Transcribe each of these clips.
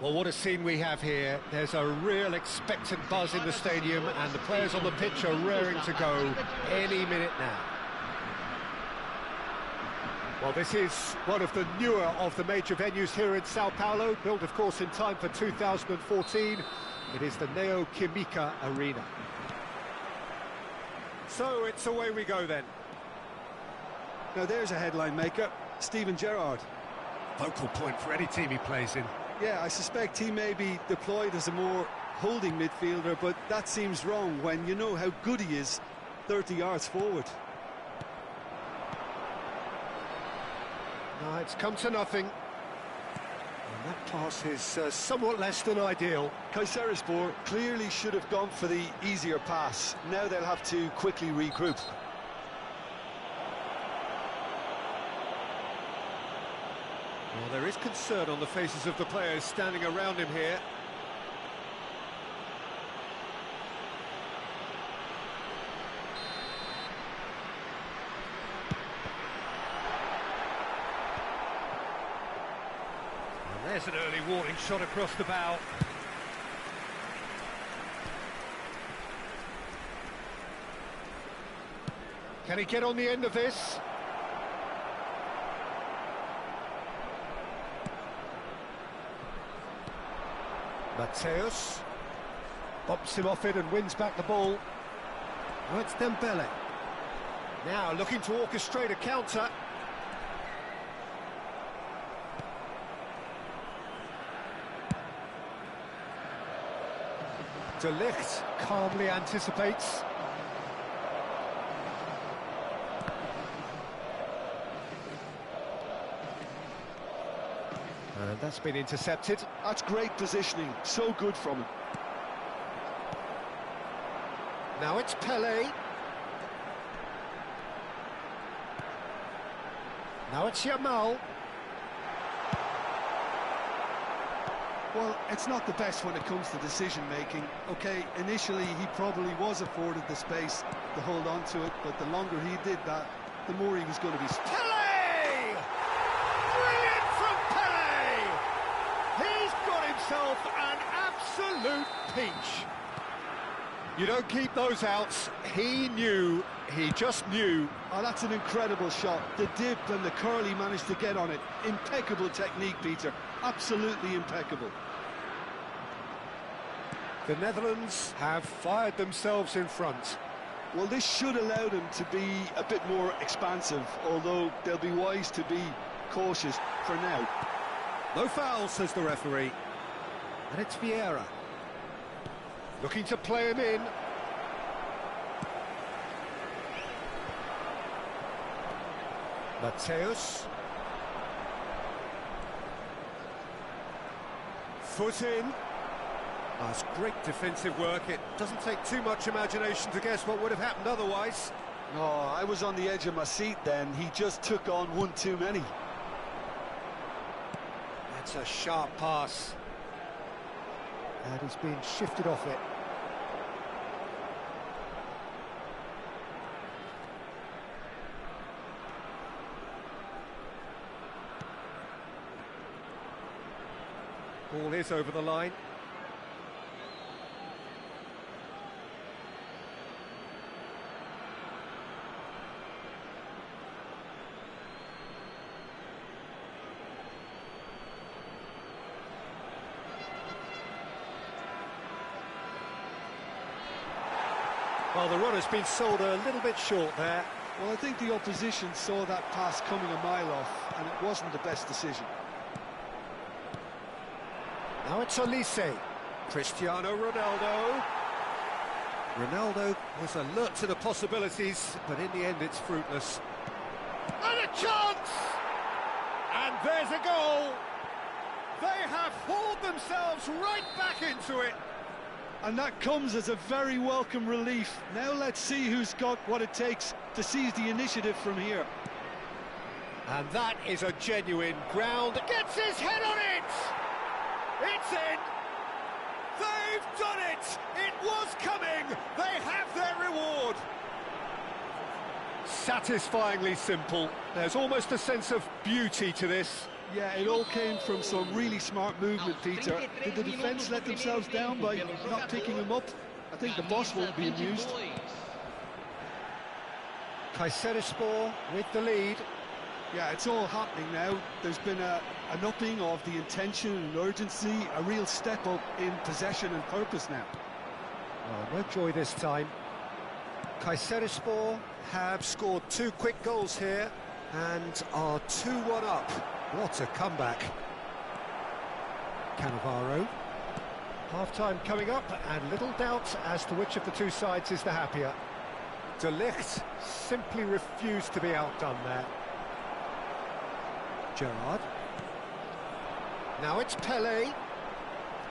Well, what a scene we have here. There's a real expectant buzz in the stadium, and the players on the pitch are raring to go any minute now. Well, this is one of the newer of the major venues here in Sao Paulo, built, of course, in time for 2014. It is the Neoquímica Arena. So it's away we go then. Now there's a headline maker, Steven Gerrard. Focal point for any team he plays in. Yeah, I suspect he may be deployed as a more holding midfielder, but that seems wrong when you know how good he is 30 yards forward. No, it's come to nothing. And that pass is somewhat less than ideal. Kayserispor clearly should have gone for the easier pass. Now they'll have to quickly regroup. Well, there is concern on the faces of the players standing around him here. And there's an early warning shot across the bow. Can he get on the end of this? Mateus bops him off it and wins back the ball. Oh, it's Dembele. Now looking to orchestrate a counter. De Ligt calmly anticipates. And that's been intercepted. That's great positioning, so good from him. Now it's Pelé. Now it's Yamal. Well, it's not the best when it comes to decision-making. Okay, initially he probably was afforded the space to hold on to it, but the longer he did that, the more he was going to be... Pelé! Brilliant from Pelé! He's got himself an absolute peach. You don't keep those outs. He knew, he just knew. Oh, that's an incredible shot. The dip and the curl he managed to get on it. Impeccable technique, Peter. Absolutely impeccable. The Netherlands have fired themselves in front. Well, this should allow them to be a bit more expansive, although they'll be wise to be cautious for now. No foul, says the referee. And it's Vieira. Looking to play him in. Mateus. Foot in. That's great defensive work. It doesn't take too much imagination to guess what would have happened otherwise. No, I was on the edge of my seat then. He just took on one too many. That's a sharp pass. And he's being shifted off it. Ball is over the line. Well, the run has been sold a little bit short there. Well, I think the opposition saw that pass coming a mile off, and it wasn't the best decision. Now it's Olise. Cristiano Ronaldo. Ronaldo was alert to the possibilities, but in the end it's fruitless. And a chance! And there's a goal! They have hauled themselves right back into it. And that comes as a very welcome relief. Now let's see who's got what it takes to seize the initiative from here. And that is a genuine ground. Gets his head on it! It's in! They've done it! It was coming! They have their reward! Satisfyingly simple. There's almost a sense of beauty to this. Yeah, it all came from some really smart movement, Peter. Did the defence let themselves down by not picking him up? I think the boss won't be amused. Kayserispor with the lead. Yeah, it's all happening now. There's been an upping of the intention and urgency, a real step up in possession and purpose now. Oh, no joy this time. Kayserispor have scored 2 quick goals here and are 2-1 up. What a comeback. Cannavaro. Half-time coming up, and little doubt as to which of the two sides is the happier. De Ligt simply refused to be outdone there. Gerrard. Now it's Pele.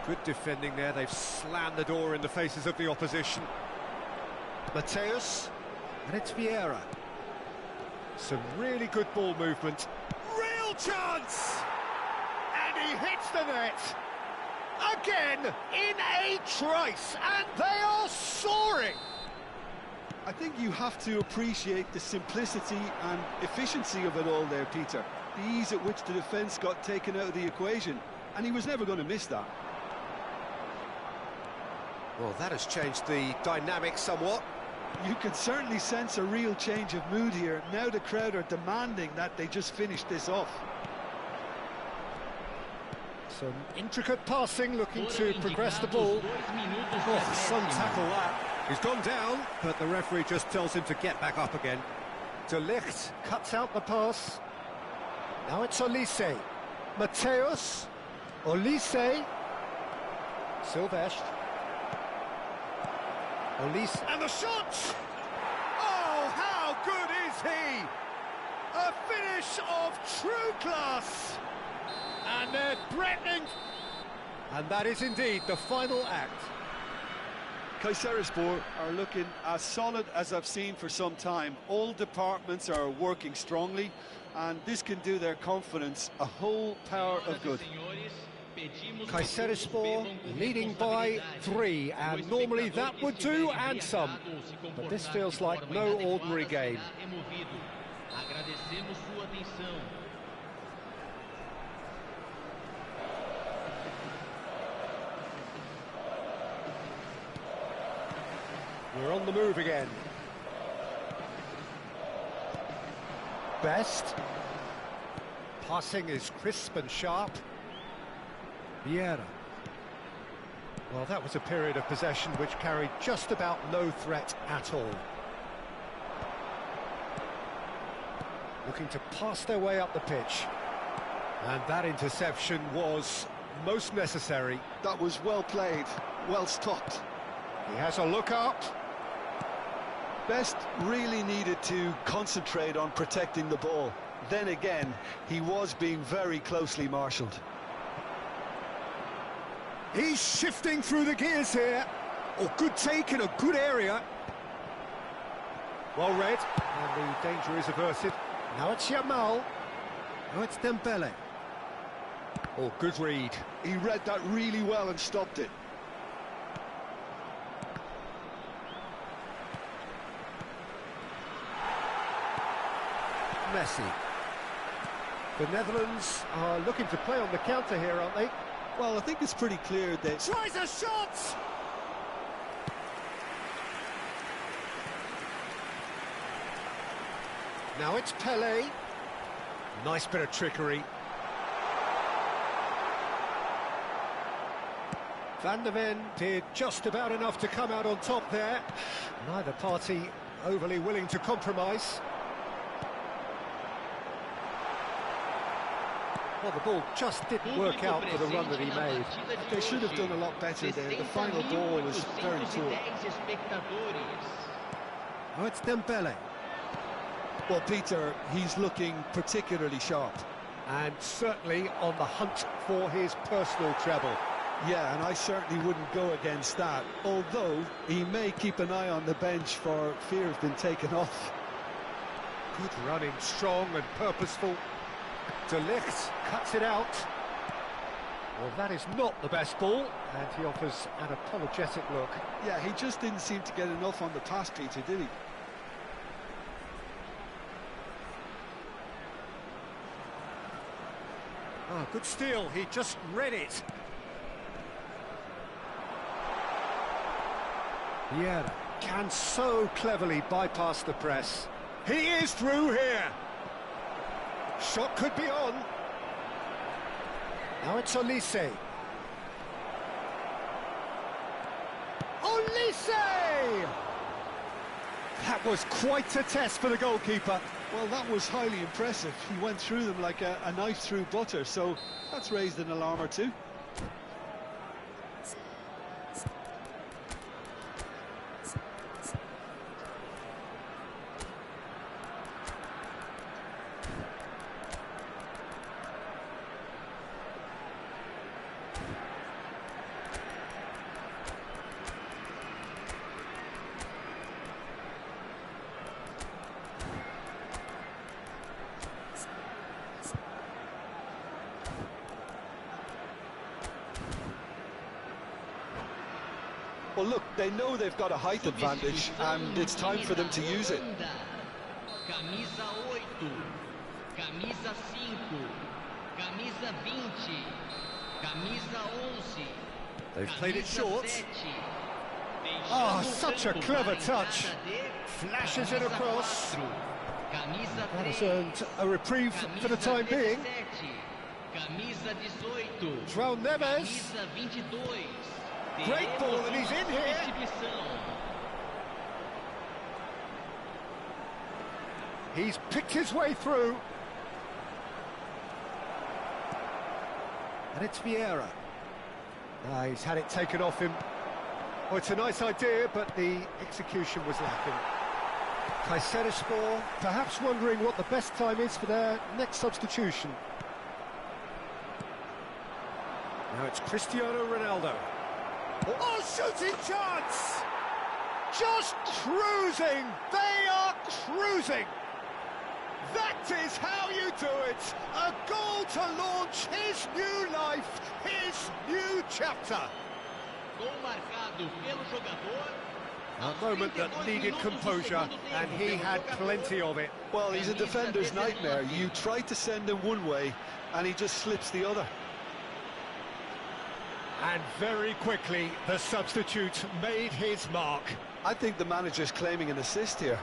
Good defending there, they've slammed the door in the faces of the opposition. Mateus, and it's Vieira. Some really good ball movement. Real chance! And he hits the net. Again, in a trice, and they are soaring! I think you have to appreciate the simplicity and efficiency of it all there, Peter. The ease at which the defence got taken out of the equation, and he was never going to miss that. Well, that has changed the dynamic somewhat. You can certainly sense a real change of mood here. Now the crowd are demanding that they just finish this off. Some intricate passing, looking to progress the ball. Oh, some tackle that. He's gone down, but the referee just tells him to get back up again. De Ligt cuts out the pass. Now it's Olise. Mateus. Olise. Silvestre. Olise. And the shot! Oh, how good is he? A finish of true class. And they're threatening. And that is indeed the final act. Kayserispor are looking as solid as I've seen for some time. All departments are working strongly, and this can do their confidence a whole power of good. Kayserispor leading by 3, and normally that would do, and some. But this feels like no ordinary game. We're on the move again. Best. Passing is crisp and sharp. Vieira. Well, that was a period of possession which carried just about no threat at all. Looking to pass their way up the pitch. And that interception was most necessary. That was well played, well stopped. He has a look up. Best really needed to concentrate on protecting the ball. Then again, he was being very closely marshalled. He's shifting through the gears here. Oh, good take in a good area. Well read, and the danger is averted. Now it's Yamal. Now it's Dembele. Oh, good read. He read that really well and stopped it. Messi. The Netherlands are looking to play on the counter here, aren't they? Well, I think it's pretty clear that... Tries a shot! Now it's Pele. Nice bit of trickery. Van der Ven did just about enough to come out on top there. Neither party overly willing to compromise. Well, the ball just didn't work out for the run that he made. They should have done a lot better there. The final ball was very poor. Oh, it's Dembele. Well, Peter, he's looking particularly sharp. And certainly on the hunt for his personal treble. Yeah, and I certainly wouldn't go against that. Although, he may keep an eye on the bench for fear of being taken off. Good running, strong and purposeful. De Ligt cuts it out. Well, that is not the best ball, and he offers an apologetic look. Yeah, he just didn't seem to get enough on the pass, Peter, did he? Oh, good steal, he just read it. Vieira can so cleverly bypass the press. He is through here. Shot could be on. Now it's Olise. Olise! That was quite a test for the goalkeeper. Well, that was highly impressive. He went through them like a knife through butter, so that's raised an alarm or two. Well, look, they know they've got a height advantage, and it's time for them to use it. Camisa 8, camisa 5, camisa 20, camisa 11. They've played it short. Oh, such a clever touch. Flashes it across. That has earned a reprieve for the time being. João Neves. Great ball, and he's in here. He's picked his way through. And it's Vieira. He's had it taken off him. Oh, it's a nice idea, but the execution was lacking. Kayserispor perhaps wondering what the best time is for their next substitution. Now it's Cristiano Ronaldo. Oh, shooting chance! Just cruising! They are cruising! That is how you do it! A goal to launch his new life, his new chapter. A moment that needed composure, and he had plenty of it. Well, he's a defender's nightmare. You try to send him one way, and he just slips the other. And very quickly, the substitute made his mark. I think the manager's claiming an assist here.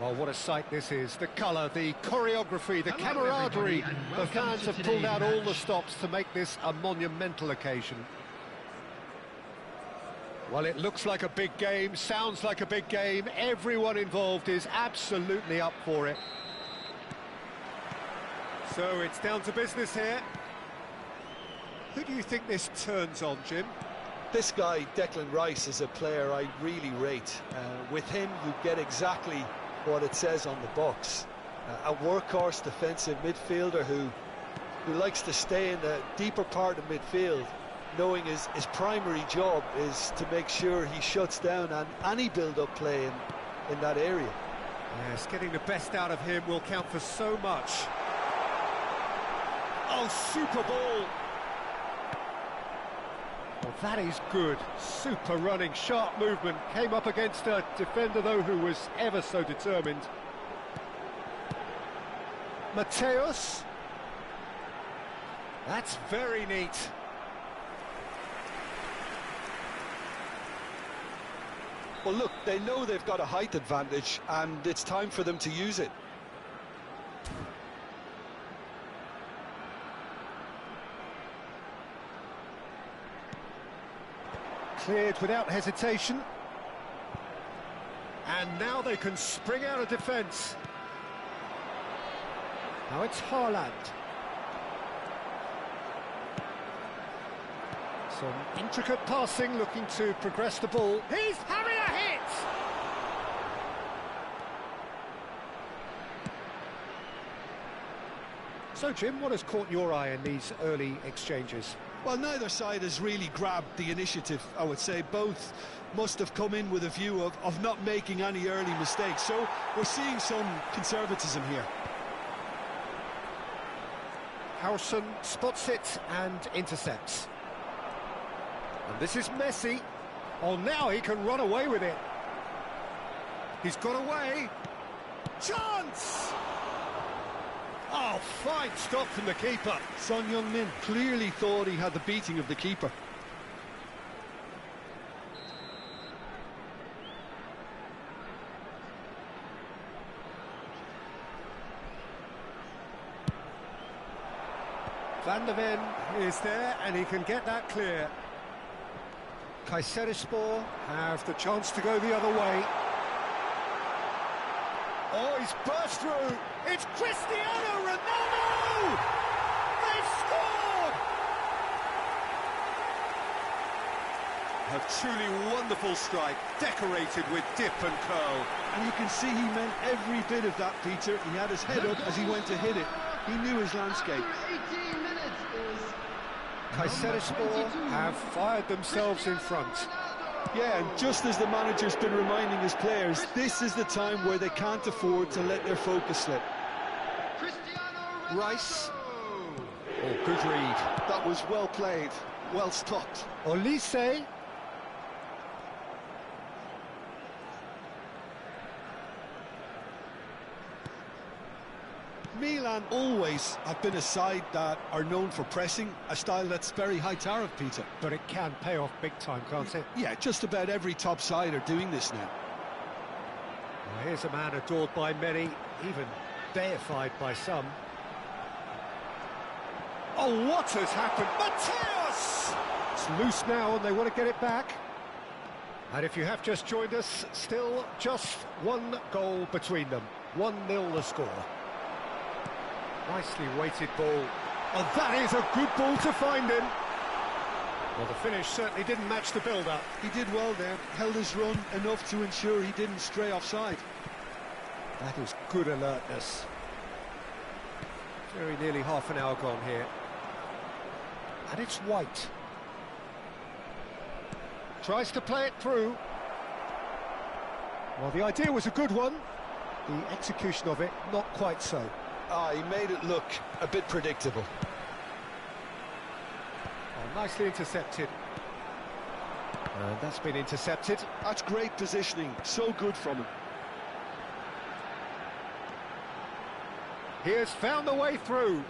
Well, what a sight this is. The colour, the choreography, the camaraderie. The fans have pulled out all the stops to make this a monumental occasion. Well, it looks like a big game, sounds like a big game. Everyone involved is absolutely up for it. So it's down to business here. Who do you think this turns on, Jim? This guy, Declan Rice, is a player I really rate. With him, you get exactly what it says on the box. A workhorse defensive midfielder who likes to stay in the deeper part of midfield, knowing his primary job is to make sure he shuts down any build-up play in that area. Yes, getting the best out of him will count for so much. Oh, super ball! Well, that is good. Super running, sharp movement. Came up against a defender, though, who was ever so determined. Mateus. That's very neat. Well, look, they know they've got a height advantage, and it's time for them to use it. Cleared without hesitation. And now they can spring out of defence. Now it's Haaland. Some intricate passing, looking to progress the ball. He's having a hit! So, Jim, what has caught your eye in these early exchanges? Well, neither side has really grabbed the initiative, I would say. Both must have come in with a view of not making any early mistakes. So we're seeing some conservatism here. Howson spots it and intercepts. And this is Messi. Oh, now he can run away with it. He's got away. Chance! Oh, fine stop from the keeper. Son Heung-min clearly thought he had the beating of the keeper. Van der Ven is there, and he can get that clear. Kayserispor have the chance to go the other way. Oh, he's burst through. It's Cristiano Ronaldo! They've scored! A truly wonderful strike, decorated with dip and curl. And you can see he meant every bit of that, Peter. He had his head up as he went to hit it. He knew his landscape. Kayserispor have fired themselves in front. Yeah, and just as the manager's been reminding his players, this is the time where they can't afford to let their focus slip. Rice. Oh, good read. That was well played, well stopped. Olise. Milan always have been a side that are known for pressing, a style that's very high tariff, Peter. But it can pay off big time, can't it? Yeah, just about every top side are doing this now. Well, here's a man adored by many, even deified by some. Oh, what has happened? Mateus! It's loose now and they want to get it back. And if you have just joined us, still just one goal between them. 1-0 the score. Nicely weighted ball. Oh, that is a good ball to find him. Well, the finish certainly didn't match the build-up. He did well there, held his run enough to ensure he didn't stray offside. That is good alertness. Very nearly half an hour gone here. And it's White. Tries to play it through. Well, the idea was a good one. The execution of it, not quite so. He made it look a bit predictable. Oh, nicely intercepted. And that's been intercepted. That's great positioning, so good from him. He has found the way through.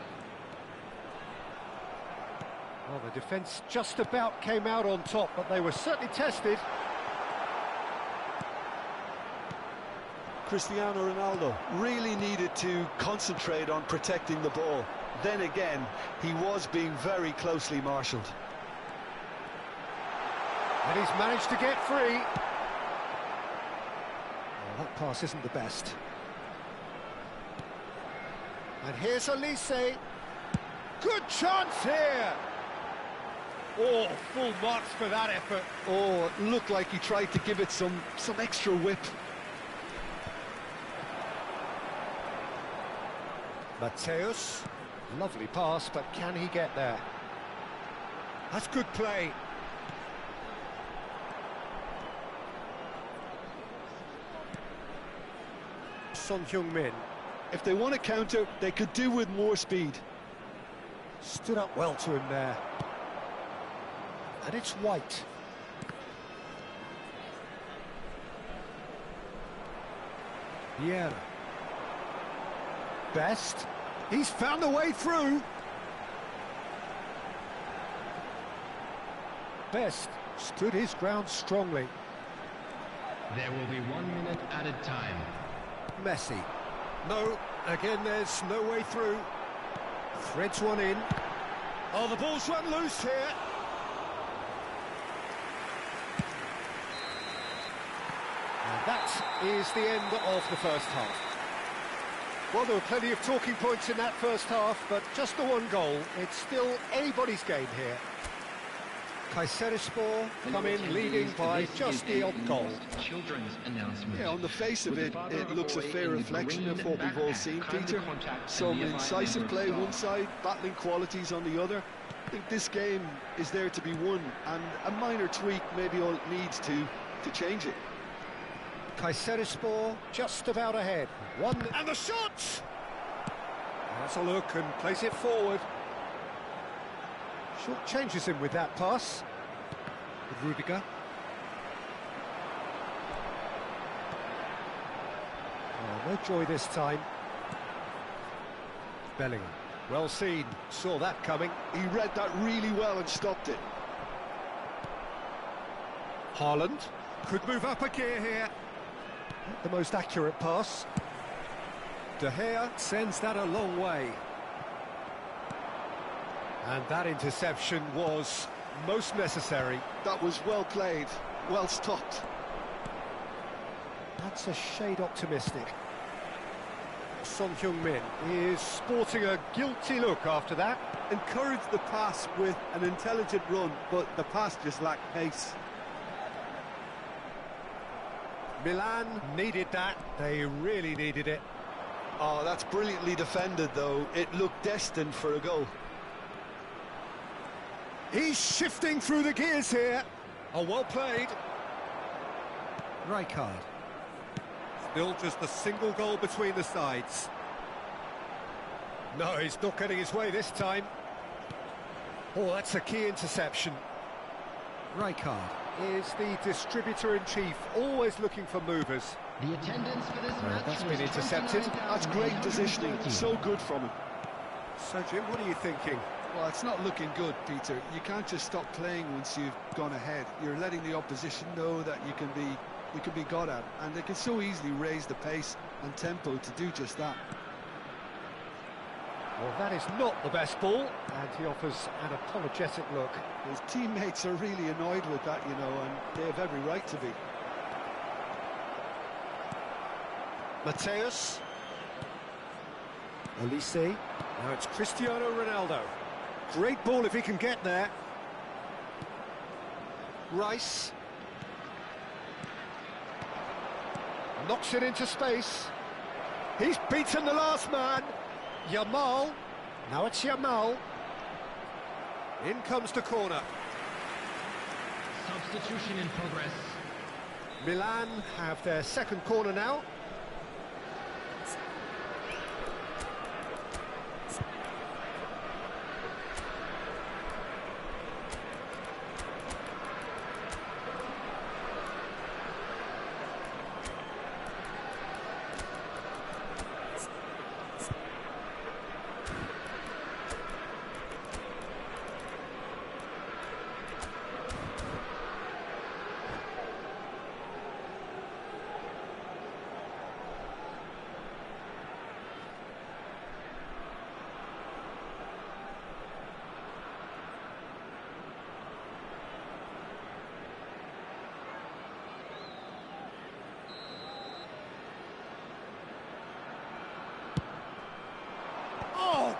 Well, the defence just about came out on top, but they were certainly tested. Cristiano Ronaldo really needed to concentrate on protecting the ball. Then again, he was being very closely marshalled. And he's managed to get free. Oh, that pass isn't the best. And here's Elise. Good chance here. Oh, full marks for that effort. Oh, it looked like he tried to give it some extra whip. Mateus. Lovely pass, but can he get there? That's good play. Son Heung-min. If they want to counter, they could do with more speed. Stood up well to him there. And it's White. Vieira. Best. He's found a way through. Best stood his ground strongly. There will be 1 minute added time. Messi. No, again there's no way through. Threads one in. Oh, the ball's run loose here. And that is the end of the first half. Well, there were plenty of talking points in that first half, but just the one goal. It's still anybody's game here. Kayserispor come in leading by just the odd goal. Yeah, on the face of it, it looks a fair reflection of what we've all seen, Peter. Some incisive play one side, battling qualities on the other. I think this game is there to be won, and a minor tweak maybe all it needs to change it. Kayserispor just about ahead. One, and the shot! Has a look and plays it forward. Short changes him with that pass. With Rudiger. Oh, no joy this time. Bellingham. Well seen. Saw that coming. He read that really well and stopped it. Haaland. Could move up a gear here. Not the most accurate pass. De Gea sends that a long way. And that interception was most necessary. That was well played, well stopped. That's a shade optimistic. Son Heung-min is sporting a guilty look after that. Encouraged the pass with an intelligent run, but the pass just lacked pace. Milan needed that. They really needed it. Oh, that's brilliantly defended, though. It looked destined for a goal. He's shifting through the gears here. Oh, well played. Rijkaard. Still just a single goal between the sides. No, he's not getting his way this time. Oh, that's a key interception. Rijkaard is the distributor-in-chief, always looking for movers. The attendance for this match that's been intercepted. That's great positioning, so good from him. So, Jim, what are you thinking? Well, it's not looking good, Peter. You can't just stop playing once you've gone ahead. You're letting the opposition know that you can be got at, and they can so easily raise the pace and tempo to do just that. Well, that is not the best ball, and he offers an apologetic look. His teammates are really annoyed with that, you know, and they have every right to be. Mateus. Elise. Now it's Cristiano Ronaldo. Great ball if he can get there. Rice. Knocks it into space. He's beaten the last man. Yamal. Now it's Yamal. In comes the corner. Substitution in progress. Milan have their second corner now.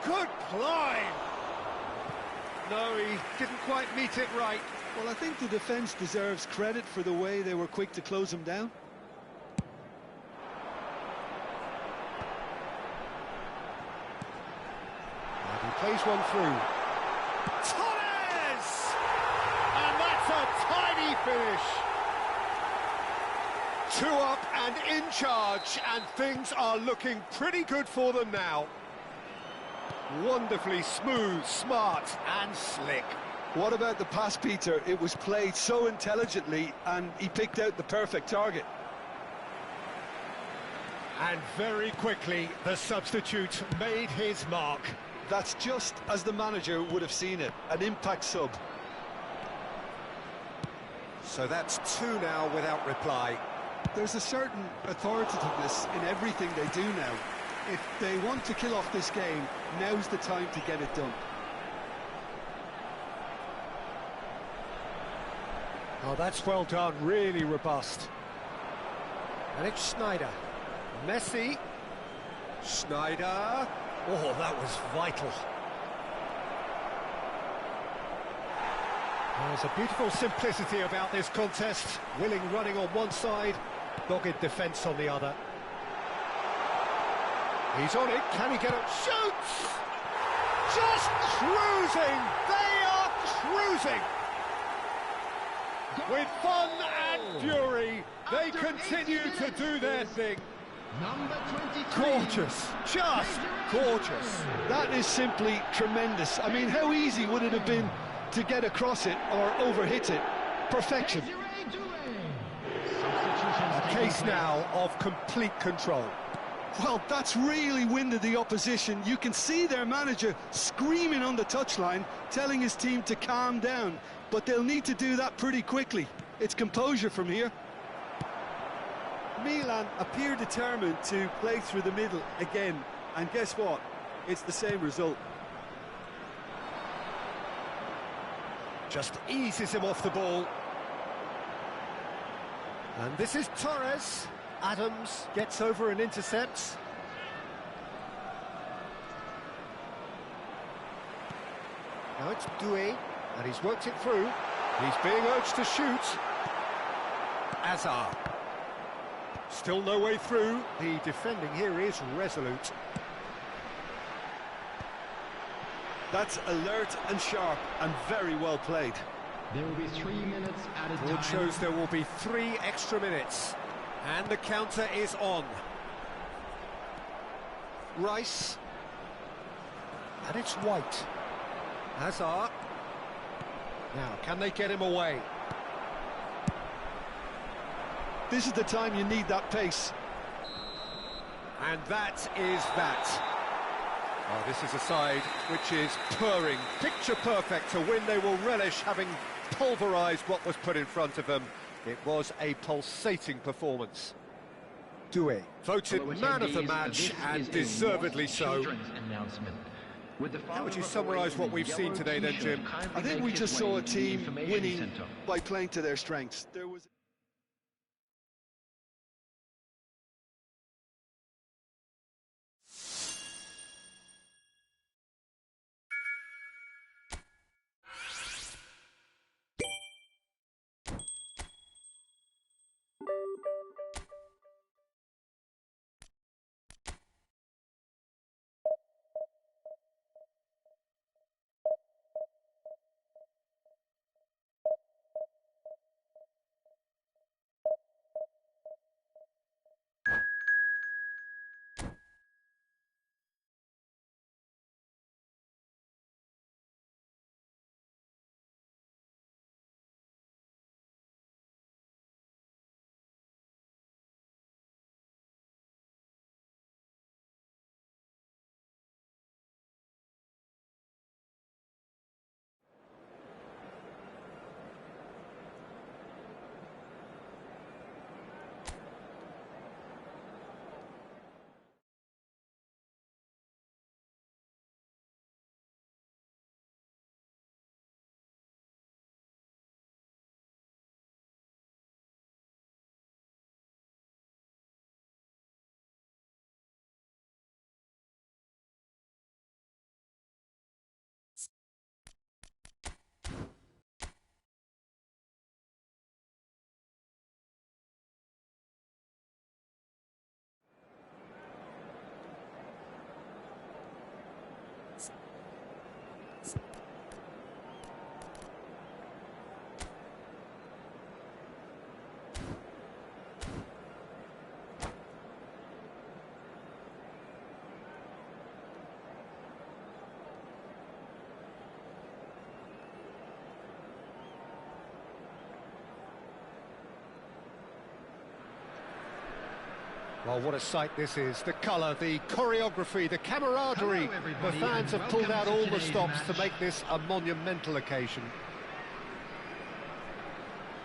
Good climb! No, he didn't quite meet it right. Well, I think the defence deserves credit for the way they were quick to close him down. And he plays one through. Torres! And that's a tidy finish. 2 up and in charge, and things are looking pretty good for them now. Wonderfully smooth, smart and slick. What about the pass, Peter? It was played so intelligently, and he picked out the perfect target. And very quickly, the substitute made his mark. That's just as the manager would have seen it, an impact sub. So that's 2 now without reply. There's a certain authoritativeness in everything they do now. If they want to kill off this game, now's the time to get it done. Oh, that's well done, really robust. And it's Schneider. Messi. Schneider. Oh, that was vital. There's a beautiful simplicity about this contest. Willing running on one side, dogged defence on the other. He's on it, can he get it? Shoots! Just cruising! They are cruising! With fun and fury, they continue to do their thing. Number 23. Gorgeous, just gorgeous. That is simply tremendous. I mean, how easy would it have been to get across it or overhit it? Perfection. A case now of complete control. Well, that's really winded the opposition. You can see their manager screaming on the touchline, telling his team to calm down. But they'll need to do that pretty quickly. It's composure from here. Milan appear determined to play through the middle again. And guess what? It's the same result. Just eases him off the ball. And this is Torres. Adams gets over and intercepts. Now it's Doué, and he's worked it through. He's being urged to shoot. Azar. Still no way through. The defending here is resolute. That's alert and sharp and very well played. There will be 3 minutes added time. Board shows there will be 3 extra minutes. And the counter is on. Rice. And it's White. Hazard. Now, can they get him away? This is the time you need that pace. And that is that. Oh, this is a side which is purring, picture perfect to win. They will relish having pulverised what was put in front of them. It was a pulsating performance. Doué, voted man of the match, and deservedly so. How would you summarise what we've seen today then, Jim? I think we just saw a team winning by playing to their strengths. There was Well, what a sight this is. The colour, the choreography, the camaraderie. The fans have pulled out all the stops to make this a monumental occasion.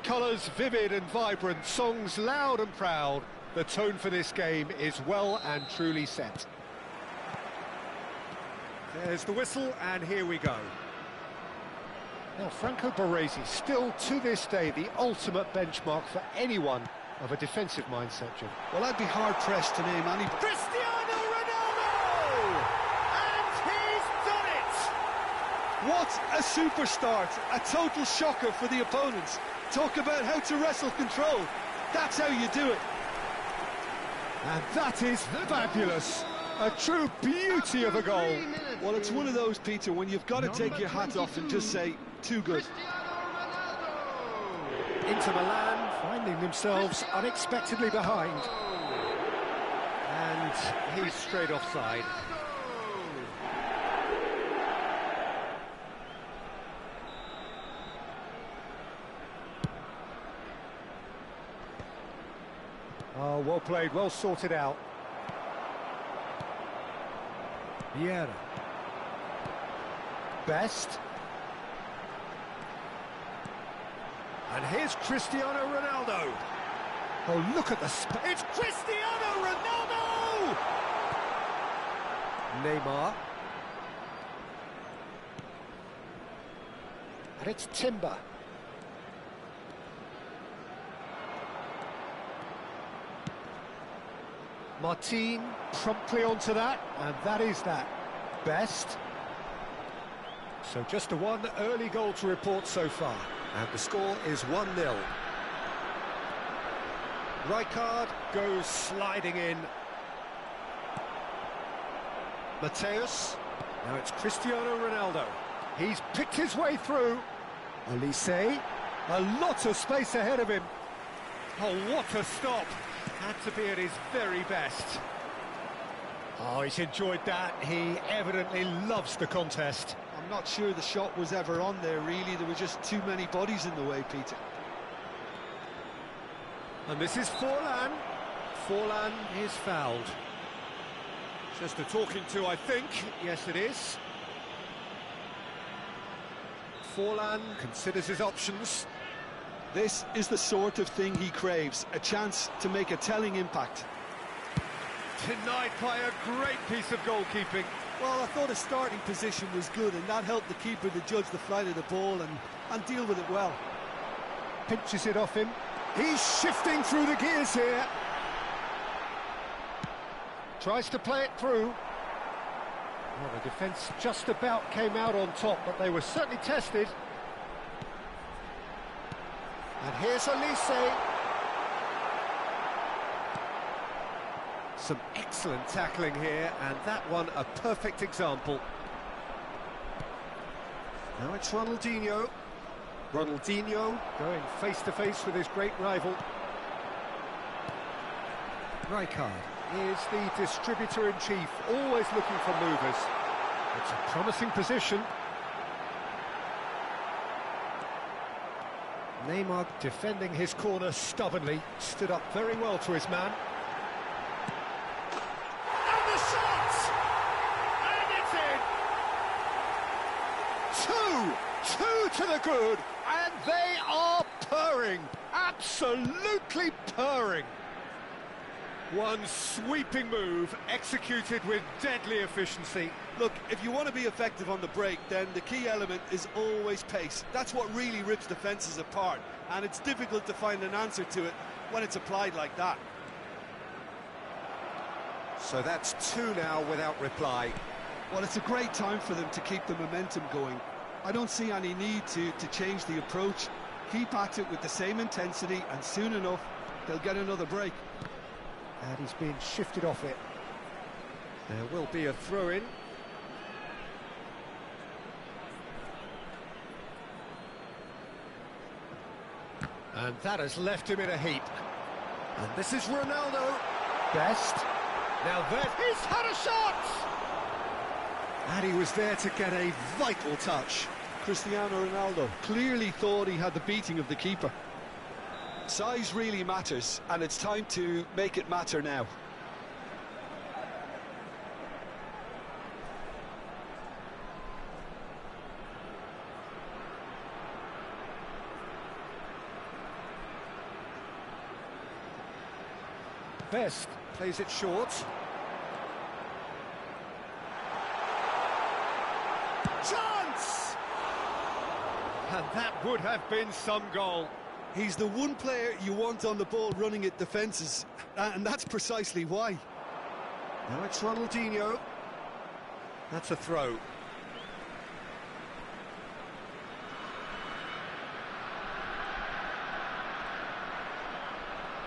Colours vivid and vibrant, songs loud and proud. The tone for this game is well and truly set. There's the whistle, and here we go. Now, Franco Baresi, still to this day, the ultimate benchmark for anyone of a defensive mindset, Jim. Well, I'd be hard-pressed to name any... Cristiano Ronaldo! And he's done it! What a superstart! A total shocker for the opponents. Talk about how to wrestle control. That's how you do it. And that is fabulous. A true beauty of a goal. Well, it's one of those, Peter, when you've got to take your hat off and just say, too good. Inter Milan finding themselves unexpectedly behind. And he's straight offside. Oh, well played, well sorted out. Vieira. Best. And here's Cristiano Ronaldo. Oh, look at the it's Cristiano Ronaldo! Neymar. And it's Timber. Martin promptly onto that, and that is that. Best. So just the one early goal to report so far. And the score is 1-0. Rijkaard goes sliding in. Mateus. Now it's Cristiano Ronaldo. He's picked his way through. Olise. A lot of space ahead of him. Oh, what a stop. Had to be at his very best. Oh, he's enjoyed that. He evidently loves the contest. I'm not sure the shot was ever on there, really. There were just too many bodies in the way, Peter. And this is Forlan. Forlan is fouled. Just a talking to, I think. Yes, it is. Forlan considers his options. This is the sort of thing he craves, a chance to make a telling impact. Denied by a great piece of goalkeeping. Well, I thought his starting position was good, and that helped the keeper to judge the flight of the ball and deal with it well. Pinches it off him. He's shifting through the gears here. Tries to play it through. Well, the defence just about came out on top, but they were certainly tested. And here's Olise. Some excellent tackling here, and that one a perfect example. Now it's Ronaldinho. Ronaldinho going face-to-face with his great rival. Rijkaard is the distributor-in-chief, always looking for movers. It's a promising position. Neymar defending his corner stubbornly, stood up very well to his man. And the shot! And it's in! Two to the good, and they are purring, absolutely purring. One sweeping move, executed with deadly efficiency. Look, if you want to be effective on the break, then the key element is always pace. That's what really rips defences apart, and it's difficult to find an answer to it when it's applied like that. So that's two now without reply. Well, it's a great time for them to keep the momentum going. I don't see any need to change the approach. Keep at it with the same intensity, and soon enough, they'll get another break. And he's being shifted off it. There will be a throw-in. And that has left him in a heap. And this is Ronaldo. Best. Now he's had a shot! And he was there to get a vital touch. Cristiano Ronaldo clearly thought he had the beating of the keeper. Size really matters, and it's time to make it matter now. Best plays it short. Chance! And that would have been some goal. He's the one player you want on the ball running at defences, and that's precisely why. Now it's Ronaldinho. That's a throw.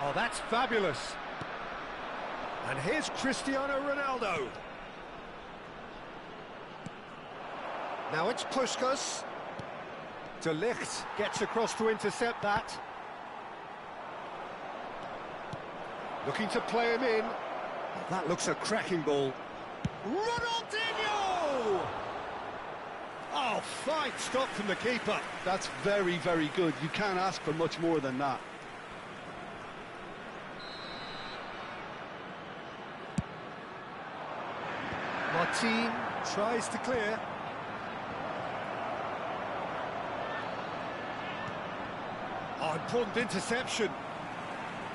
Oh, that's fabulous. And here's Cristiano Ronaldo. Now it's Puskas. De Ligt gets across to intercept that. Looking to play him in. Oh, that looks a cracking ball. Ronaldinho! Oh, fine stop from the keeper. That's very, very good. You can't ask for much more than that. Martin tries to clear. Oh, important interception.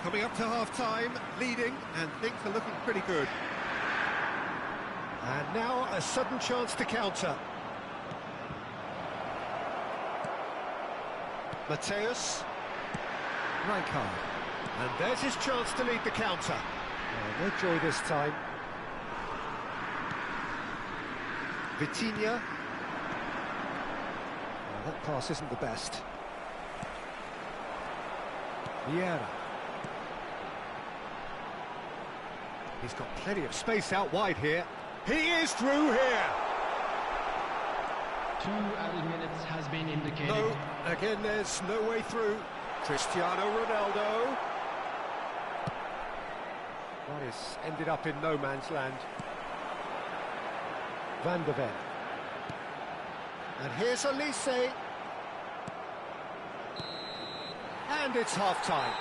Coming up to half-time, leading, and things are looking pretty good. And now a sudden chance to counter. Mateus. Rijkaard. And there's his chance to lead the counter. Oh, no joy this time. Vitinha. Oh, that pass isn't the best. Vieira. He's got plenty of space out wide here. He is through here. 2 added minutes has been indicated. No, again there's no way through. Cristiano Ronaldo. That is ended up in no man's land. Van de Ven. And here's Elise. And it's half-time.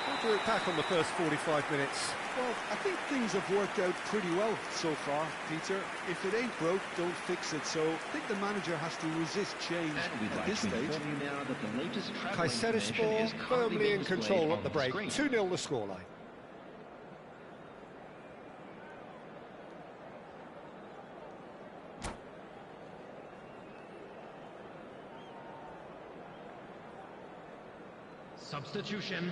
How do we look back on the first 45 minutes? Well, I think things have worked out pretty well so far, Peter. If it ain't broke, don't fix it. So I think the manager has to resist change at this stage. Kayserispor firmly in control at the break. 2-0 the scoreline. Substitution.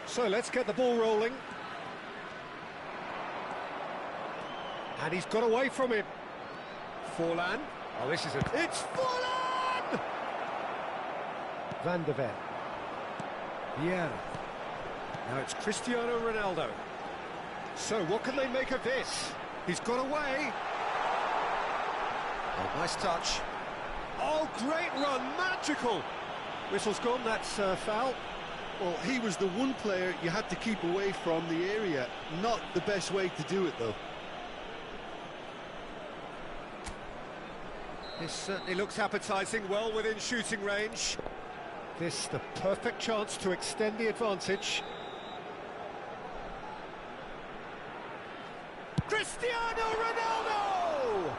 So let's get the ball rolling. And he's got away from him. Forlan. Oh, this is it. It's Forlan! Van de Ven. Vieira. Now it's Cristiano Ronaldo. So what can they make of this? He's got away. Oh, nice touch. Oh, great run, magical. Whistle's gone, that's foul. Well, he was the one player you had to keep away from the area. Not the best way to do it, though. This certainly looks appetising, well within shooting range. This the perfect chance to extend the advantage. Cristiano Ronaldo!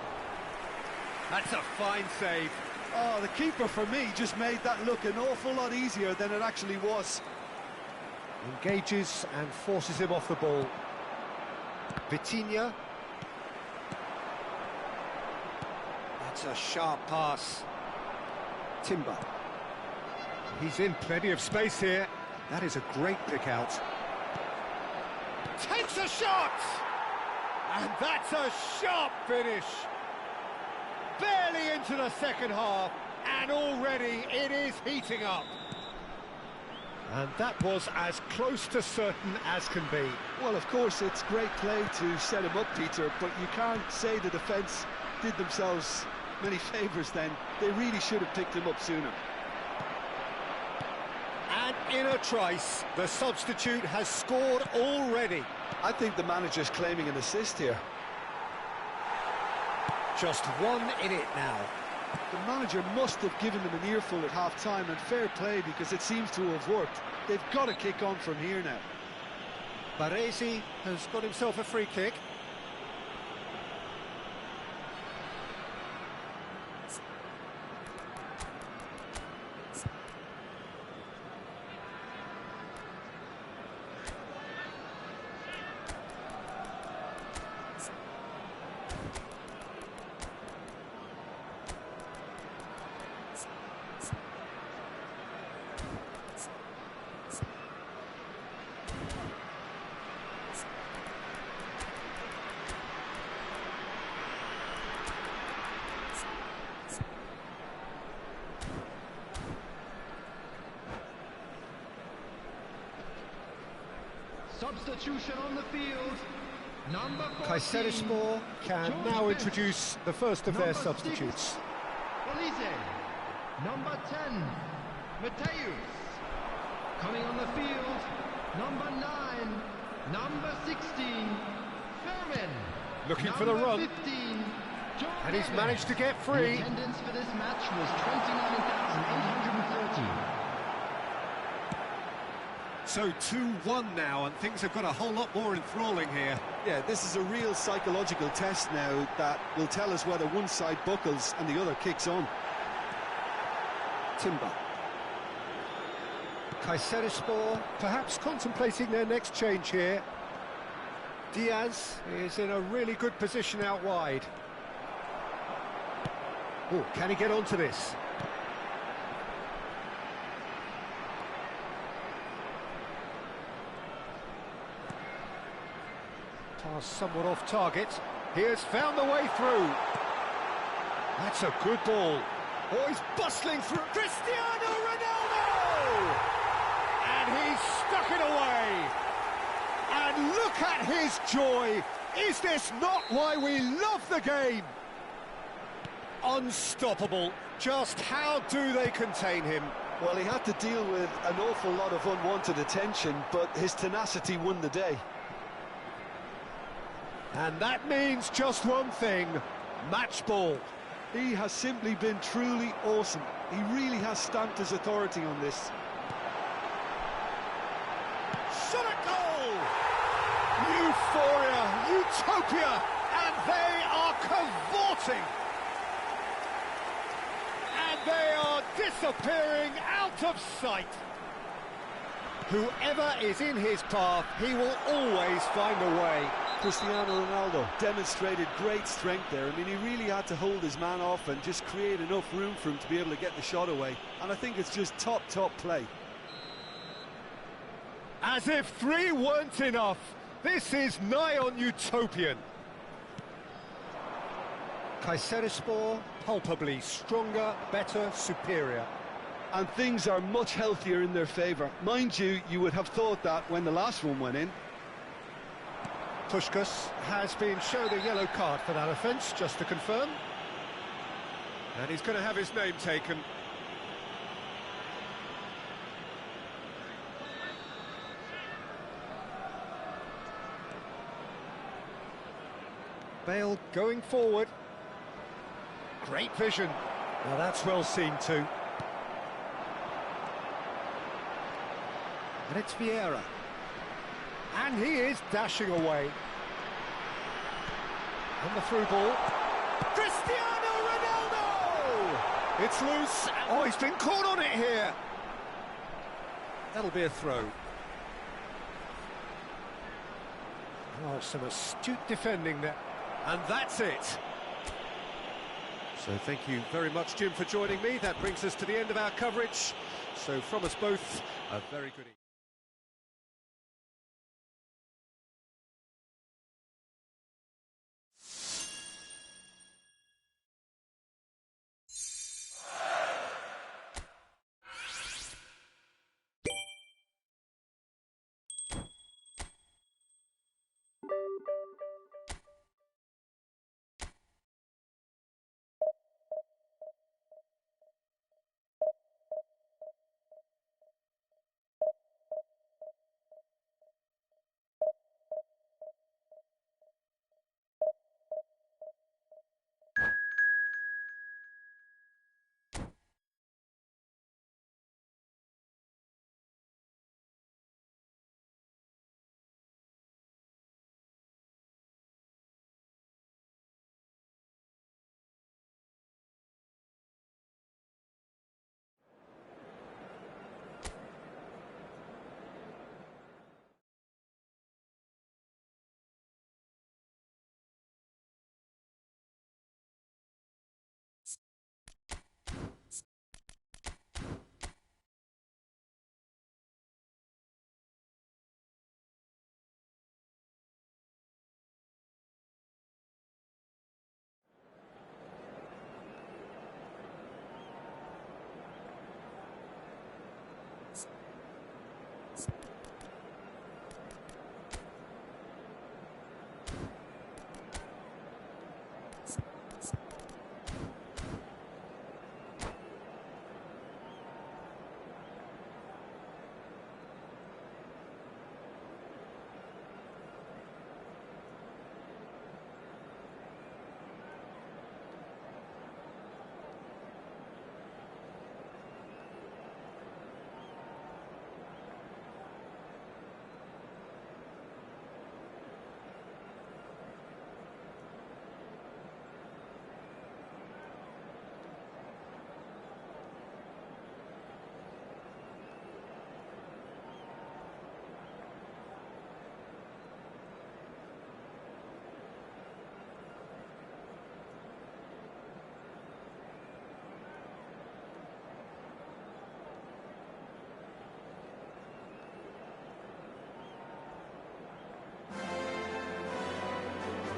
That's a fine save. Oh, the keeper, for me, just made that look an awful lot easier than it actually was. Engages and forces him off the ball. Vitinha. That's a sharp pass. Timber. He's in plenty of space here. That is a great pick out. Takes a shot! And that's a sharp finish. Barely into the second half, and already it is heating up. And that was as close to certain as can be. Well, of course, it's great play to set him up, Peter, but you can't say the defence did themselves many favours then. They really should have picked him up sooner. And in a trice, the substitute has scored already. I think the manager's claiming an assist here. Just one in it now. The manager must have given them an earful at half-time, and fair play because it seems to have worked. They've got to kick on from here now. Baresi has got himself a free kick. Substitution on the field. Number 14. Kayserispor can now introduce the first of their substitutes. Olise. Number 10. Mateus. Coming on the field. Number 9. Number 16. Fermin. Looking for the run. 15. And he's managed to get The free. attendance for this match was 29,830. So 2-1 now, and things have got a whole lot more enthralling here. Yeah, this is a real psychological test now that will tell us whether one side buckles and the other kicks on. Timber. Kayserispor perhaps contemplating their next change here. Diaz is in a really good position out wide. Oh, can he get onto this? Pass somewhat off target. He has found the way through. That's a good ball. Oh, he's bustling through. Cristiano Ronaldo! And he's stuck it away. And look at his joy. Is this not why we love the game? Unstoppable. Just how do they contain him? Well, he had to deal with an awful lot of unwanted attention, but his tenacity won the day. And that means just one thing, match ball. He has simply been truly awesome. He really has stamped his authority on this. Shot at goal! Euphoria, utopia, and they are cavorting. And they are disappearing out of sight. Whoever is in his path, he will always find a way. Cristiano Ronaldo demonstrated great strength there. I mean, he really had to hold his man off and just create enough room for him to be able to get the shot away. And I think it's just top play. As if 3 weren't enough, this is nigh on utopian. Kayserispor, palpably stronger, better, superior. And things are much healthier in their favour. Mind you, you would have thought that when the last one went in. Puskás has been shown a yellow card for that offence, just to confirm. And he's going to have his name taken. Bale going forward. Great vision. Now that's well seen too. And it's Vieira. And he is dashing away. And the through ball. Cristiano Ronaldo! It's loose. Oh, he's been caught on it here. That'll be a throw. Oh, some astute defending there. And that's it. So thank you very much, Jim, for joining me. That brings us to the end of our coverage. So from us both, a very good evening.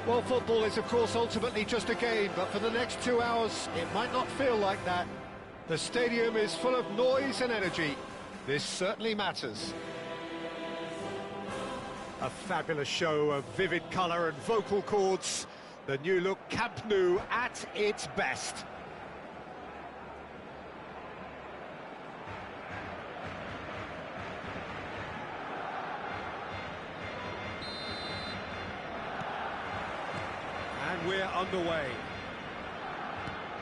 Well, football is, of course, ultimately just a game, but for the next 2 hours, it might not feel like that. The stadium is full of noise and energy. This certainly matters. A fabulous show of vivid colour and vocal cords. The new look Camp Nou at its best. And we're underway.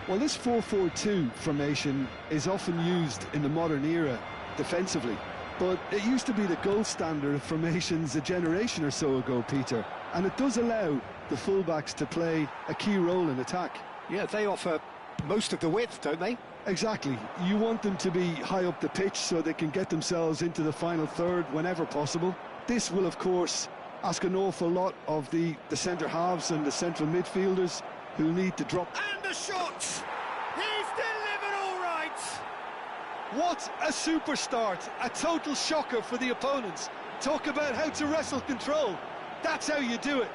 Well, this 4-4-2 formation is often used in the modern era defensively, but it used to be the gold standard of formations a generation or so ago, Peter, and it does allow the fullbacks to play a key role in attack. Yeah, they offer most of the width, don't they? Exactly. You want them to be high up the pitch so they can get themselves into the final third whenever possible. This will, of course, ask an awful lot of the centre halves and the central midfielders who need to drop. And a shot! He's delivered all right! What a super start! A total shocker for the opponents. Talk about how to wrestle control. That's how you do it.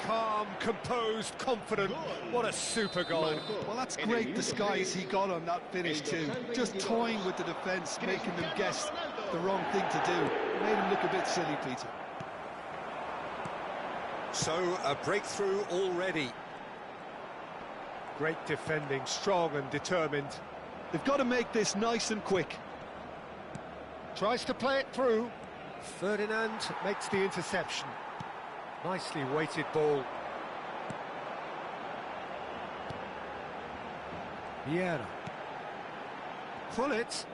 Calm, composed, confident. What a super goal. Well, that's great disguise he got on that finish too. Just toying with the defence, making them guess the wrong thing to do. Made him look a bit silly, Peter. So, a breakthrough already. Great defending, strong and determined. They've got to make this nice and quick. Tries to play it through. Ferdinand makes the interception. Nicely weighted ball. Vieira. Pull it.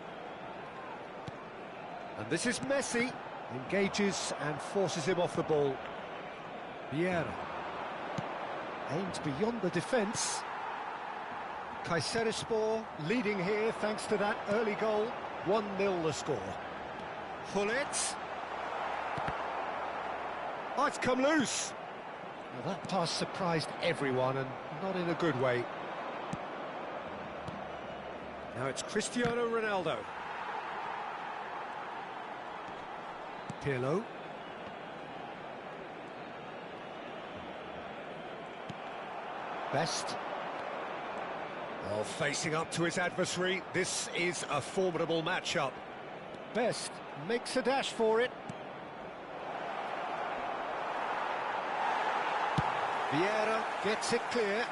And this is Messi. Engages and forces him off the ball. Vieira. Aimed beyond the defence. Kayserispor leading here thanks to that early goal. 1-0 the score. Pull it. Oh, it's come loose. Well, that pass surprised everyone and not in a good way. Now it's Cristiano Ronaldo. Pirlo. Best. Well, facing up to his adversary, this is a formidable matchup. Best makes a dash for it. Vieira gets it clear.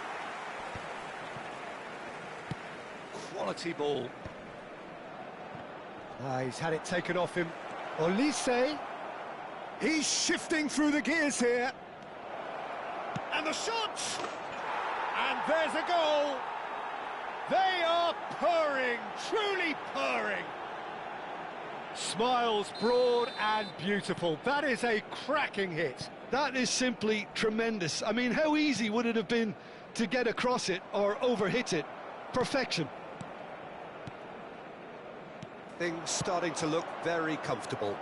Quality ball. He's had it taken off him. Olise. He's shifting through the gears here. And the shot! And there's a goal! They are purring, truly purring. Smiles broad and beautiful. That is a cracking hit. That is simply tremendous. I mean, how easy would it have been to get across it or overhit it? Perfection. Things starting to look very comfortable.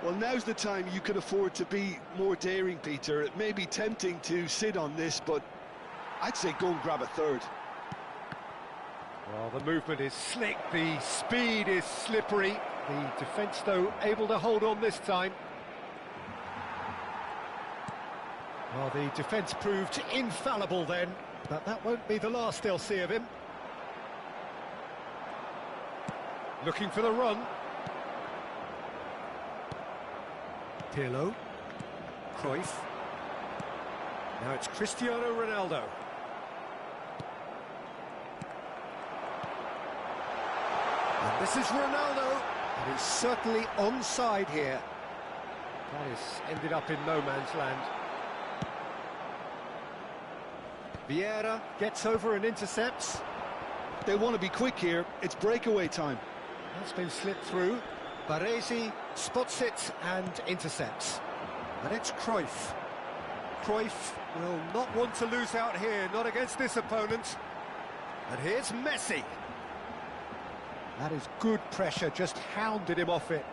Well, now's the time you can afford to be more daring, Peter. It may be tempting to sit on this, but I'd say go and grab a third. Well, the movement is slick, the speed is slippery. The defence, though, able to hold on this time. Well, the defence proved infallible then, but that won't be the last they'll see of him. Looking for the run. Pirlo. Cruyff. Now it's Cristiano Ronaldo. And this is Ronaldo, and he's certainly onside here. That has ended up in no man's land. Vieira gets over and intercepts. They want to be quick here. It's breakaway time. That's been slipped through. Baresi spots it and intercepts. And it's Cruyff. Cruyff will not want to lose out here, not against this opponent. And here's Messi. That is good pressure, just hounded him off it.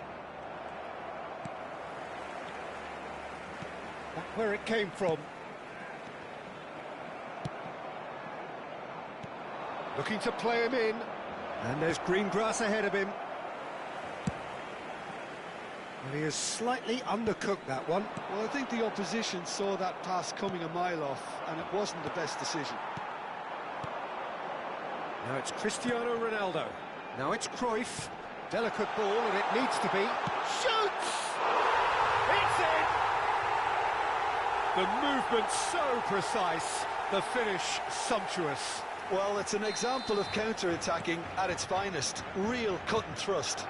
Back where it came from. Looking to play him in. And there's green grass ahead of him. And he has slightly undercooked that one. Well, I think the opposition saw that pass coming a mile off, and it wasn't the best decision. Now it's Cristiano Ronaldo. Now it's Cruyff. Delicate ball, and it needs to be. Shoots! It's in! The movement so precise, the finish sumptuous. Well, it's an example of counter-attacking at its finest. Real cut and thrust.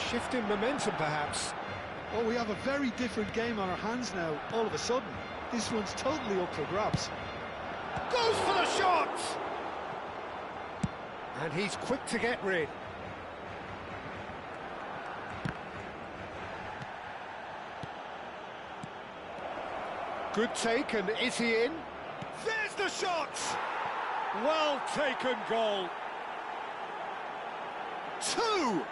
Shift in momentum, perhaps. Oh, we have a very different game on our hands now, all of a sudden. This one's totally up for grabs. Goes for the shot! And he's quick to get rid. Good take, and is he in? There's the shot! Well taken goal. Two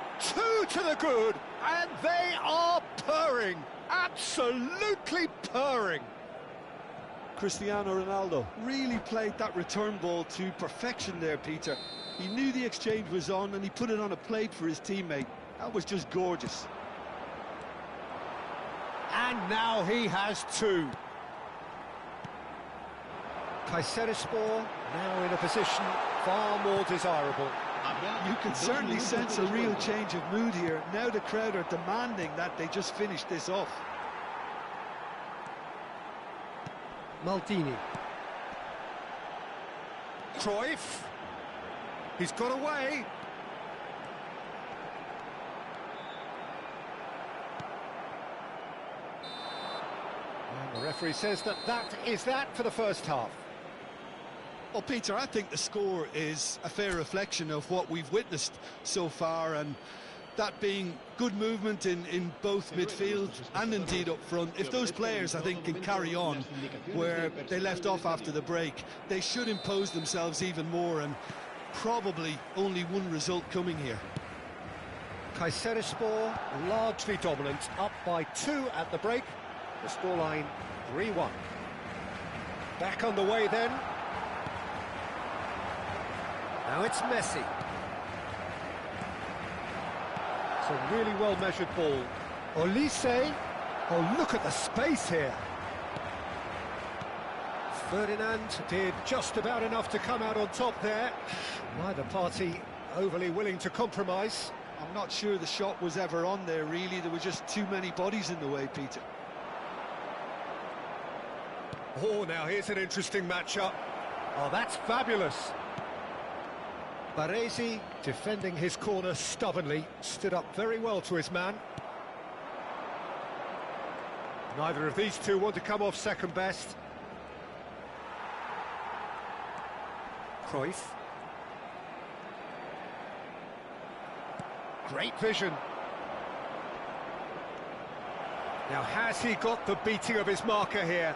to the good, and they are purring. Absolutely purring. Cristiano Ronaldo really played that return ball to perfection there, Peter. He knew the exchange was on, and he put it on a plate for his teammate. That was just gorgeous. And now he has two. Kayserispor now in a position far more desirable. You can certainly sense a real change of mood here. Now the crowd are demanding that they just finish this off. Maldini. Cruyff. He's got away. And the referee says that is that for the first half. Well, Peter, I think the score is a fair reflection of what we've witnessed so far, and that being good movement in both midfield and indeed up front. If those players, I think, can carry on where they left off after the break, they should impose themselves even more, and probably only one result coming here. Kayserispor largely dominant, up by 2 at the break. The scoreline 3-1. Back on the way then. Now it's Messi. It's a really well-measured ball. Olise. Oh, look at the space here. Ferdinand did just about enough to come out on top there. Neither party overly willing to compromise. I'm not sure the shot was ever on there, really. There were just too many bodies in the way, Peter. Oh, now here's an interesting matchup. Oh, that's fabulous. Baresi, defending his corner stubbornly, stood up very well to his man. Neither of these two want to come off second best. Cruyff. Great vision. Now, has he got the beating of his marker here?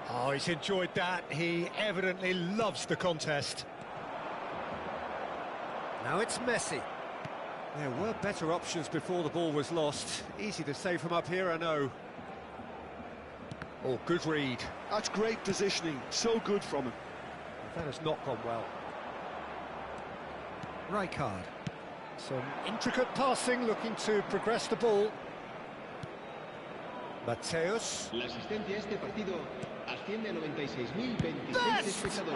Oh, he's enjoyed that. He evidently loves the contest. Now it's Messi. There were better options before the ball was lost. Easy to say from up here, I know. Oh, good read. That's great positioning. So good from him. That has not gone well. Rijkaard. Some intricate passing, looking to progress the ball. Mateus. La asistencia a este partido asciende a 96.026 espectadores.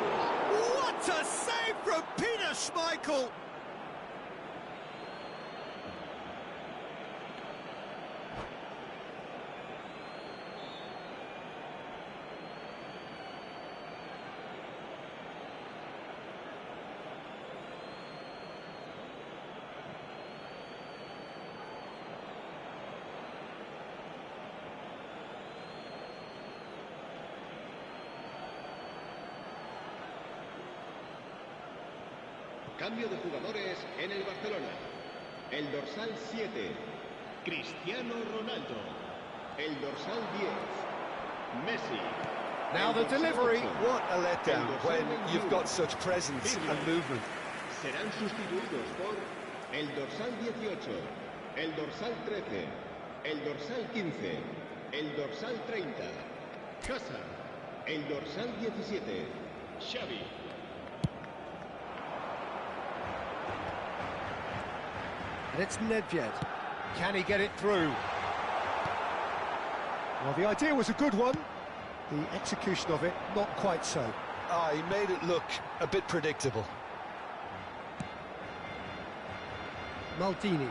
What a save from Peter Schmeichel! Cambio de jugadores en el Barcelona. El dorsal 7, Cristiano Ronaldo. El dorsal 10, Messi. Now the delivery. What a letdown when you've got such presence and movement. Serán sustituidos por el dorsal 18, el dorsal 13, el dorsal 15, el dorsal 30, Casa, el dorsal 17, Xavi. And it's Nedved. Can he get it through? Well, the idea was a good one. The execution of it, not quite so. Ah, he made it look a bit predictable. Maldini.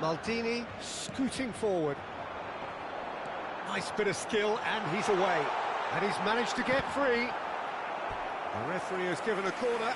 Maldini scooting forward. Nice bit of skill, and he's away. And he's managed to get free. The referee has given a corner.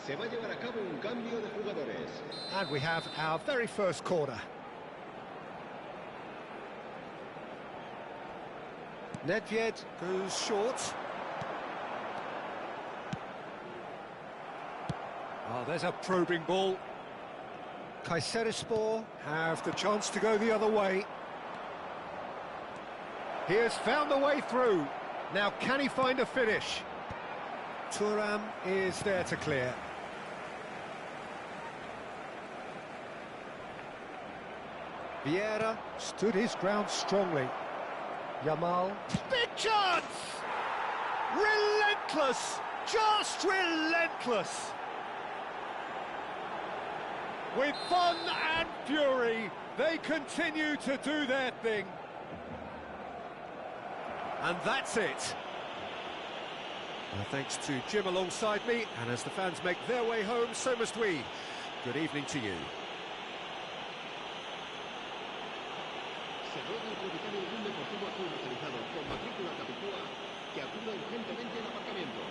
Se va a llevar a cabo un cambio de jugadores. And we have our very first corner. Nedved goes short. Oh, there's a probing ball. Kayserispor have the chance to go the other way. He has found the way through. Now, can he find a finish? Thuram is there to clear. Vieira stood his ground strongly. Yamal. Big chance! Relentless! Just relentless! With fun and fury, they continue to do their thing. And that's it. Well, thanks to Jim alongside me, and as the fans make their way home, so must we. Good evening to you. Se ruega al propietario de un deportivo azul utilizado con matrícula capicúa que acuda urgentemente al aparcamiento.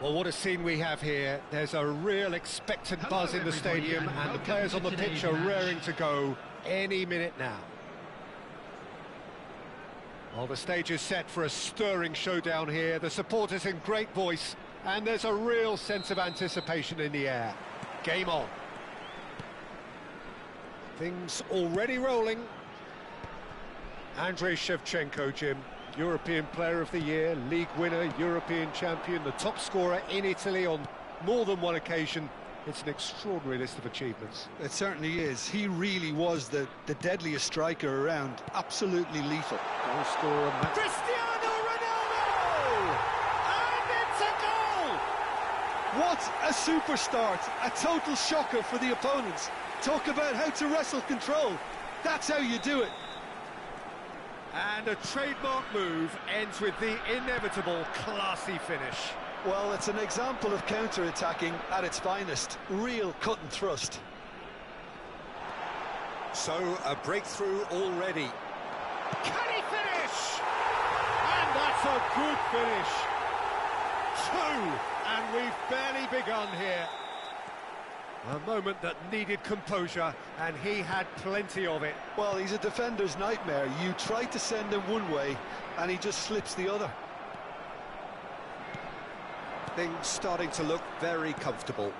Well, what a scene we have here. There's a real expectant buzz in the stadium, and the players on the pitch are raring to go any minute now. Well, the stage is set for a stirring showdown here. The supporters in great voice, and there's a real sense of anticipation in the air. Game on. Things already rolling. Andrei Shevchenko, Jim. European Player of the Year, League winner, European champion, the top scorer in Italy on more than one occasion. It's an extraordinary list of achievements. It certainly is. He really was the deadliest striker around. Absolutely lethal. Goal scorer, Cristiano Ronaldo! And it's a goal! What a super start. A total shocker for the opponents. Talk about how to wrestle control. That's how you do it. And a trademark move ends with the inevitable classy finish. Well, it's an example of counter-attacking at its finest. Real cut and thrust. So, a breakthrough already. Can he finish? And that's a good finish. 2, and we've barely begun here. A moment that needed composure, and he had plenty of it. Well, he's a defender's nightmare. You try to send him one way, and he just slips the other. Things starting to look very comfortable.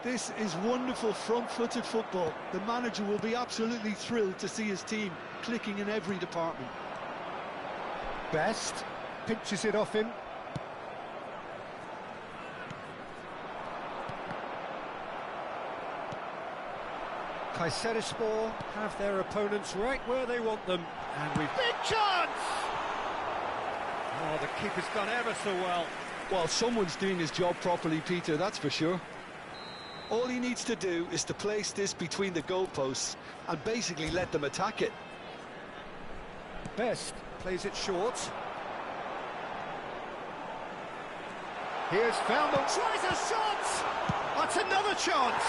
This is wonderful front-footed football. The manager will be absolutely thrilled to see his team clicking in every department. Best pinches it off him. Kayserispor have their opponents right where they want them, and we've... Big chance! Oh, the keeper's done ever so well. Well, someone's doing his job properly, Peter, that's for sure. All he needs to do is to place this between the goalposts and basically let them attack it. Best plays it short. Here's found them. Tries a shot! That's another chance!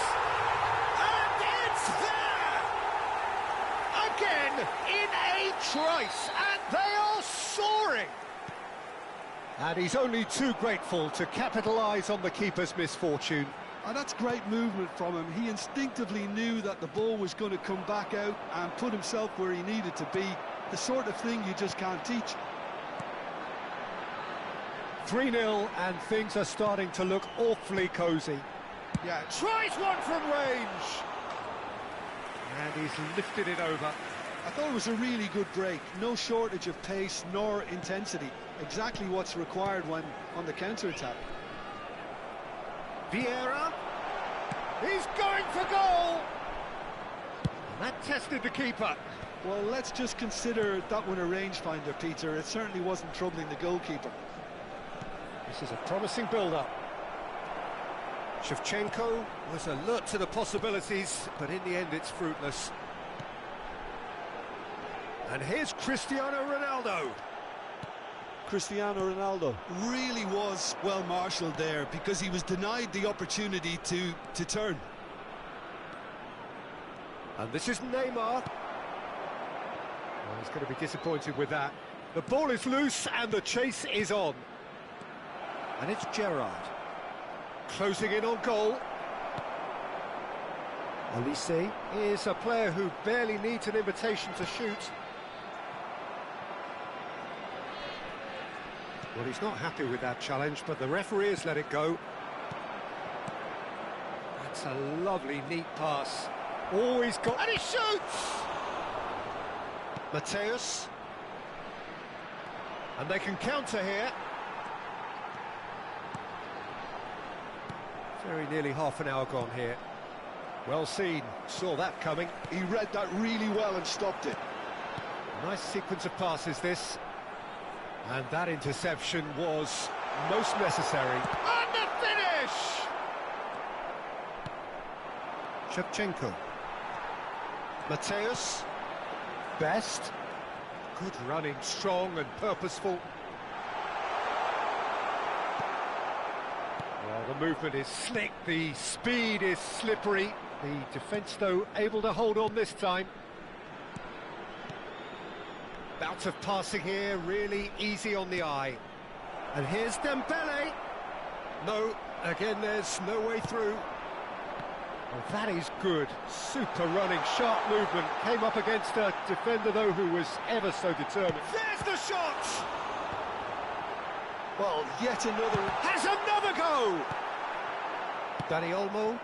It's there! Again, in a trice, and they are soaring! And he's only too grateful to capitalise on the keeper's misfortune. And that's great movement from him. He instinctively knew that the ball was going to come back out and put himself where he needed to be. The sort of thing you just can't teach. 3-0, and things are starting to look awfully cosy. Yeah, tries one from range! And he's lifted it over. I thought it was a really good break. No shortage of pace nor intensity. Exactly what's required when on the counter-attack. Vieira. He's going for goal! And that tested the keeper. Well, let's just consider that one a rangefinder, Peter. It certainly wasn't troubling the goalkeeper. This is a promising build-up. Shevchenko was alert to the possibilities, but in the end it's fruitless. And here's Cristiano Ronaldo. Cristiano Ronaldo really was well marshalled there because he was denied the opportunity to turn. And this is Neymar. Well, he's going to be disappointed with that. The ball is loose and the chase is on. And it's Gerrard. Closing in on goal. Olise is a player who barely needs an invitation to shoot. Well, he's not happy with that challenge, but the referee has let it go. That's a lovely, neat pass. Oh, he's got... And he shoots! Mateus. And they can counter here. Very nearly half an hour gone here. Well seen, saw that coming. He read that really well and stopped it. Nice sequence of passes, this. And that interception was most necessary. And the finish! Shevchenko. Mateus. Best. Good running, strong and purposeful. Well, the movement is slick, the speed is slippery. The defence, though, able to hold on this time. Bout of passing here, really easy on the eye. And here's Dembele. No, again, there's no way through. Well, that is good. Super running, sharp movement. Came up against a defender, though, who was ever so determined. There's the shot! Well, yet another... Has another go! Dani Olmo.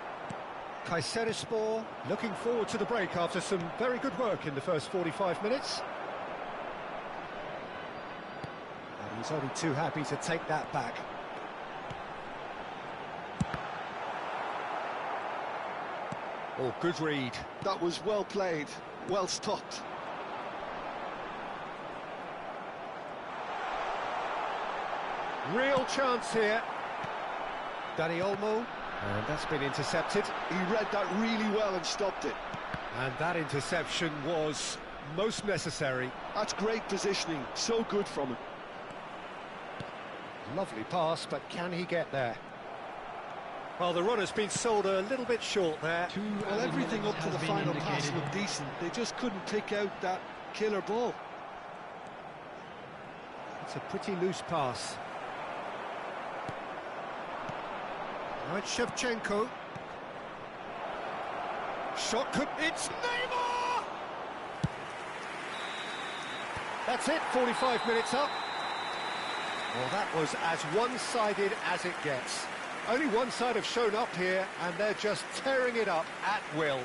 Kayserispor looking forward to the break after some very good work in the first 45 minutes. And he's only too happy to take that back. Oh, good read. That was well played, well stopped. Real chance here. Dani Olmo, and that's been intercepted. He read that really well and stopped it. And that interception was most necessary. That's great positioning, so good from him. Lovely pass, but can he get there? Well, the runner's been sold a little bit short there. Well, everything up to the final pass looked decent. They just couldn't pick out that killer ball. It's a pretty loose pass. Now it's Shevchenko. Shot could... It's Neymar! That's it, 45 minutes up. Well, that was as one-sided as it gets. Only one side have shown up here, and they're just tearing it up at will.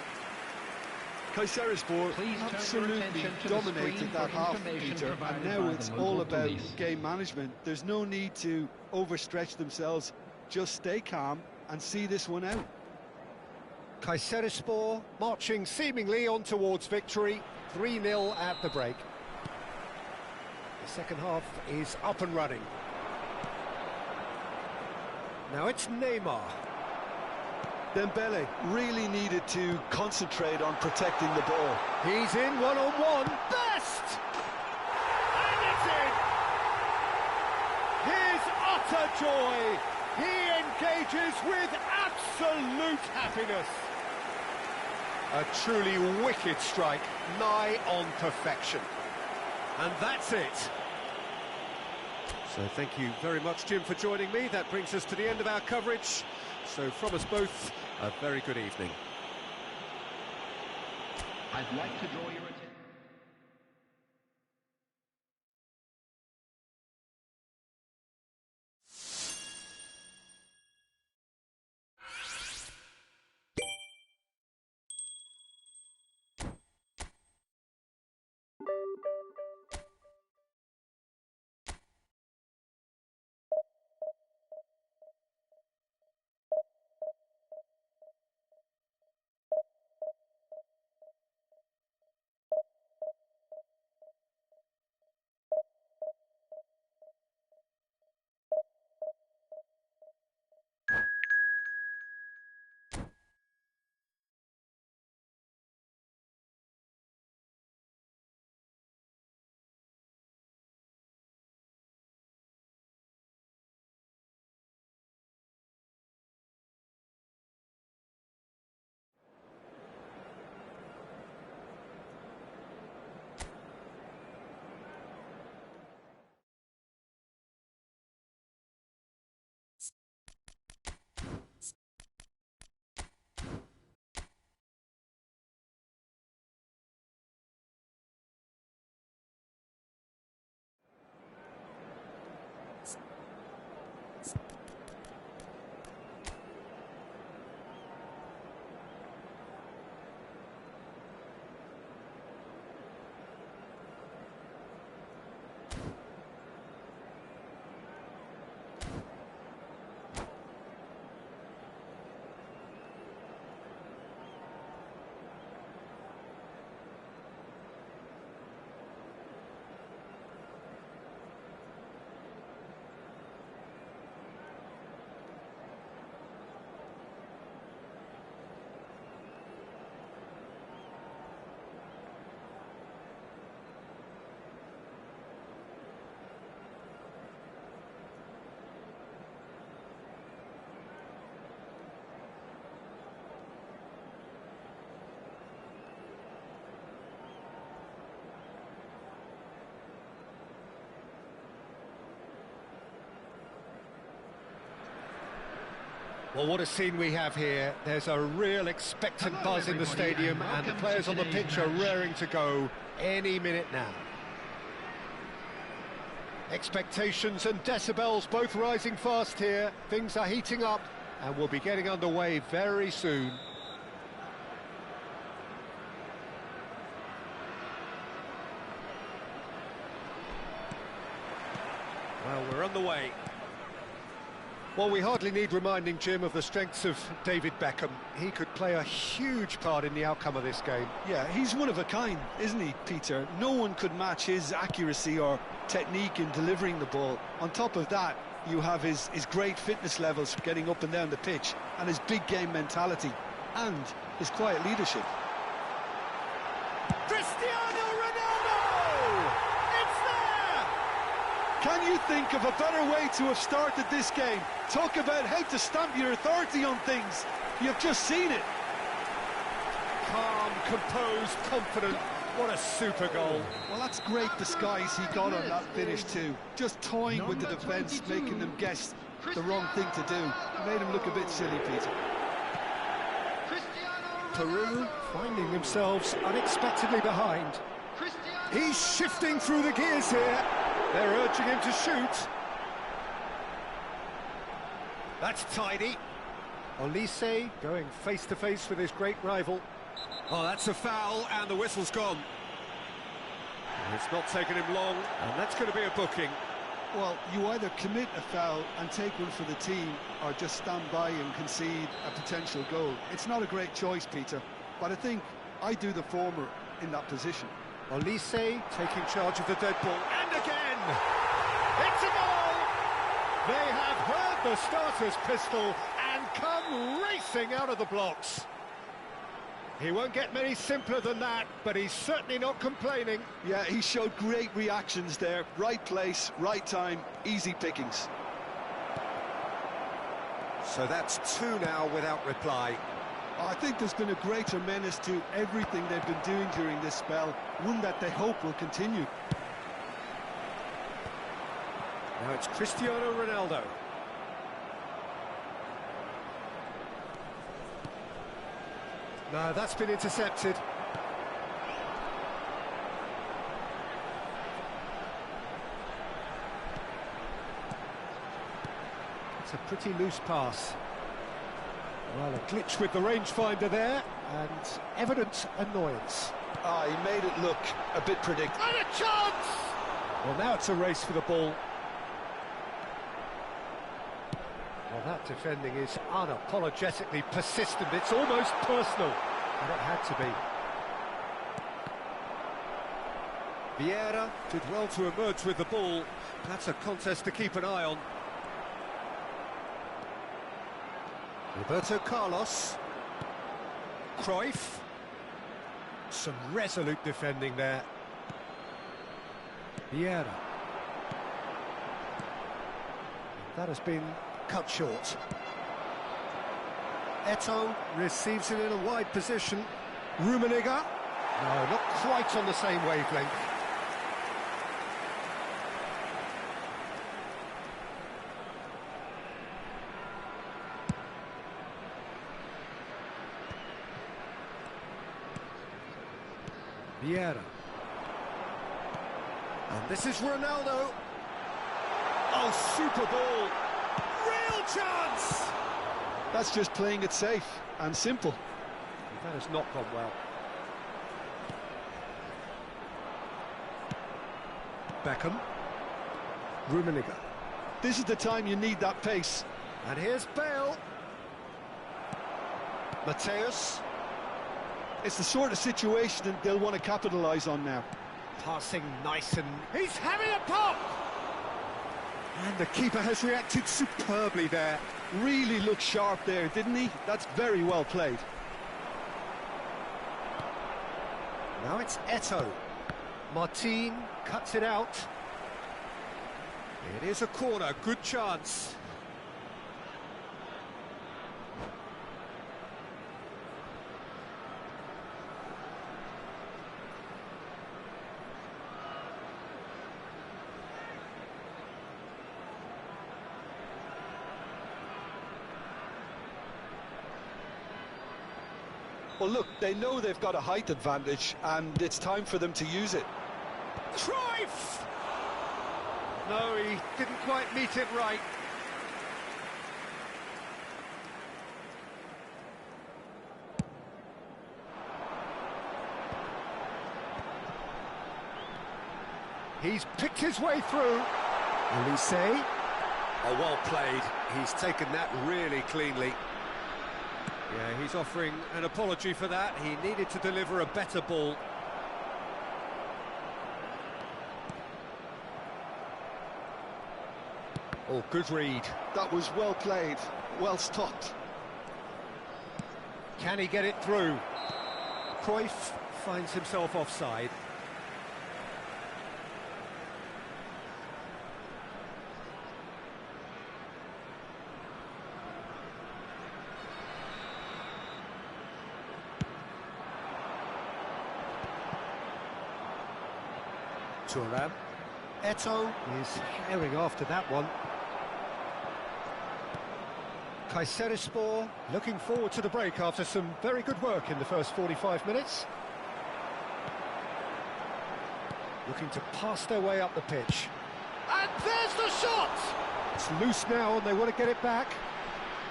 Kayserispor absolutely dominated that half, Peter, and now it's all about game management. There's no need to overstretch themselves. Just stay calm and see this one out. Kayserispor marching seemingly on towards victory, 3-0 at the break. The second half is up and running. Now it's Neymar. Dembele really needed to concentrate on protecting the ball. He's in one-on-one. Best! And it's in! His utter joy. He engages with absolute happiness. A truly wicked strike, nigh on perfection. And that's it. So thank you very much, Jim, for joining me. That brings us to the end of our coverage. So from us both, a very good evening. I'd like to draw your attention. Well, what a scene we have here. There's a real expectant buzz in the stadium, and the players on the pitch are raring to go any minute now. Expectations and decibels both rising fast here. Things are heating up, and we'll be getting underway very soon. Well, we're on the way. Well, we hardly need reminding, Jim, of the strengths of David Beckham. He could play a huge part in the outcome of this game. Yeah, he's one of a kind, isn't he, Peter? No one could match his accuracy or technique in delivering the ball. On top of that, you have his great fitness levels getting up and down the pitch, and his big game mentality, and his quiet leadership. Cristiano Ronaldo! It's there! Can you think of a better way to have started this game? Talk about how to stamp your authority on things. You've just seen it. Calm, composed, confident. What a super goal. Well, that's great disguise he got on that finish too. Just toying with the defence, making them guess the wrong thing to do. Made him look a bit silly, Peter. Peru finding themselves unexpectedly behind. He's shifting through the gears here. They're urging him to shoot. That's tidy. Olise going face-to-face with his great rival. Oh, that's a foul, and the whistle's gone. It's not taken him long, and that's going to be a booking. Well, you either commit a foul and take one for the team, or just stand by and concede a potential goal. It's not a great choice, Peter, but I think I do the former in that position. Olise taking charge of the dead ball, and again! It's a goal! They have heard the starter's pistol and come racing out of the blocks. He won't get many simpler than that, but he's certainly not complaining. Yeah, he showed great reactions there. Right place, right time, easy pickings. So that's two now without reply. I think there's been a greater menace to everything they've been doing during this spell, one that they hope will continue. Now it's Cristiano Ronaldo. No, that's been intercepted. It's a pretty loose pass. Well, a glitch with the rangefinder there, and evident annoyance. He made it look a bit predictable. And a chance! Well, now it's a race for the ball. Well, that defending is unapologetically persistent. It's almost personal, and it had to be. Vieira did well to emerge with the ball. That's a contest to keep an eye on. Roberto Carlos. Cruyff. Some resolute defending there. Vieira. That has been cut short. Eto'o receives it in a wide position. Rummenigge. No, not quite on the same wavelength. Vieira. And this is Ronaldo. Oh, super ball. Real chance! That's just playing it safe and simple. That has not gone well. Beckham. Rummenigge. This is the time you need that pace. And here's Bale. Mateus. It's the sort of situation that they'll want to capitalise on now. Passing nice and... He's having a pop! And the keeper has reacted superbly there. Really looked sharp there, didn't he? That's very well played. Now it's Eto'o. Martin cuts it out. It is a corner, good chance. Well, look, they know they've got a height advantage, and it's time for them to use it. Cruyff! No, he didn't quite meet it right. He's picked his way through. Elise. Oh, well played. He's taken that really cleanly. Yeah, he's offering an apology for that. He needed to deliver a better ball. Oh, good read. That was well played, well stopped. Can he get it through? Cruyff finds himself offside. Turan. Eto'o is herring after that one. Kayserispor looking forward to the break after some very good work in the first 45 minutes. Looking to pass their way up the pitch. And there's the shot! It's loose now and they want to get it back.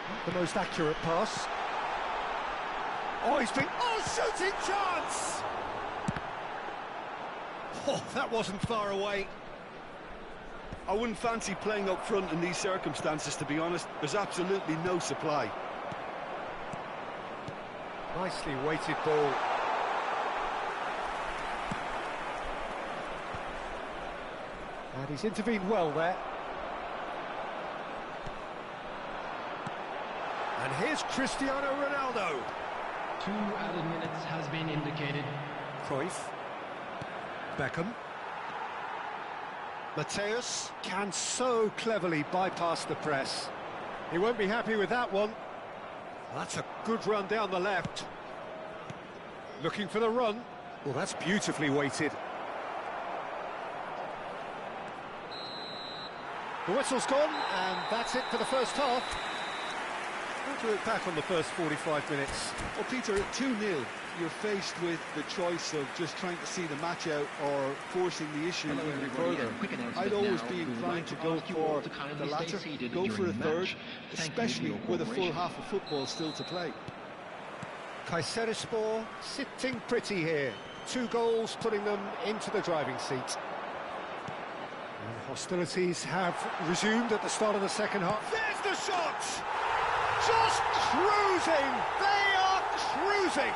Not the most accurate pass. Oh, he's been... Oh, shooting chance! Oh, that wasn't far away. I wouldn't fancy playing up front in these circumstances, to be honest. There's absolutely no supply. Nicely weighted ball. And he's intervened well there. And here's Cristiano Ronaldo. 2 added minutes has been indicated. Cruyff. Beckham. Mateus can so cleverly bypass the press. He won't be happy with that one. That's a good run down the left. Looking for the run. Well, that's beautifully weighted. The whistle's gone, and that's it for the first half. How do you look back on the first 45 minutes? Well, Peter, at 2-0, you're faced with the choice of just trying to see the match out or forcing the issue even further. I'd always be inclined to go for the latter, go for a third, especially with a full half of football still to play. Kayserispor sitting pretty here. 2 goals putting them into the driving seat. And hostilities have resumed at the start of the second half. There's the shot! Just cruising! They are cruising!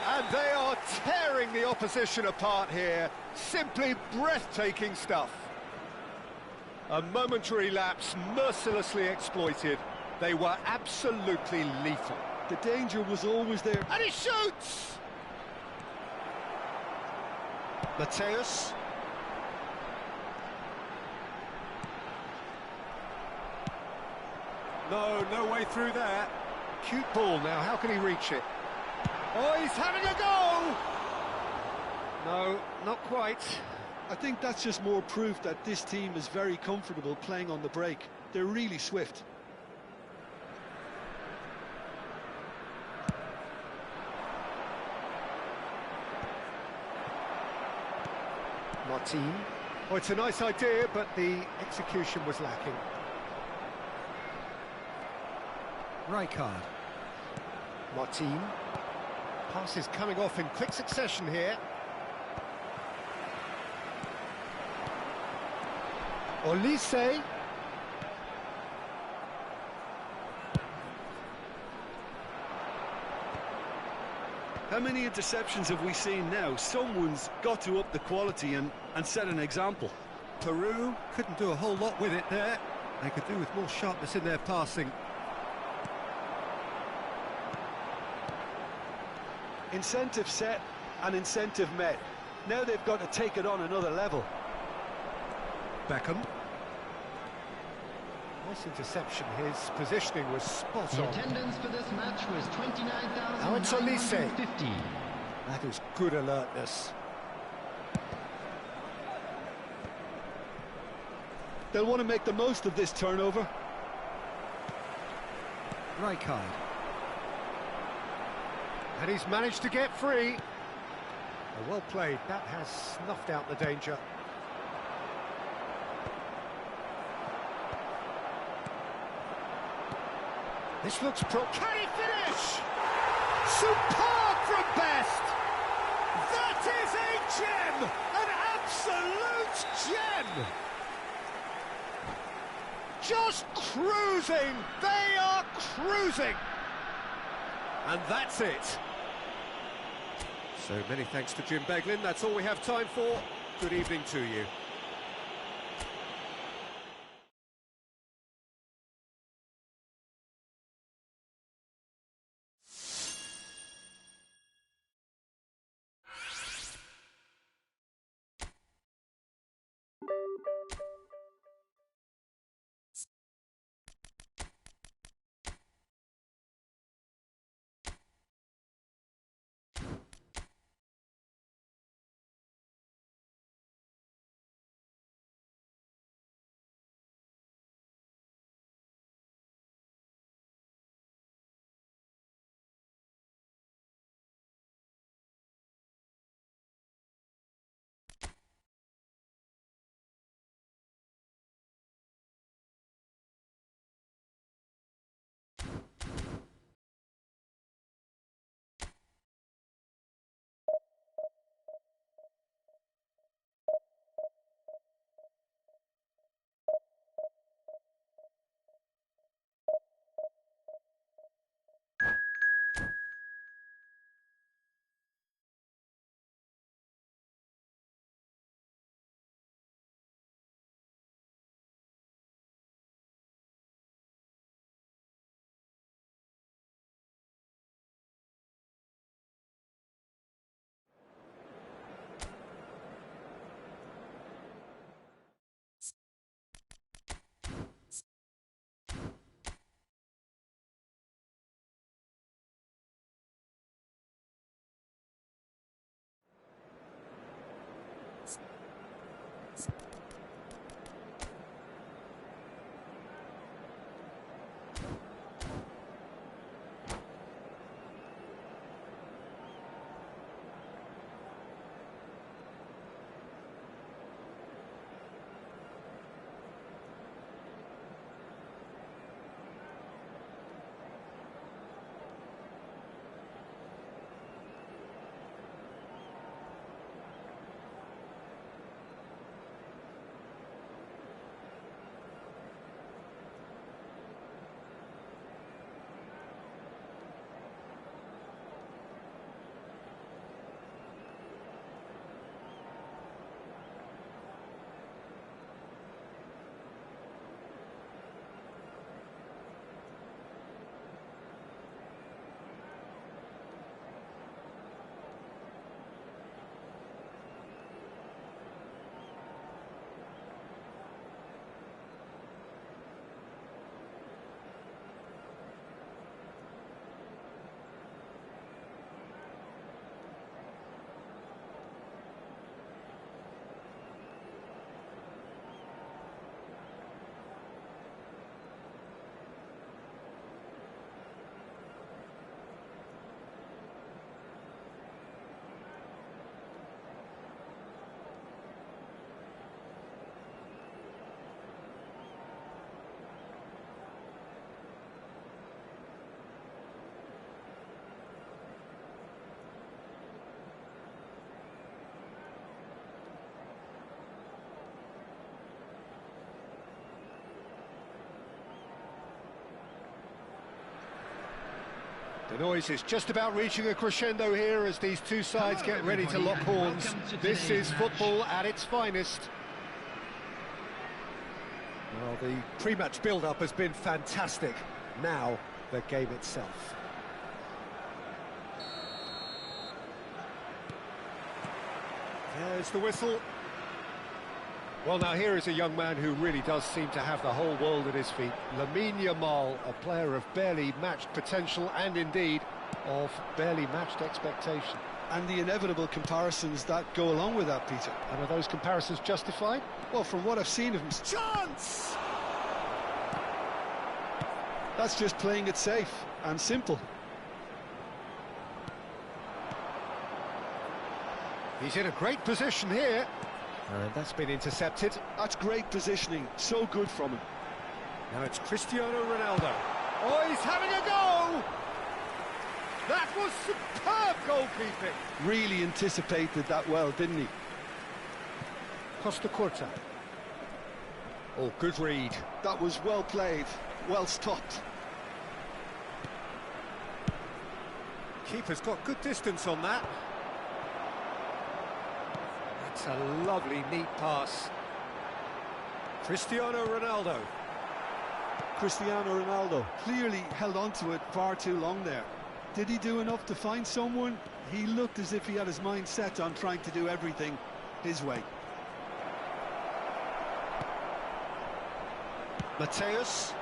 And they are tearing the opposition apart here. Simply breathtaking stuff. A momentary lapse mercilessly exploited. They were absolutely lethal. The danger was always there. And he shoots! Mateus. No way through there. Cute ball now, how can he reach it? Oh, he's having a go! No, not quite. I think that's just more proof that this team is very comfortable playing on the break. They're really swift. Martin. Oh, it's a nice idea, but the execution was lacking. Rijkaard. Martin. Passes coming off in quick succession here. Olise. How many interceptions have we seen now? Someone's got to up the quality and set an example. Peru couldn't do a whole lot with it there. They could do with more sharpness in their passing. Incentive set and incentive met. Now they've got to take it on another level. Beckham. Nice interception. His positioning was spot The on. attendance for this match was Now it's Olise. 29,950. That is good alertness. They'll want to make the most of this turnover. Rijkaard. And he's managed to get free. Oh, well played. That has snuffed out the danger. This looks pro... Can he finish? Superb from Best! That is a gem! An absolute gem! Just cruising! They are cruising! And that's it. So many thanks to Jim Beglin. That's all we have time for. Good evening to you. The noise is just about reaching a crescendo here as these two sides get ready to lock horns. This is football at its finest. Well, the pre-match build-up has been fantastic. Now, the game itself. There's the whistle. Well, now here is a young man who really does seem to have the whole world at his feet. Lamine Yamal, a player of barely matched potential and indeed of barely matched expectation. And the inevitable comparisons that go along with that, Peter. And are those comparisons justified? Well, from what I've seen of him... Chance! That's just playing it safe and simple. He's in a great position here. And that's been intercepted. That's great positioning, so good from him. Now it's Cristiano Ronaldo. Oh, he's having a go! That was superb goalkeeping. Really anticipated that well, didn't he? Costa Curta. Oh, good read. That was well played, well stopped. Keeper's got good distance on that. That's a lovely, neat pass. Cristiano Ronaldo. Cristiano Ronaldo clearly held on to it far too long there. Did he do enough to find someone? He looked as if he had his mind set on trying to do everything his way. Mateus.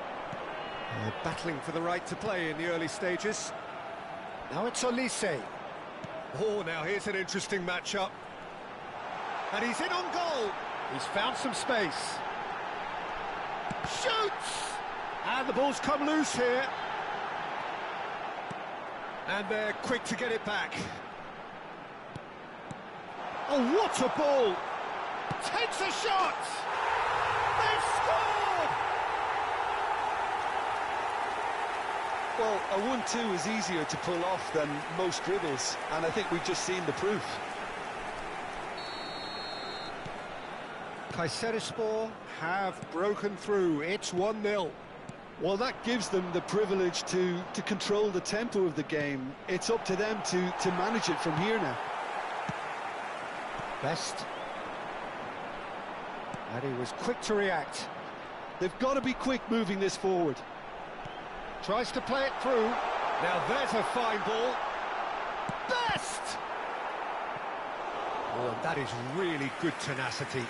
Battling for the right to play in the early stages. Now it's Olise. Oh, now here's an interesting matchup. And he's in on goal. He's found some space. Shoots! And the ball's come loose here. And they're quick to get it back. Oh, what a ball! Takes a shot! They've scored! Well, a 1-2 is easier to pull off than most dribbles, and I think we've just seen the proof. Kayserispor have broken through. It's 1-0. Well, that gives them the privilege to control the tempo of the game. It's up to them to manage it from here now. Best. And he was quick to react. They've got to be quick moving this forward. Tries to play it through. Now there's a fine ball. Best! Oh, that is really good tenacity.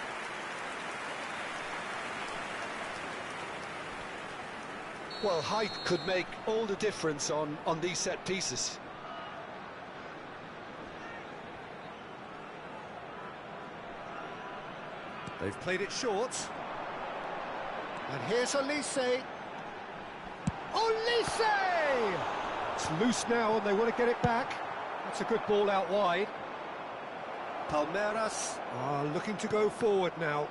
Well, height could make all the difference on these set pieces. They've played it short. And here's Olise. Olise! It's loose now and they want to get it back. That's a good ball out wide. Palmeiras are looking to go forward now.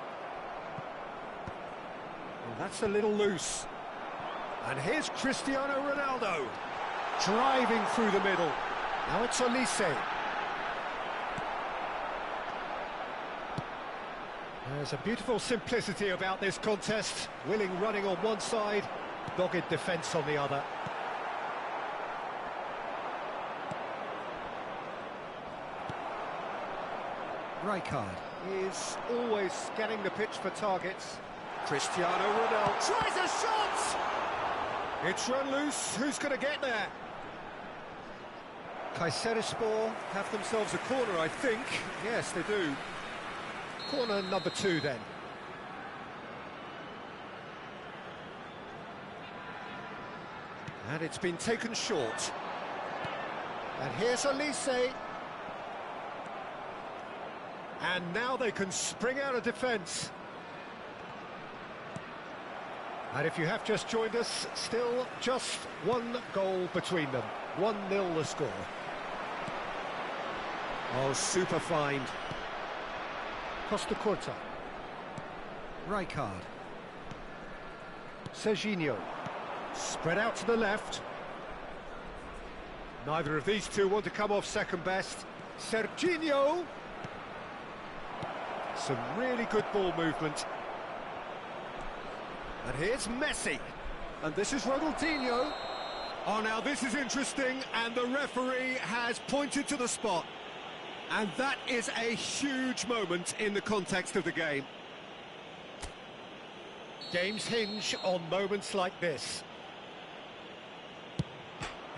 Well, that's a little loose. And here's Cristiano Ronaldo, driving through the middle. Now it's Olise. There's a beautiful simplicity about this contest. Willing running on one side, dogged defence on the other. Rijkaard is always scanning the pitch for targets. Cristiano Ronaldo tries a shot! It's run loose, who's going to get there? Kayserispor have themselves a corner, I think. Yes, they do. Corner number 2 then. And it's been taken short. And here's Olise. And now they can spring out of defence. And if you have just joined us, still just one goal between them. 1-0 the score. Oh, super find. Costa Curta. Rijkaard. Serginho. Spread out to the left. Neither of these two want to come off second best. Serginho. Some really good ball movement. And here's Messi. And this is Ronaldinho. Oh, now this is interesting, and the referee has pointed to the spot. And that is a huge moment in the context of the game. Games hinge on moments like this.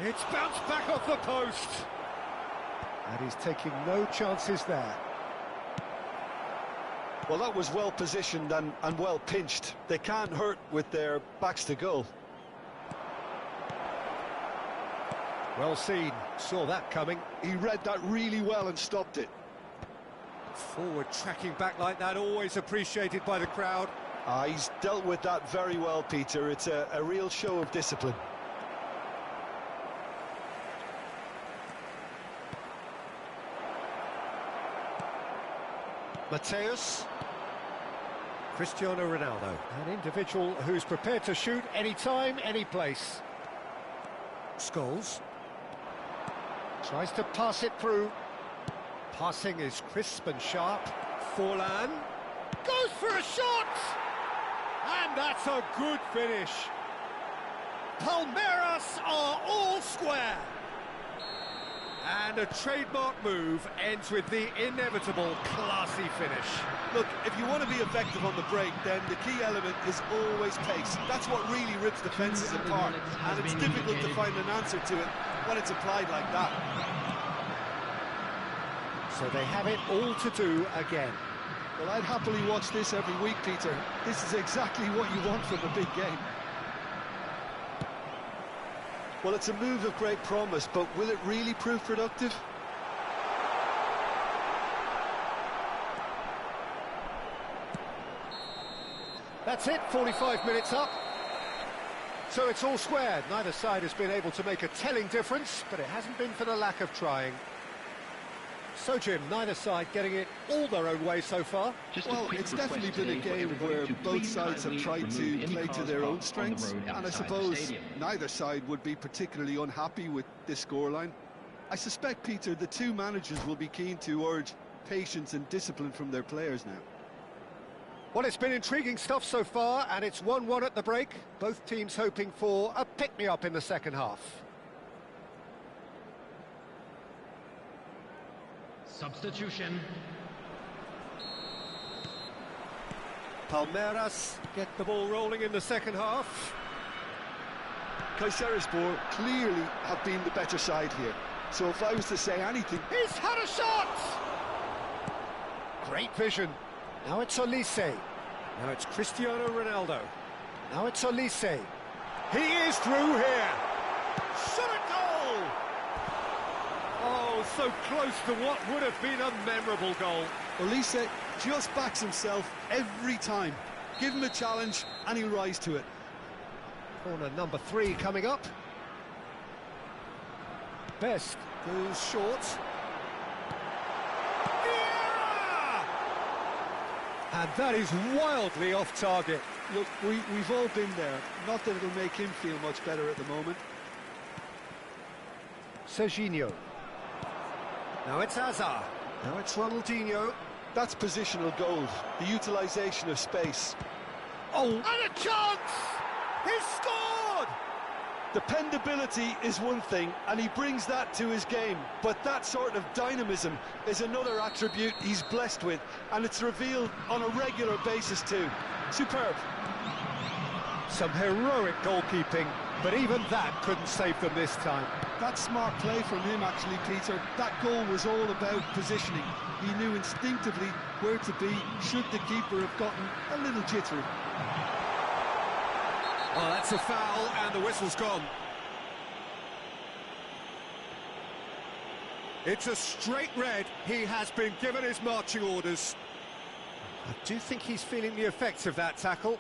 It's bounced back off the post. And he's taking no chances there. Well, that was well positioned and well pinched. They can't hurt with their backs to goal. Well seen, saw that coming. He read that really well and stopped it. Forward tracking back like that, always appreciated by the crowd. He's dealt with that very well, Peter. It's a real show of discipline. Mateus. Cristiano Ronaldo, an individual who's prepared to shoot any time, any place. Scholes. Tries to pass it through. Passing is crisp and sharp. Forlan. Goes for a shot! And that's a good finish. Palmeiras are all square. And a trademark move ends with the inevitable classy finish. Look, if you want to be effective on the break, then the key element is always pace. That's what really rips defences apart, and it's difficult to find an answer to it when it's applied like that. So they have it all to do again. Well, I'd happily watch this every week, Peter. This is exactly what you want from a big game. Well, it's a move of great promise, but will it really prove productive? That's it, 45 minutes up. So it's all square. Neither side has been able to make a telling difference, but it hasn't been for the lack of trying. So, Jim, neither side getting it all their own way so far? Well, it's definitely been a game where both sides have tried to play to their own strengths, and I suppose neither side would be particularly unhappy with this scoreline. I suspect, Peter, the two managers will be keen to urge patience and discipline from their players now. Well, it's been intriguing stuff so far, and it's 1-1 at the break. Both teams hoping for a pick-me-up in the second half. Substitution. Palmeiras get the ball rolling in the second half. Cristiano clearly have been the better side here. So if I was to say anything... He's had a shot! Great vision. Now it's Olise. Now it's Cristiano Ronaldo. Now it's Olise. He is through here. Shot a goal! Oh, so close to what would have been a memorable goal. Olise just backs himself every time. Give him a challenge and he'll rise to it. Corner number 3 coming up. Best goes short. Vieira! And that is wildly off target. Look, we've all been there. Not that it'll make him feel much better at the moment. Serginho. Now it's Hazard. Now it's Ronaldinho. That's positional gold, the utilisation of space. Oh, and a chance! He's scored! Dependability is one thing, and he brings that to his game. But that sort of dynamism is another attribute he's blessed with, and it's revealed on a regular basis too. Superb. Some heroic goalkeeping, but even that couldn't save them this time. That's smart play from him, actually, Peter. That goal was all about positioning. He knew instinctively where to be should the keeper have gotten a little jittery. Oh, that's a foul, and the whistle's gone. It's a straight red. He has been given his marching orders. I do think he's feeling the effects of that tackle.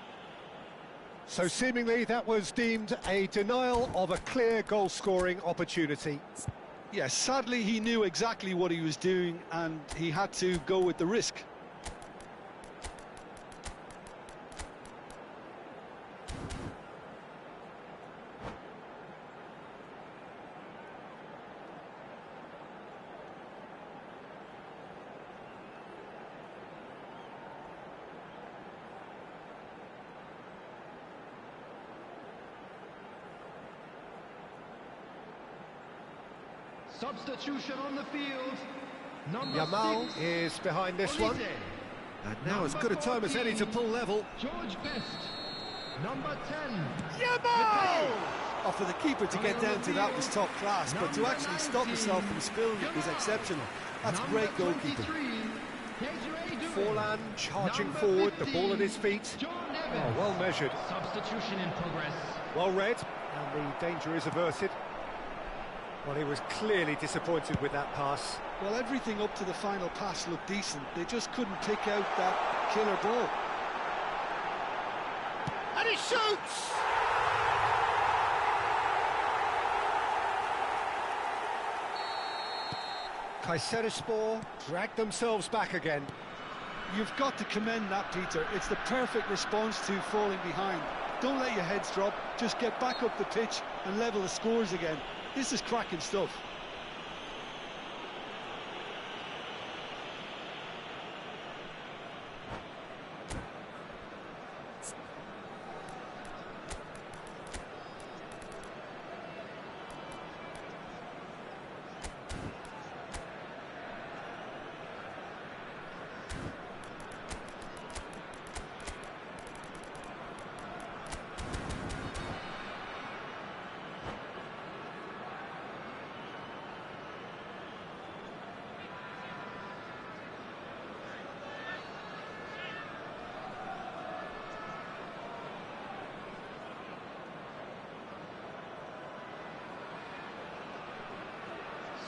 So seemingly that was deemed a denial of a clear goal-scoring opportunity. Yes, sadly he knew exactly what he was doing and he had to go with the risk. Substitution on the field. Number Yamal 6 is behind this one. And now as good a time as any to pull level. George Best. Number 10. Yamal! Oh, for the keeper to get down to that was top class, but to actually stop himself from spilling it was exceptional. That's great goalkeeping. Forlan charging forward, the ball at his feet. Oh, well measured. Substitution in progress. Well read, and the danger is averted. Well, he was clearly disappointed with that pass. Well, everything up to the final pass looked decent. They just couldn't pick out that killer ball. And he shoots! Kayserispor dragged themselves back again. You've got to commend that, Peter. It's the perfect response to falling behind. Don't let your heads drop. Just get back up the pitch and level the scores again. This is cracking stuff.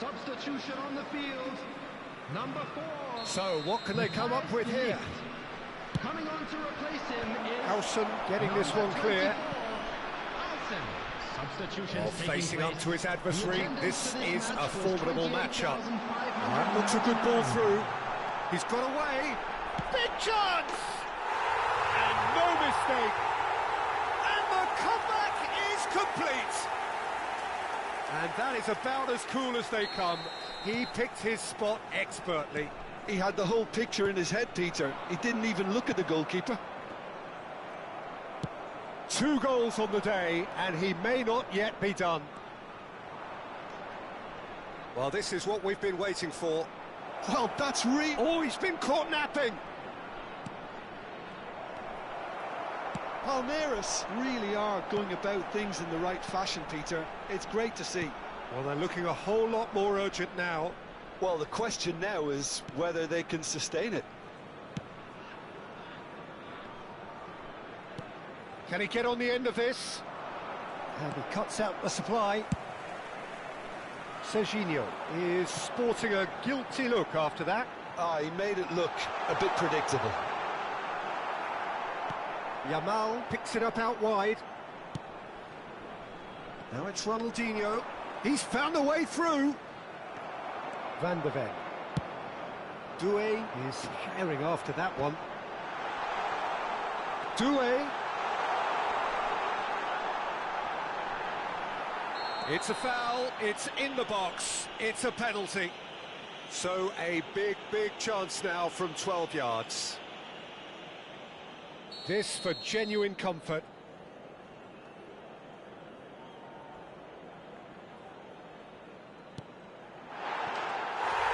Substitution on the field. Number 4. So, what can they come up with here? Coming on to replace him is Alson getting this one clear. Substitution Facing up to his adversary, this is a formidable matchup. That looks a good ball through. He's got away. Big chance! And no mistake. And the comeback is complete. And that is about as cool as they come. He picked his spot expertly. He had the whole picture in his head, Peter. He didn't even look at the goalkeeper. 2 goals on the day, and he may not yet be done. Well, this is what we've been waiting for. Well, that's real. Oh, he's been caught napping. Palmeiras really are going about things in the right fashion, Peter. It's great to see. Well, they're looking a whole lot more urgent now. Well, the question now is whether they can sustain it. Can he get on the end of this? And he cuts out the supply. Serginho is sporting a guilty look after that. He made it look a bit predictable. Yamal picks it up out wide. Now it's Ronaldinho. He's found a way through. Van de Ven. Doué is herring after that one. Doué. It's a foul, it's in the box, it's a penalty. So a big, big chance now from 12 yards. This for genuine comfort.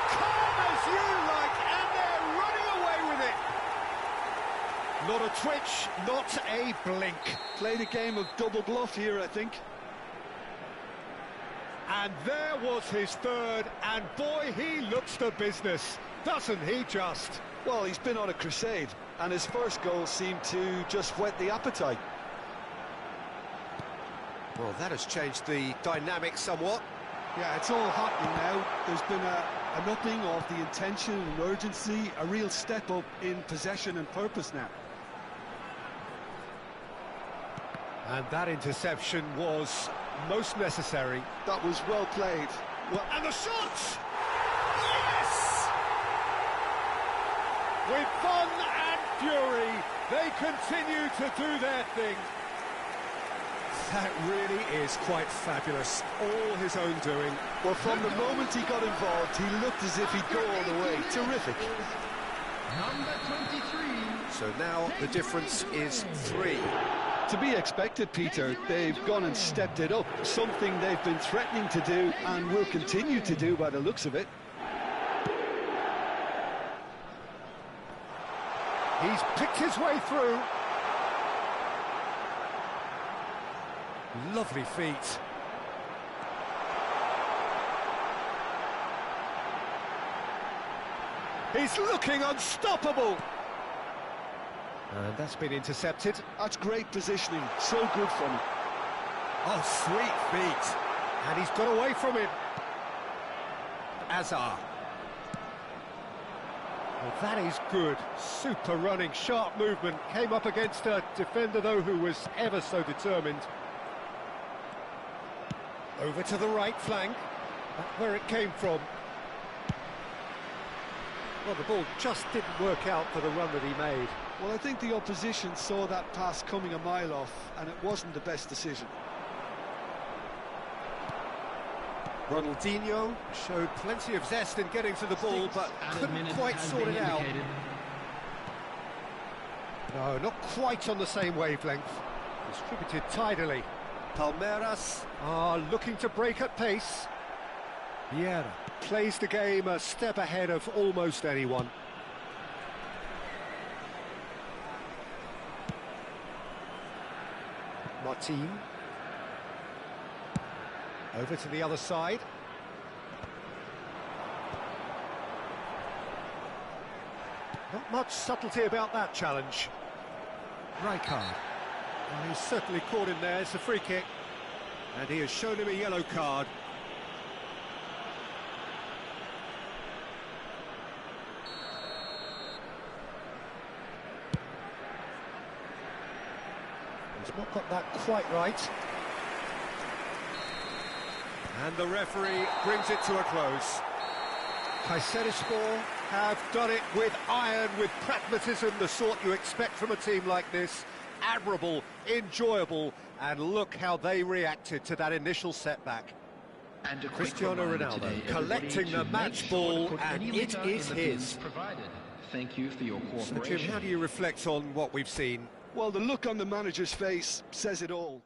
Calm as you like, and they're running away with it. Not a twitch, not a blink. Played a game of double bluff here, I think. And there was his third, and boy, he looks the business, doesn't he just? Well, he's been on a crusade, and his first goal seemed to just whet the appetite. Well, that has changed the dynamic somewhat. Yeah, it's all happening now. There's been an upping of the intention and urgency, a real step up in possession and purpose now. And that interception was most necessary. That was well played. Well, and the shot! Yes! With fun and fury, they continue to do their thing. That really is quite fabulous. All his own doing. Well, from the moment he got involved, he looked as if he'd go all the way. Terrific. Number 23. So now the difference is 3. To be expected, Peter. They've gone and stepped it up, something they've been threatening to do and will continue to do by the looks of it. He's picked his way through. Lovely feet. He's looking unstoppable. And that's been intercepted. That's great positioning, so good from him. Oh, sweet feet. And he's got away from him. Azar. Well, that is good. Super running, sharp movement. Came up against a defender, though, who was ever so determined. Over to the right flank. That's where it came from. Well, the ball just didn't work out for the run that he made. Well, I think the opposition saw that pass coming a mile off, and it wasn't the best decision. Ronaldinho showed plenty of zest in getting to the ball, but couldn't quite sort it out. No, not quite on the same wavelength. Distributed tidily. Palmeiras are looking to break at pace. Vieira plays the game a step ahead of almost anyone. Martin. Over to the other side. Not much subtlety about that challenge. Rijkaard. Well, he's certainly caught him there. It's a free kick. And he has shown him a yellow card. He's not got that quite right. And the referee brings it to a close. Kayserispor have done it with iron, with pragmatism, the sort you expect from a team like this. Admirable, enjoyable, and look how they reacted to that initial setback. And Cristiano Ronaldo collecting the match ball, and it is his. Provided. Thank you for your So, cooperation. Jim, how do you reflect on what we've seen? Well, the look on the manager's face says it all.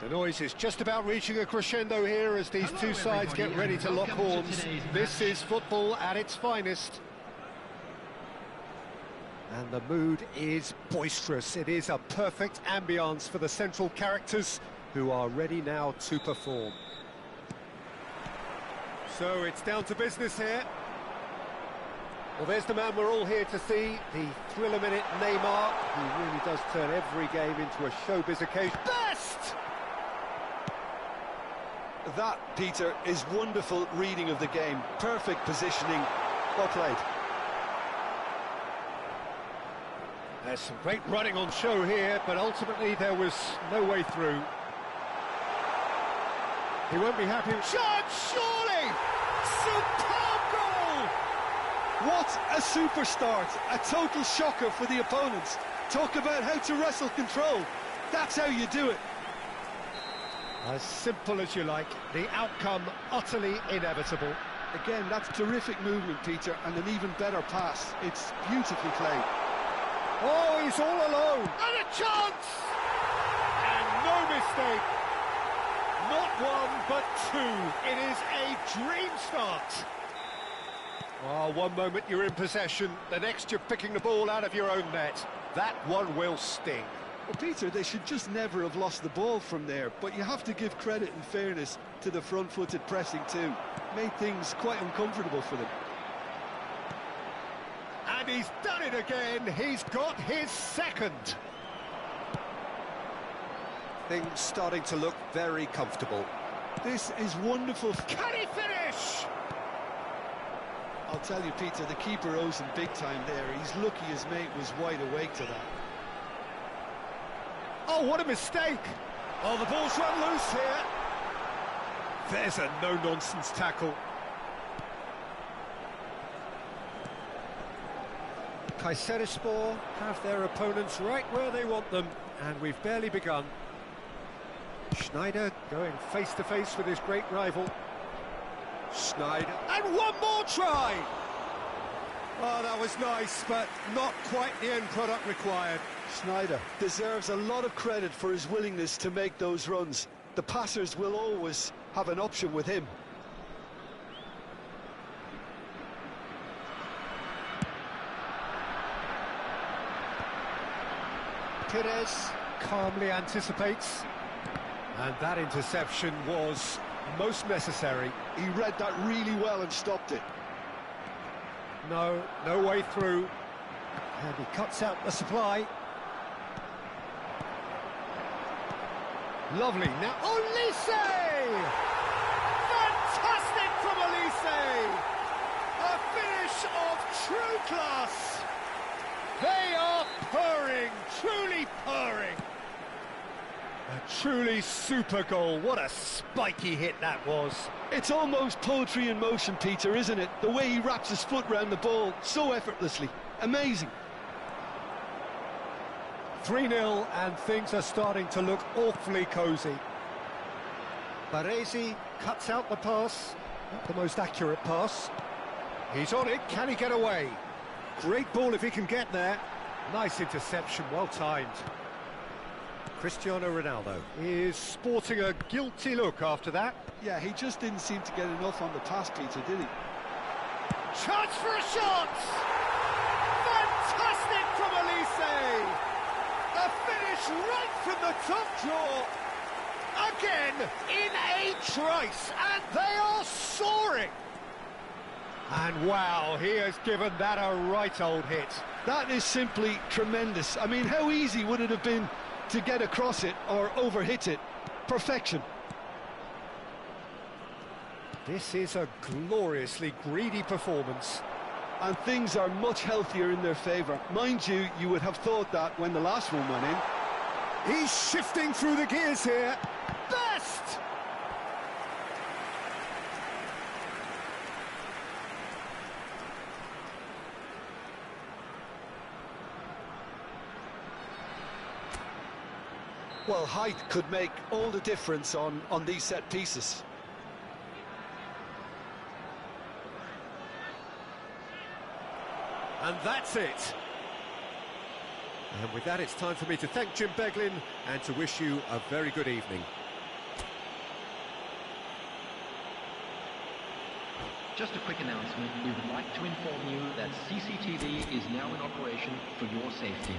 The noise is just about reaching a crescendo here as these two sides get ready to lock horns. This is football at its finest. And the mood is boisterous. It is a perfect ambience for the central characters who are ready now to perform. So it's down to business here. Well, there's the man we're all here to see, the thriller-minute Neymar, who really does turn every game into a showbiz occasion. Best! That, Peter, is wonderful reading of the game. Perfect positioning. Well played. There's some great running on show here, but ultimately there was no way through. He won't be happy. Shot, surely! Superb goal! What a super start. A total shocker for the opponents. Talk about how to wrestle control. That's how you do it. As simple as you like, the outcome utterly inevitable. Again, that's terrific movement, Peter, and an even better pass. It's beautifully played. Oh, he's all alone! And a chance! And no mistake. Not one, but two. It is a dream start. Oh, one moment you're in possession, the next you're picking the ball out of your own net. That one will sting. Well, Peter, they should just never have lost the ball from there, but you have to give credit and fairness to the front-footed pressing too. Made things quite uncomfortable for them. And he's done it again. He's got his second. Things starting to look very comfortable. This is wonderful. Can he finish? I'll tell you, Peter, the keeper owes him big time there. He's lucky his mate was wide awake to that. Oh, what a mistake! Oh, the ball's run loose here. There's a no-nonsense tackle. Kayserispor have their opponents right where they want them, and we've barely begun. Schneider going face-to-face with his great rival. Schneider, and one more try! Oh, that was nice, but not quite the end product required. Schneider deserves a lot of credit for his willingness to make those runs. The passers will always have an option with him. Pires calmly anticipates, and that interception was most necessary. He read that really well and stopped it. No way through, and he cuts out the supply. Lovely, now Olise! Fantastic from Olise! A finish of true class! They are purring, truly purring! A truly super goal, what a spiky hit that was. It's almost poetry in motion, Peter, isn't it? The way he wraps his foot round the ball so effortlessly. Amazing. 3-0 and things are starting to look awfully cosy. Baresi cuts out the pass, not the most accurate pass. He's on it, can he get away? Great ball if he can get there. Nice interception, well timed. Cristiano Ronaldo is sporting a guilty look after that. Yeah, he just didn't seem to get enough on the pass, Peter, did he? Chance for a shot! Fantastic from Olise! A finish right from the top draw. Again, in a trice, and they are soaring. And wow, he has given that a right old hit. That is simply tremendous. I mean, how easy would it have been to get across it or overhit it? Perfection. This is a gloriously greedy performance. And things are much healthier in their favour. Mind you, you would have thought that when the last one went in. He's shifting through the gears here. Best! Well, height could make all the difference on these set pieces. And that's it. And with that, it's time for me to thank Jim Beglin and to wish you a very good evening. Just a quick announcement. We would like to inform you that CCTV is now in operation for your safety.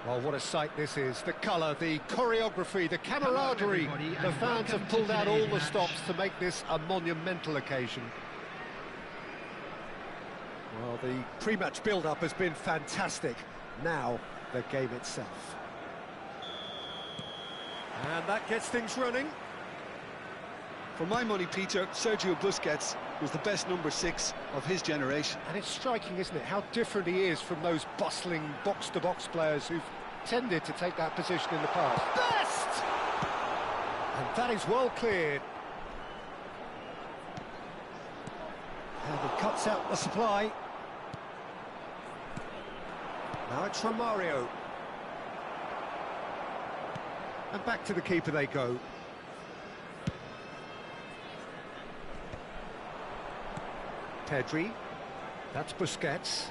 Oh, what a sight this is. The colour, the choreography, the camaraderie. The fans have pulled out all the stops to make this a monumental occasion. Well, the pre-match build-up has been fantastic. Now, the game itself. And that gets things running. For my money, Peter, Sergio Busquets was the best number 6 of his generation. And it's striking, isn't it, how different he is from those bustling box-to-box players who've tended to take that position in the past. Best! And that is well cleared. And he cuts out the supply. Now it's Romario. And back to the keeper they go. Pedri. That's Busquets.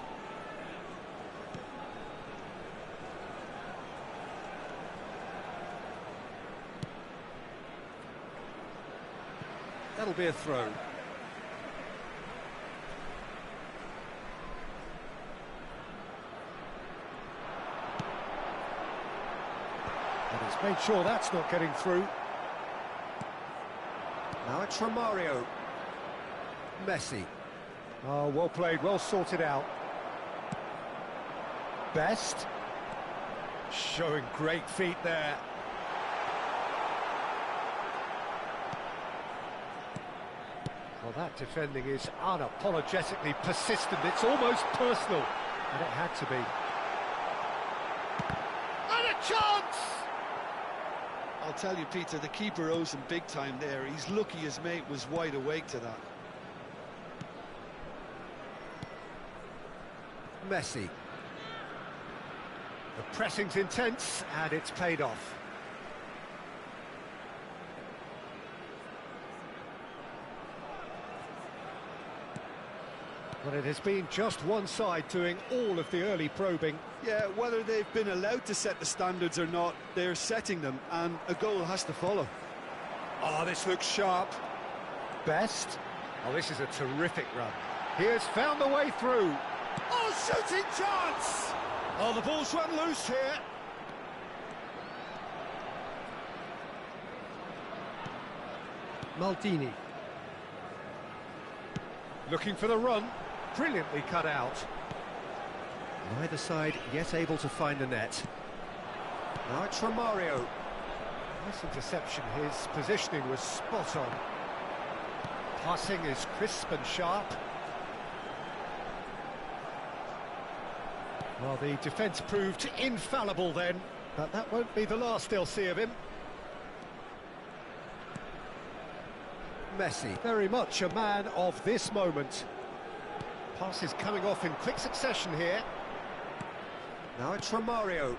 That'll be a throw. And he's made sure that's not getting through. Now it's Romario. Messi. Oh, well played, well sorted out. Best. Showing great feet there. Well, that defending is unapologetically persistent. It's almost personal. And it had to be. And a chance! I'll tell you, Peter, the keeper owes him big time there. He's lucky his mate was wide awake to that. Messi. The pressing's intense, and it's paid off. But it has been just one side doing all of the early probing. Yeah, whether they've been allowed to set the standards or not, they're setting them, and a goal has to follow. Oh, this looks sharp. Best. Oh, this is a terrific run. He has found the way through. Oh, shooting chance! Oh, the ball's run loose here. Maldini. Looking for the run. Brilliantly cut out. Neither side yet able to find the net. Now it's Romario. Nice interception. His positioning was spot on. Passing is crisp and sharp. Well, the defence proved infallible then, but that won't be the last they'll see of him. Messi, very much a man of this moment. Passes coming off in quick succession here. Now it's Romario.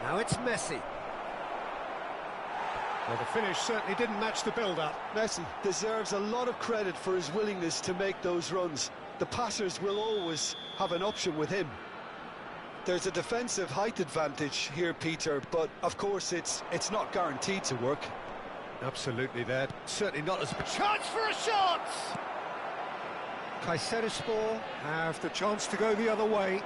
Now it's Messi. Well, the finish certainly didn't match the build-up. Messi deserves a lot of credit for his willingness to make those runs. The passers will always have an option with him. There's a defensive height advantage here, Peter, but of course it's not guaranteed to work. Absolutely there. Certainly not as a chance for a shot! Kayserispor have the chance to go the other way.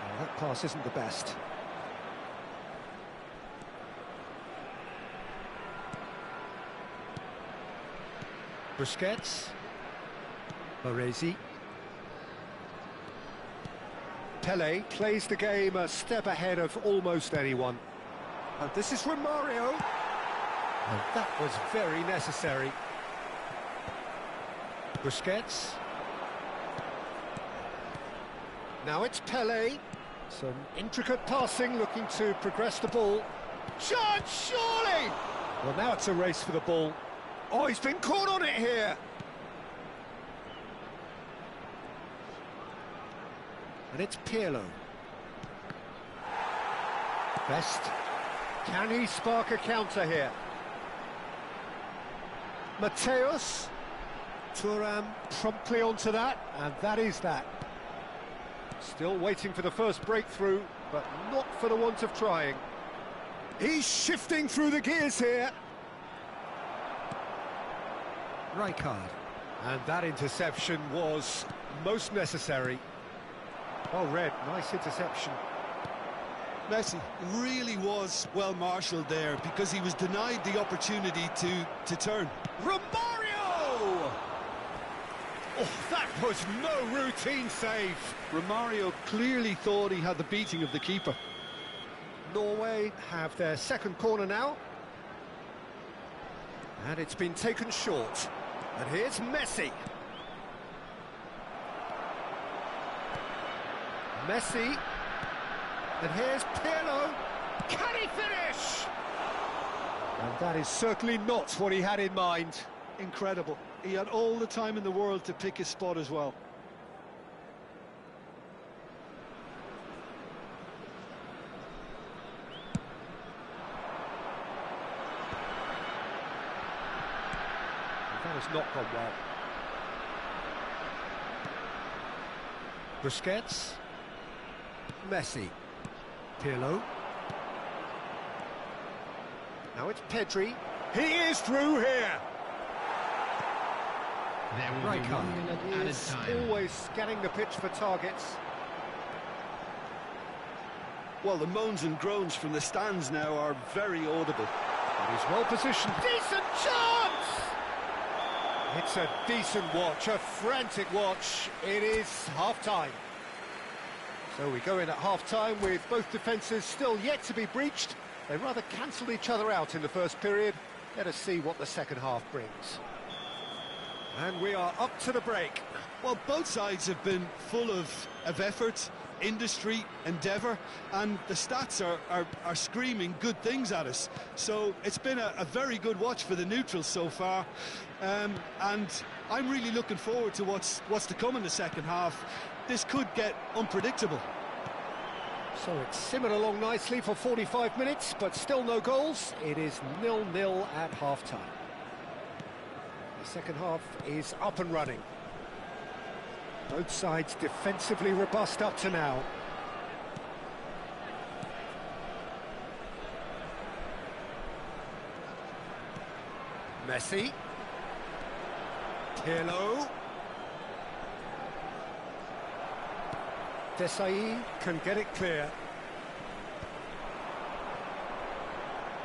Well, that pass isn't the best. Busquets. Baresi. Pele plays the game a step ahead of almost anyone. And this is Romario. And that was very necessary. Busquets. Now it's Pele. Some intricate passing, looking to progress the ball. Chance, surely! Well, now it's a race for the ball. Oh, he's been caught on it here. And it's Pirlo. Best. Can he spark a counter here? Mateus. Thuram promptly onto that, and that is that. Still waiting for the first breakthrough, but not for the want of trying. He's shifting through the gears here. Rijkaard. And that interception was most necessary. Well read, nice interception. Messi really was well marshalled there because he was denied the opportunity to turn. Romario! Oh, that was no routine save. Romario clearly thought he had the beating of the keeper. Norway have their second corner now. And it's been taken short. And here's Messi. Messi. And here's Pirlo. Can he finish? And that is certainly not what he had in mind. Incredible. He had all the time in the world to pick his spot as well. That has not gone well. Busquets. Messi. Pirlo. Now it's Pedri. He is through here. There will be 1 minute added Is time. always scanning the pitch for targets. Well, the moans and groans from the stands now are very audible. But he's well positioned. Decent chance! It's a decent watch, a frantic watch. It is half-time. So we go in at half-time with both defences still yet to be breached. They rather cancelled each other out in the first period. Let us see what the second half brings. And we are up to the break. Well, both sides have been full of effort, industry, endeavour, and the stats are screaming good things at us. So it's been a very good watch for the neutrals so far, and I'm really looking forward to what's to come in the second half. This could get unpredictable. So it's simmered along nicely for 45 minutes, but still no goals. It is 0-0 at half-time. The second half is up and running. Both sides defensively robust up to now. Messi. Pirlo. Desai can get it clear.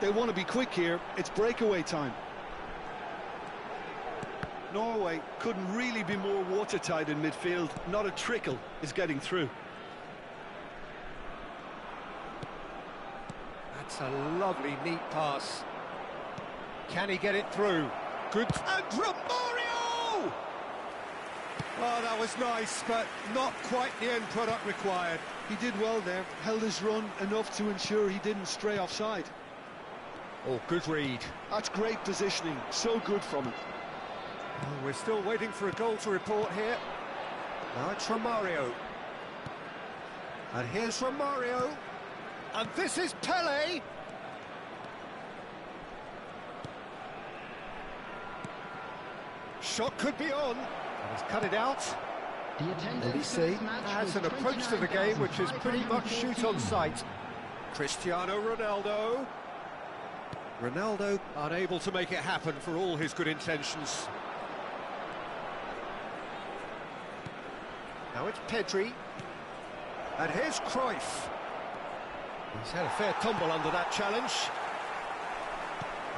They want to be quick here. It's breakaway time. Norway couldn't really be more watertight in midfield. Not a trickle is getting through. That's a lovely, neat pass. Can he get it through? Good. And Romario! Oh, that was nice, but not quite the end product required. He did well there, held his run enough to ensure he didn't stray offside. Oh, good read. That's great positioning, so good from him. Oh, we're still waiting for a goal to report here. Now it's Romario. And here's Romario. And this is Pele. Shot could be on. And he's cut it out. The attendance Elise has an approach to the game which is pretty much shoot on sight. Cristiano Ronaldo. Ronaldo unable to make it happen for all his good intentions. Now it's Pedri. And here's Cruyff. He's had a fair tumble under that challenge.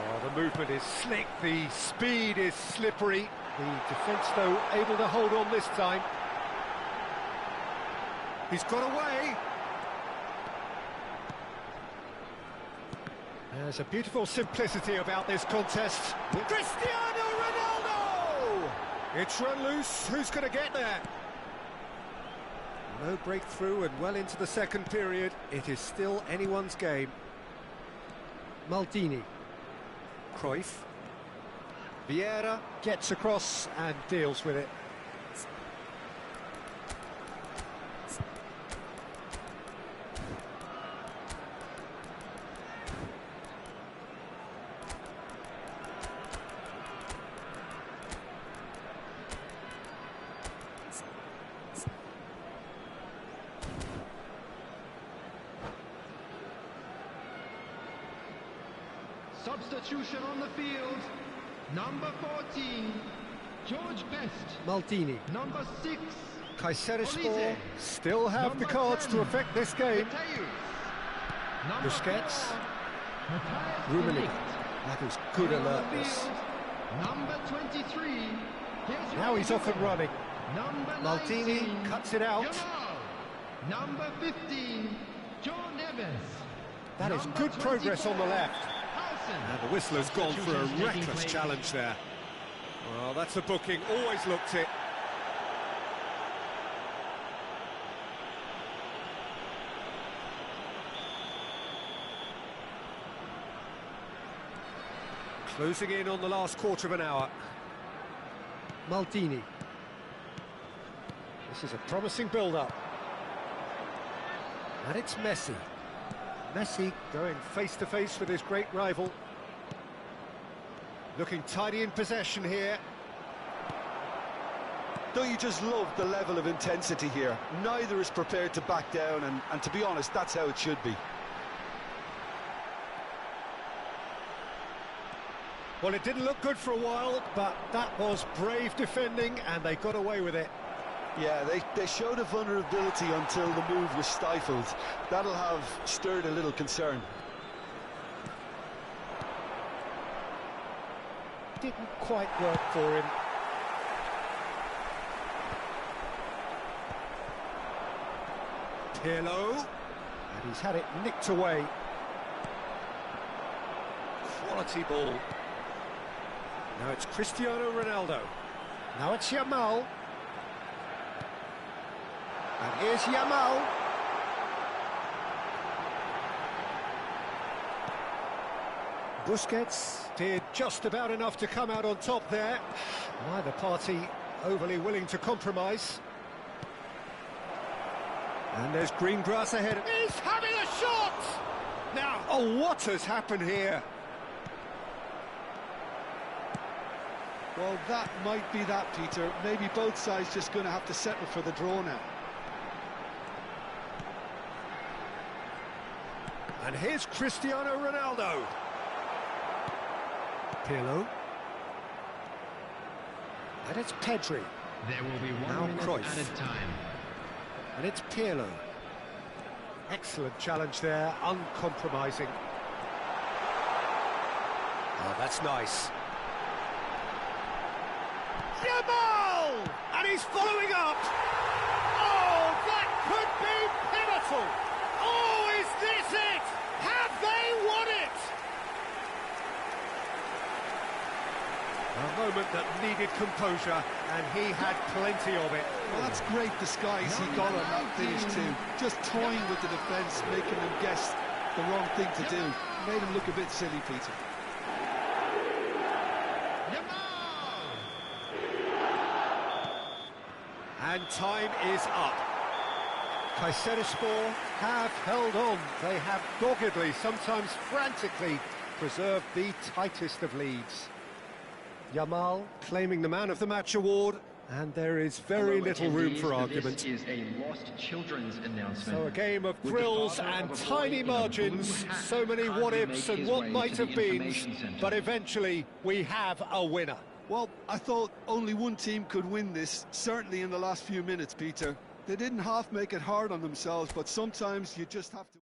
Oh, the movement is slick, the speed is slippery. The defence, though, able to hold on this time. He's got away. There's a beautiful simplicity about this contest. Cristiano Ronaldo! It's run loose. Who's going to get there? No breakthrough and well into the second period. It is still anyone's game. Maldini. Cruyff. Vieira gets across and deals with it. Substitution on the field. Number 14, George Best. Maldini. Number 6, Kayserispor still have the cards to affect this game. Busquets. Rummenigge. That is good alertness. Number 23. Now he's off and running. Maldini cuts it out. Number 15, John Evans. That is good progress on the left. And the whistler's gone for a reckless challenge there. Well, that's a booking, always looked it. Closing in on the last quarter of an hour. Maldini. This is a promising build-up. And it's Messi. Messi going face-to-face with his great rival. Looking tidy in possession here. Don't you just love the level of intensity here? Neither is prepared to back down, and to be honest, that's how it should be. Well, it didn't look good for a while, but that was brave defending, and they got away with it. Yeah, they showed a vulnerability until the move was stifled. That'll have stirred a little concern. Didn't quite work for him. Pirlo, and he's had it nicked away. Quality ball. Now it's Cristiano Ronaldo. Now it's Yamal. And here's Yamal. Busquets did just about enough to come out on top there. Neither party overly willing to compromise. And there's green grass ahead. He's having a shot! Now, oh, what has happened here? Well, that might be that, Peter. Maybe both sides just going to have to settle for the draw now. And here's Cristiano Ronaldo. Pirlo. And it's Pedri. There will be Now one minute Cruyff. added time. And it's Pirlo. Excellent challenge there, uncompromising. Oh, that's nice. Yamal! And he's following up! Oh, that could be pivotal! Oh, is this it? Have they won it? A moment that needed composure, and he had plenty of it. Well, that's great disguise he got on that finish too. Just toying with the defence, making them guess the wrong thing to do. Made him look a bit silly, Peter. And time is up. Kayserispor have held on. They have doggedly, sometimes frantically, preserved the tightest of leads. Yamal claiming the Man of the Match award, and there is very little room for argument. This is a lost children's announcement. So a game of With the thrills father and of a boy tiny in a margins, blue hat so many hardly what-ifs make and his what way might to have the been, information centre. but eventually we have a winner. Well, I thought only one team could win this, certainly in the last few minutes, Peter. They didn't half make it hard on themselves, but sometimes you just have to...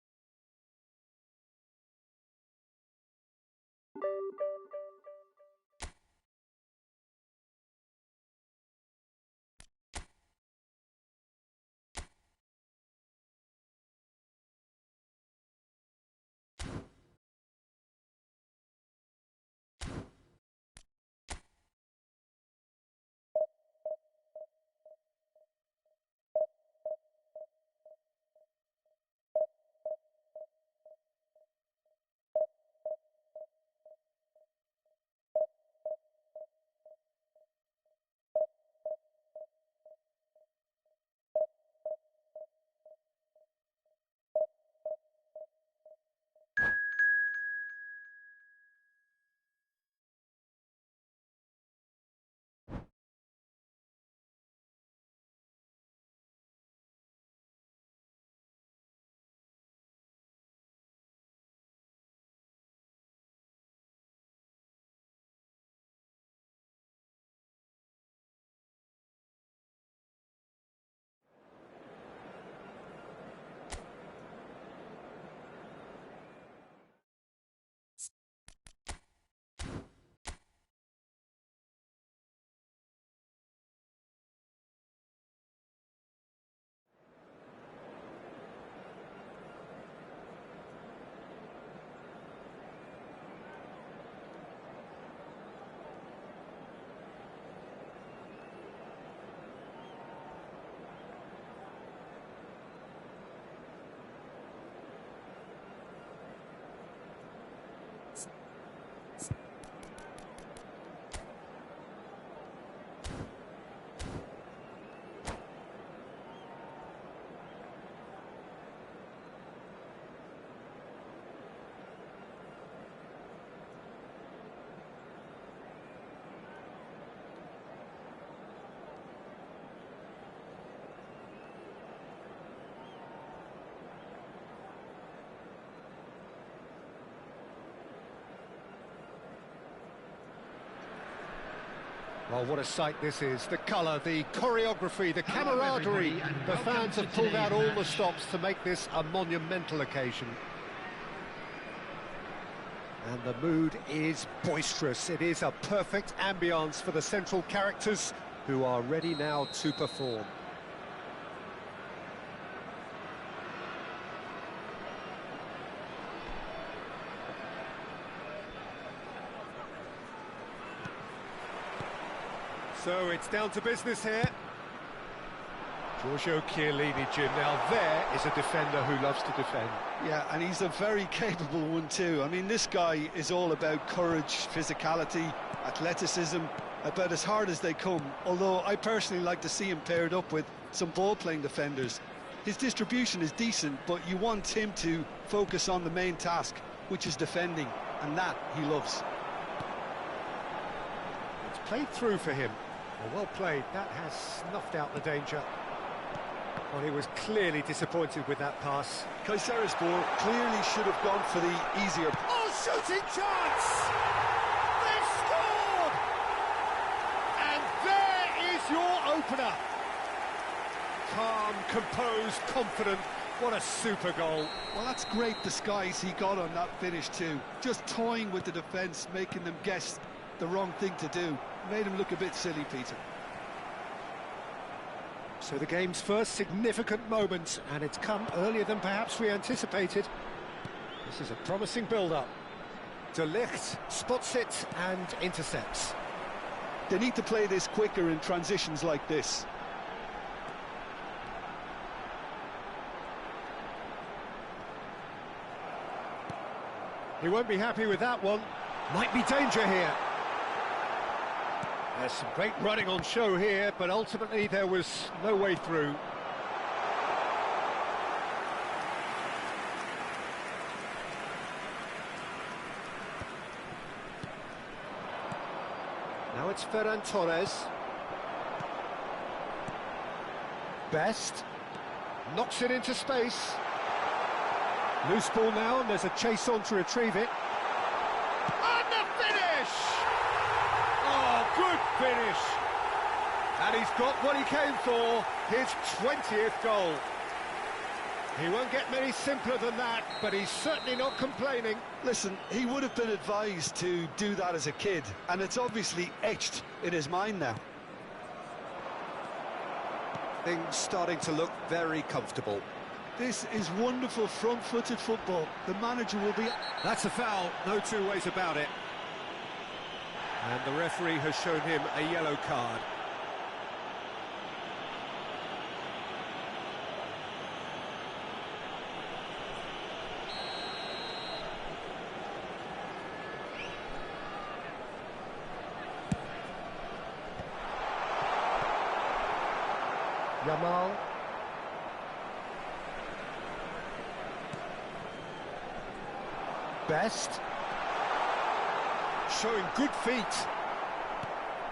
Well, what a sight this is. The colour, the choreography, the camaraderie. The fans have pulled out all the stops to make this a monumental occasion. And the mood is boisterous. It is a perfect ambience for the central characters who are ready now to perform. So it's down to business here. Giorgio Chiellini, Jim. Now there is a defender who loves to defend. Yeah, and he's a very capable one too. I mean, this guy is all about courage, physicality, athleticism, about as hard as they come. Although I personally like to see him paired up with some ball-playing defenders. His distribution is decent, but you want him to focus on the main task, which is defending, and that he loves. It's played through for him. Well played. That has snuffed out the danger. Well, he was clearly disappointed with that pass. Kayserispor clearly should have gone for the easier... Oh, shooting chance! They've scored! And there is your opener. Calm, composed, confident. What a super goal. Well, that's great disguise he got on that finish too. Just toying with the defence, making them guess the wrong thing to do. Made him look a bit silly, Peter. So the game's first significant moment, and it's come earlier than perhaps we anticipated. This is a promising build-up. De Ligt spots it and intercepts. They need to play this quicker in transitions like this. He won't be happy with that one. Might be danger here. There's some great running on show here, but ultimately there was no way through. Now it's Ferran Torres. Best. Knocks it into space. Loose ball now, and there's a chase on to retrieve it. And the finish! Oh, good finish! And he's got what he came for, his 20th goal. He won't get many simpler than that, but he's certainly not complaining. Listen, he would have been advised to do that as a kid, and it's obviously etched in his mind now. Things starting to look very comfortable. This is wonderful front-footed football. The manager will be... That's a foul, no two ways about it. And the referee has shown him a yellow card. Yamal. Best. Showing good feet.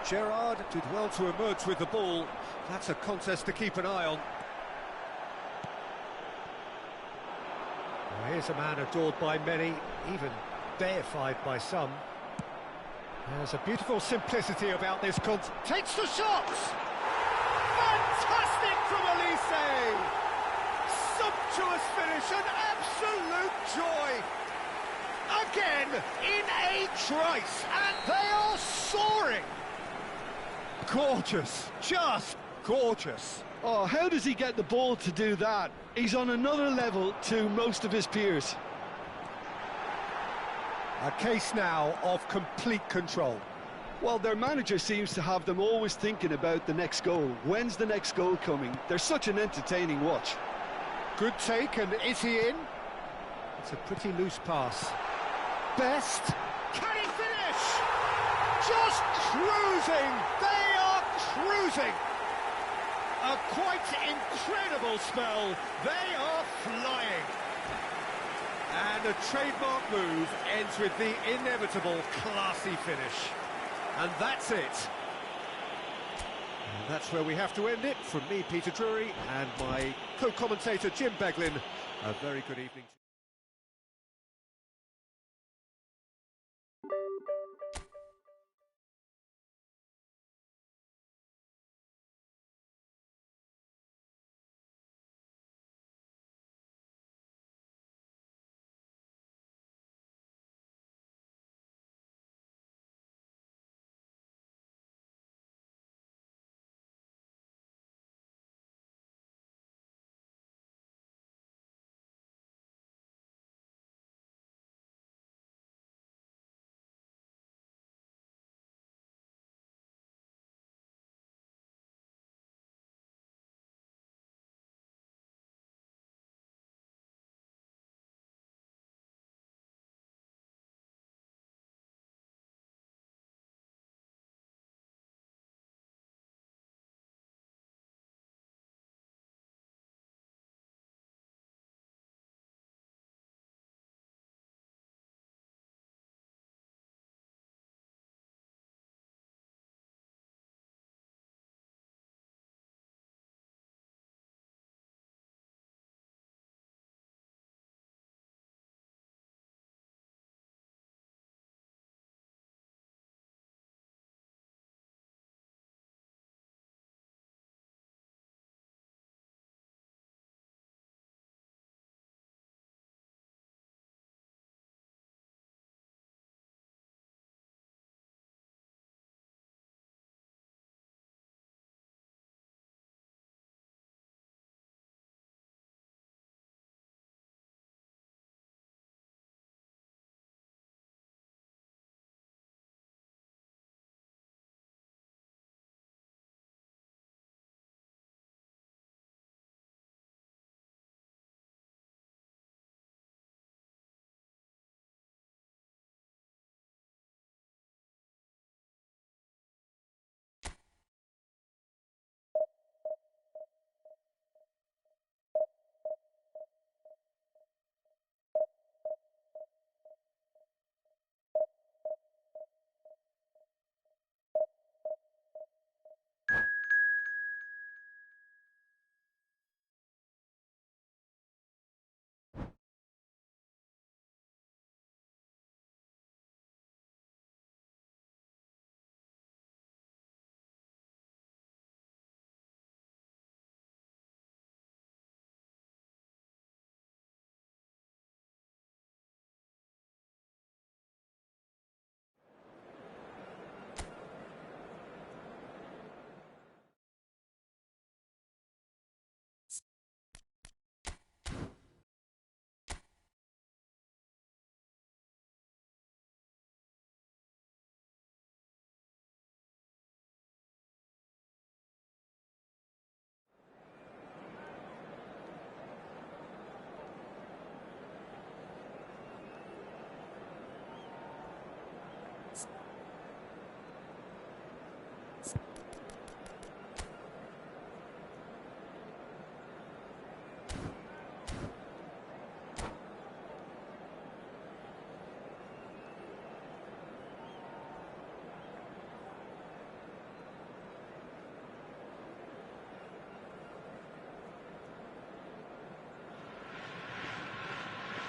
Gerrard did well to emerge with the ball. That's a contest to keep an eye on. Well, here's a man adored by many, even deified by some. There's a beautiful simplicity about this contest. Takes the shot! Fantastic from Elise! Sumptuous finish, an absolute joy! Again, in a trice, and they are soaring! Gorgeous, just gorgeous. Oh, how does he get the ball to do that? He's on another level to most of his peers. A case now of complete control. Well, their manager seems to have them always thinking about the next goal. When's the next goal coming? They're such an entertaining watch. Good take, and is he in? It's a pretty loose pass. Best. Can he finish? Just cruising. They are cruising. A quite incredible spell. They are flying. And a trademark move ends with the inevitable classy finish. And that's it. And that's where we have to end it. From me, Peter Drury, and my co-commentator, Jim Beglin. A very good evening.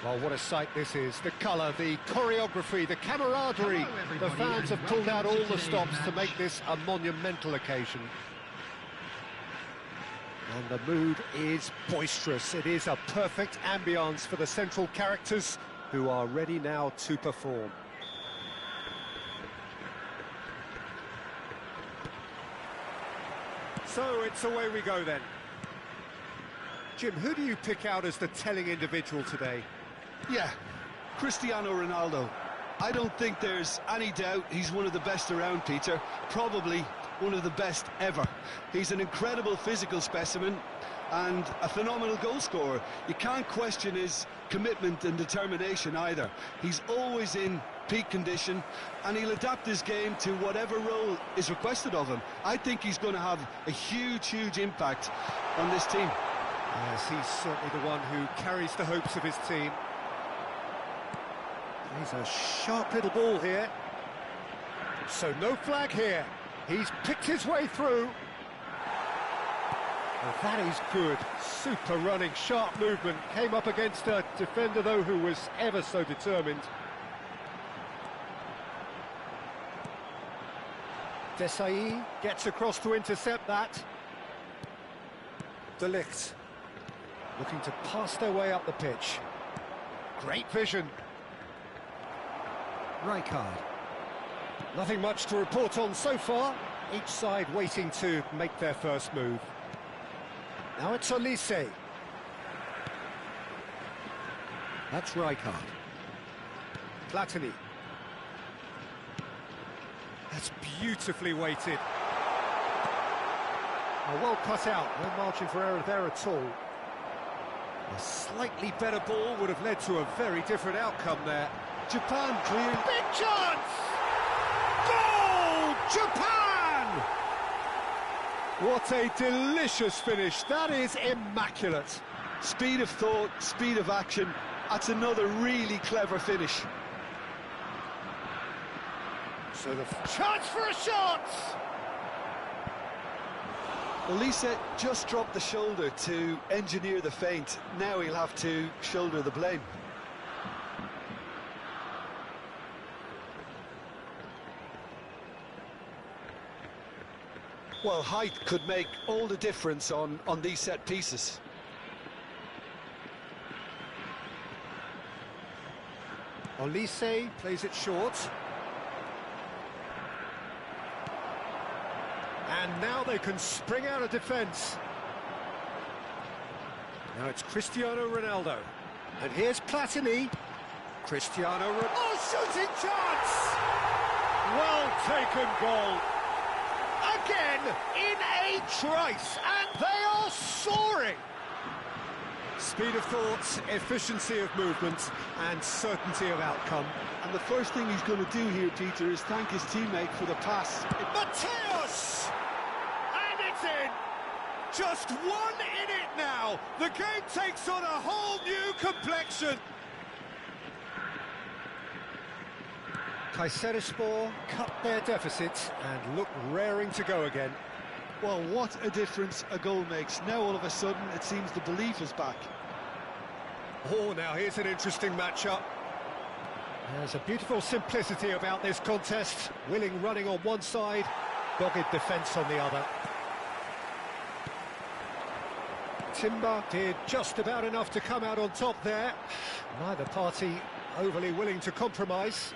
Well, what a sight this is. The colour, the choreography, the camaraderie. The fans have pulled out all the stops to make this a monumental occasion. And the mood is boisterous. It is a perfect ambience for the central characters who are ready now to perform. So it's away we go then. Jim, who do you pick out as the telling individual today? Yeah, Cristiano Ronaldo. I don't think there's any doubt he's one of the best around, Peter. Probably one of the best ever. He's an incredible physical specimen and a phenomenal goal scorer. You can't question his commitment and determination either. He's always in peak condition and he'll adapt his game to whatever role is requested of him. I think he's going to have a huge impact on this team. Yes, he's certainly the one who carries the hopes of his team. He's a sharp little ball here. So no flag here. He's picked his way through. Well, that is good. Super running, sharp movement. Came up against a defender, though, who was ever so determined. Desai gets across to intercept that. De Ligt looking to pass their way up the pitch. Great vision. Rijkaard. Nothing much to report on so far. Each side waiting to make their first move. Now it's Olise. That's Rijkaard. Platini. That's beautifully weighted. Oh, well cut out. No margin for error there at all. A slightly better ball would have led to a very different outcome there. Japan cleared. Big chance! Goal! Japan! What a delicious finish. That is immaculate. Speed of thought, speed of action. That's another really clever finish. So the chance for a shot! Olise just dropped the shoulder to engineer the feint. Now he'll have to shoulder the blame. Well, height could make all the difference on these set pieces. Olise plays it short. And now they can spring out of defence. Now it's Cristiano Ronaldo. And here's Platini. Cristiano Ronaldo. Oh, shooting chance! Well taken goal. Again, in a trice, and they are soaring. Speed of thought, efficiency of movement, and certainty of outcome. And the first thing he's going to do here, Peter, is thank his teammate for the pass. Mateus! And it's in! Just one in it now. The game takes on a whole new complexion. Kayserispor cut their deficit and look raring to go again. Well, what a difference a goal makes. Now all of a sudden it seems the belief is back. Oh, now here's an interesting matchup. There's a beautiful simplicity about this contest. Willing running on one side, dogged defence on the other. Timber did just about enough to come out on top there. Neither party overly willing to compromise.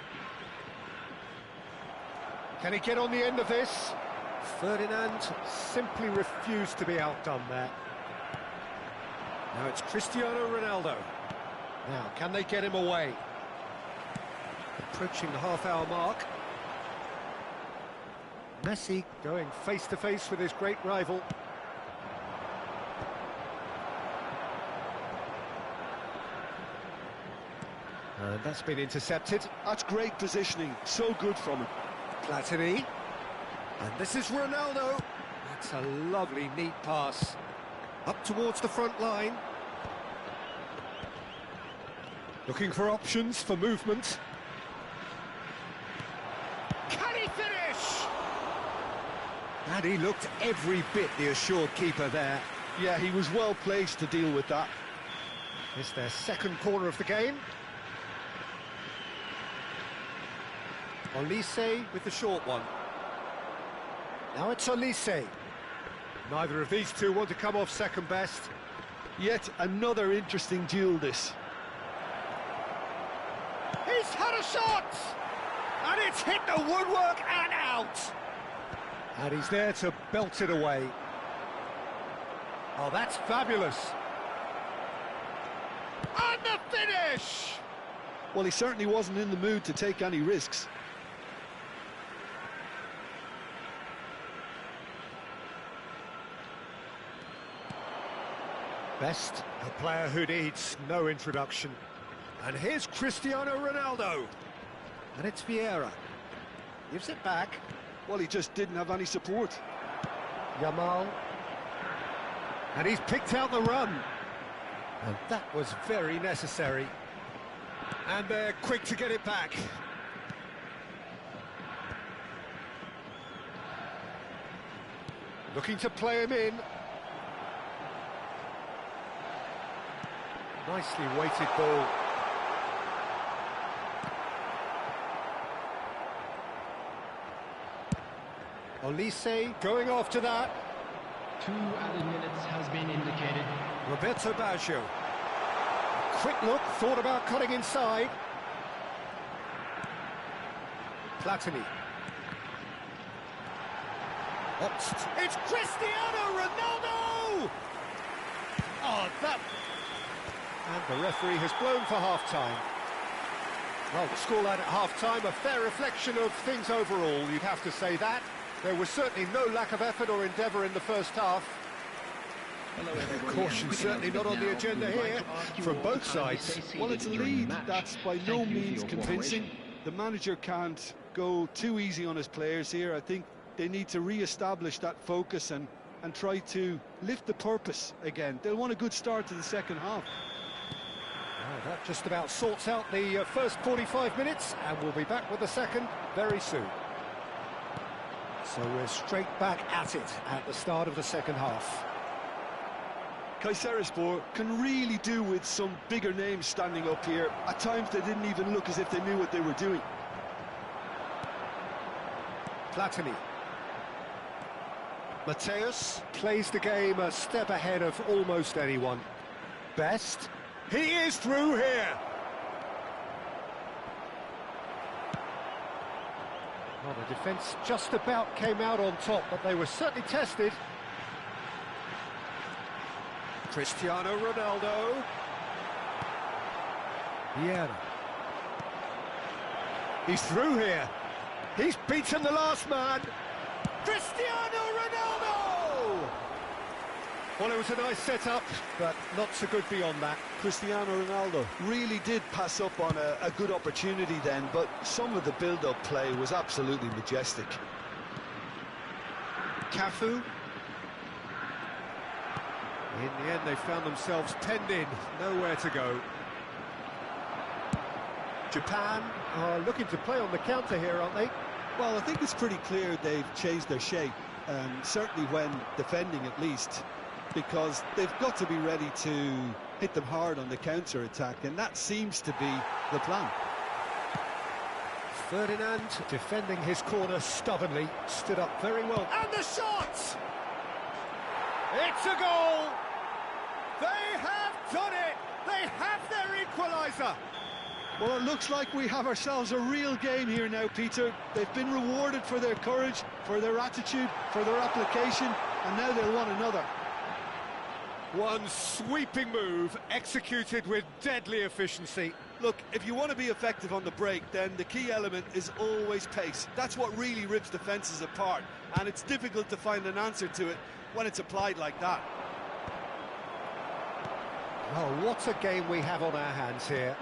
Can he get on the end of this? Ferdinand simply refused to be outdone there. Now it's Cristiano Ronaldo. Now, can they get him away? Approaching the half-hour mark. Messi going face-to-face with his great rival. And that's been intercepted. That's great positioning, so good from him. Platini. And this is Ronaldo. That's a lovely, neat pass. Up towards the front line. Looking for options for movement. Can he finish? And he looked every bit the assured keeper there. Yeah, he was well placed to deal with that. It's their second corner of the game. Olise with the short one. Now it's Olise. Neither of these two want to come off second best. Yet another interesting duel, this. He's had a shot! And it's hit the woodwork and out! And he's there to belt it away. Oh, that's fabulous. And the finish! Well, he certainly wasn't in the mood to take any risks. Best, a player who needs no introduction. And here's Cristiano Ronaldo. And it's Vieira. Gives it back. Well, he just didn't have any support. Yamal. And he's picked out the run. And that was very necessary. And they're quick to get it back. Looking to play him in. Nicely weighted ball. Olise going after that. 2 added minutes has been indicated. Roberto Baggio. Quick look, thought about cutting inside. Platini. It's Cristiano Ronaldo! Oh, that... And the referee has blown for half-time. Well, the scoreline at half-time, a fair reflection of things overall, you'd have to say that. There was certainly no lack of effort or endeavour in the first half. Caution certainly not on the agenda here, from both sides. Well, it's a lead that's by no means convincing. The manager can't go too easy on his players here. I think they need to re-establish that focus and try to lift the purpose again. They'll want a good start to the second half. Well, that just about sorts out the first 45 minutes, and we'll be back with the second very soon. So we're straight back at it at the start of the second half. Kayserispor can really do with some bigger names standing up here. At times they didn't even look as if they knew what they were doing. Platini. Mateus plays the game a step ahead of almost anyone. Best. He is through here. Well, the defence just about came out on top, but they were certainly tested. Cristiano Ronaldo. Vieira. He's through here. He's beaten the last man. Cristiano Ronaldo! Well, it was a nice setup, but not so good beyond that. Cristiano Ronaldo really did pass up on a good opportunity then, but some of the build-up play was absolutely majestic. Cafu. In the end, they found themselves penned in, nowhere to go. Japan are looking to play on the counter here, aren't they? Well, I think it's pretty clear they've changed their shape, certainly when defending at least, because they've got to be ready to hit them hard on the counter-attack, and that seems to be the plan. Ferdinand defending his corner stubbornly, stood up very well. And the shot! It's a goal! They have done it! They have their equaliser! Well, it looks like we have ourselves a real game here now, Peter. They've been rewarded for their courage, for their attitude, for their application, and now they'll want another. One sweeping move, executed with deadly efficiency. Look, if you want to be effective on the break, then the key element is always pace. That's what really rips defences apart, and it's difficult to find an answer to it when it's applied like that. Oh, what a game we have on our hands here.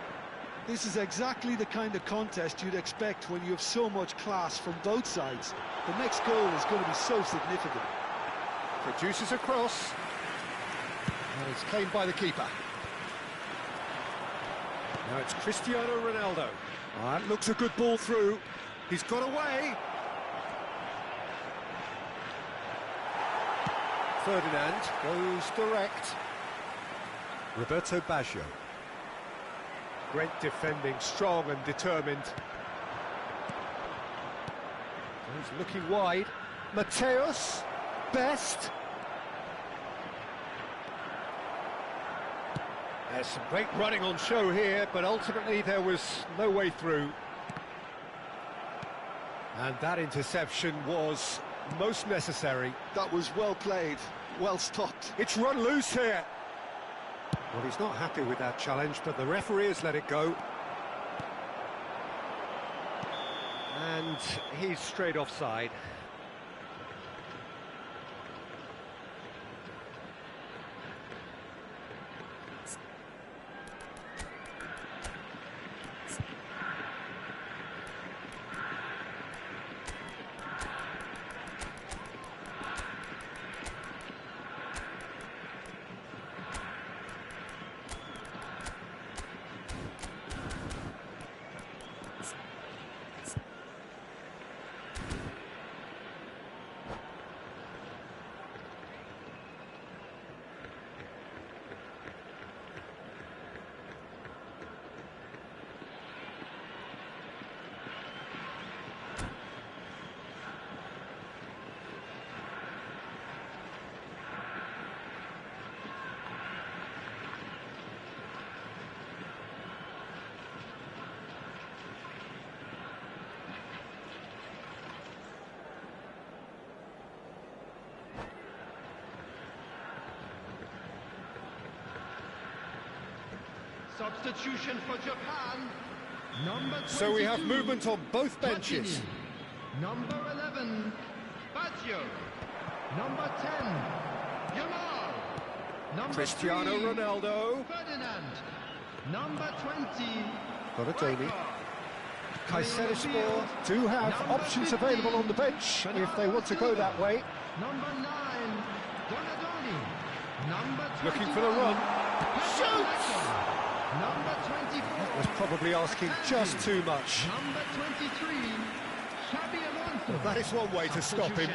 This is exactly the kind of contest you'd expect when you have so much class from both sides. The next goal is going to be so significant. Produces a cross. And it's claimed by the keeper. Now it's Cristiano Ronaldo. That looks a good ball through. He's got away. Ferdinand goes direct. Roberto Baggio. Great defending, strong and determined. He's looking wide. Mateus, Best. There's some great running on show here, but ultimately there was no way through. And that interception was most necessary. That was well played, well stopped. It's run loose here. Well, he's not happy with that challenge, but the referee has let it go. And he's straight offside. Substitution for Japan. Number 22, So we have movement on both benches. Platini. Number 11, Baggio. Number 10, Yamal. Number Cristiano 3, Ronaldo. Ferdinand. Number 20, Donatoni. Riker. Kayserispor do have Number options 50, available on the bench if they want to go that way. Number 9, Donadoni. Number 21, Looking for the run. Shoots! Number 24. That was probably asking just too much. Number 23, Xabi Alonso. That is one way to stop him.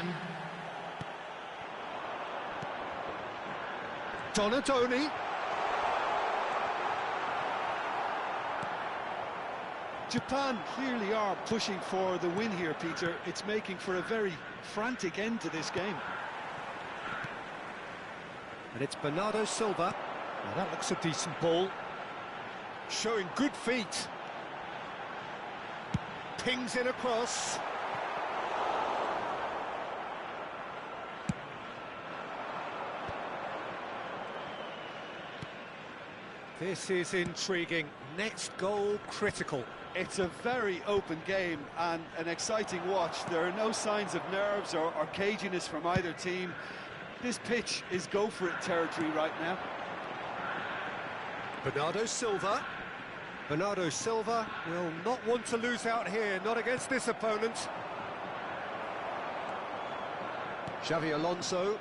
Donatoni. Japan clearly are pushing for the win here, Peter. It's making for a very frantic end to this game. And it's Bernardo Silva. Now that looks a decent ball. Showing good feet. Pings in across. This is intriguing. Next goal critical. It's a very open game and an exciting watch. There are no signs of nerves or caginess from either team. This pitch is go-for-it territory right now. Bernardo Silva. Bernardo Silva will not want to lose out here, not against this opponent. Xabi Alonso.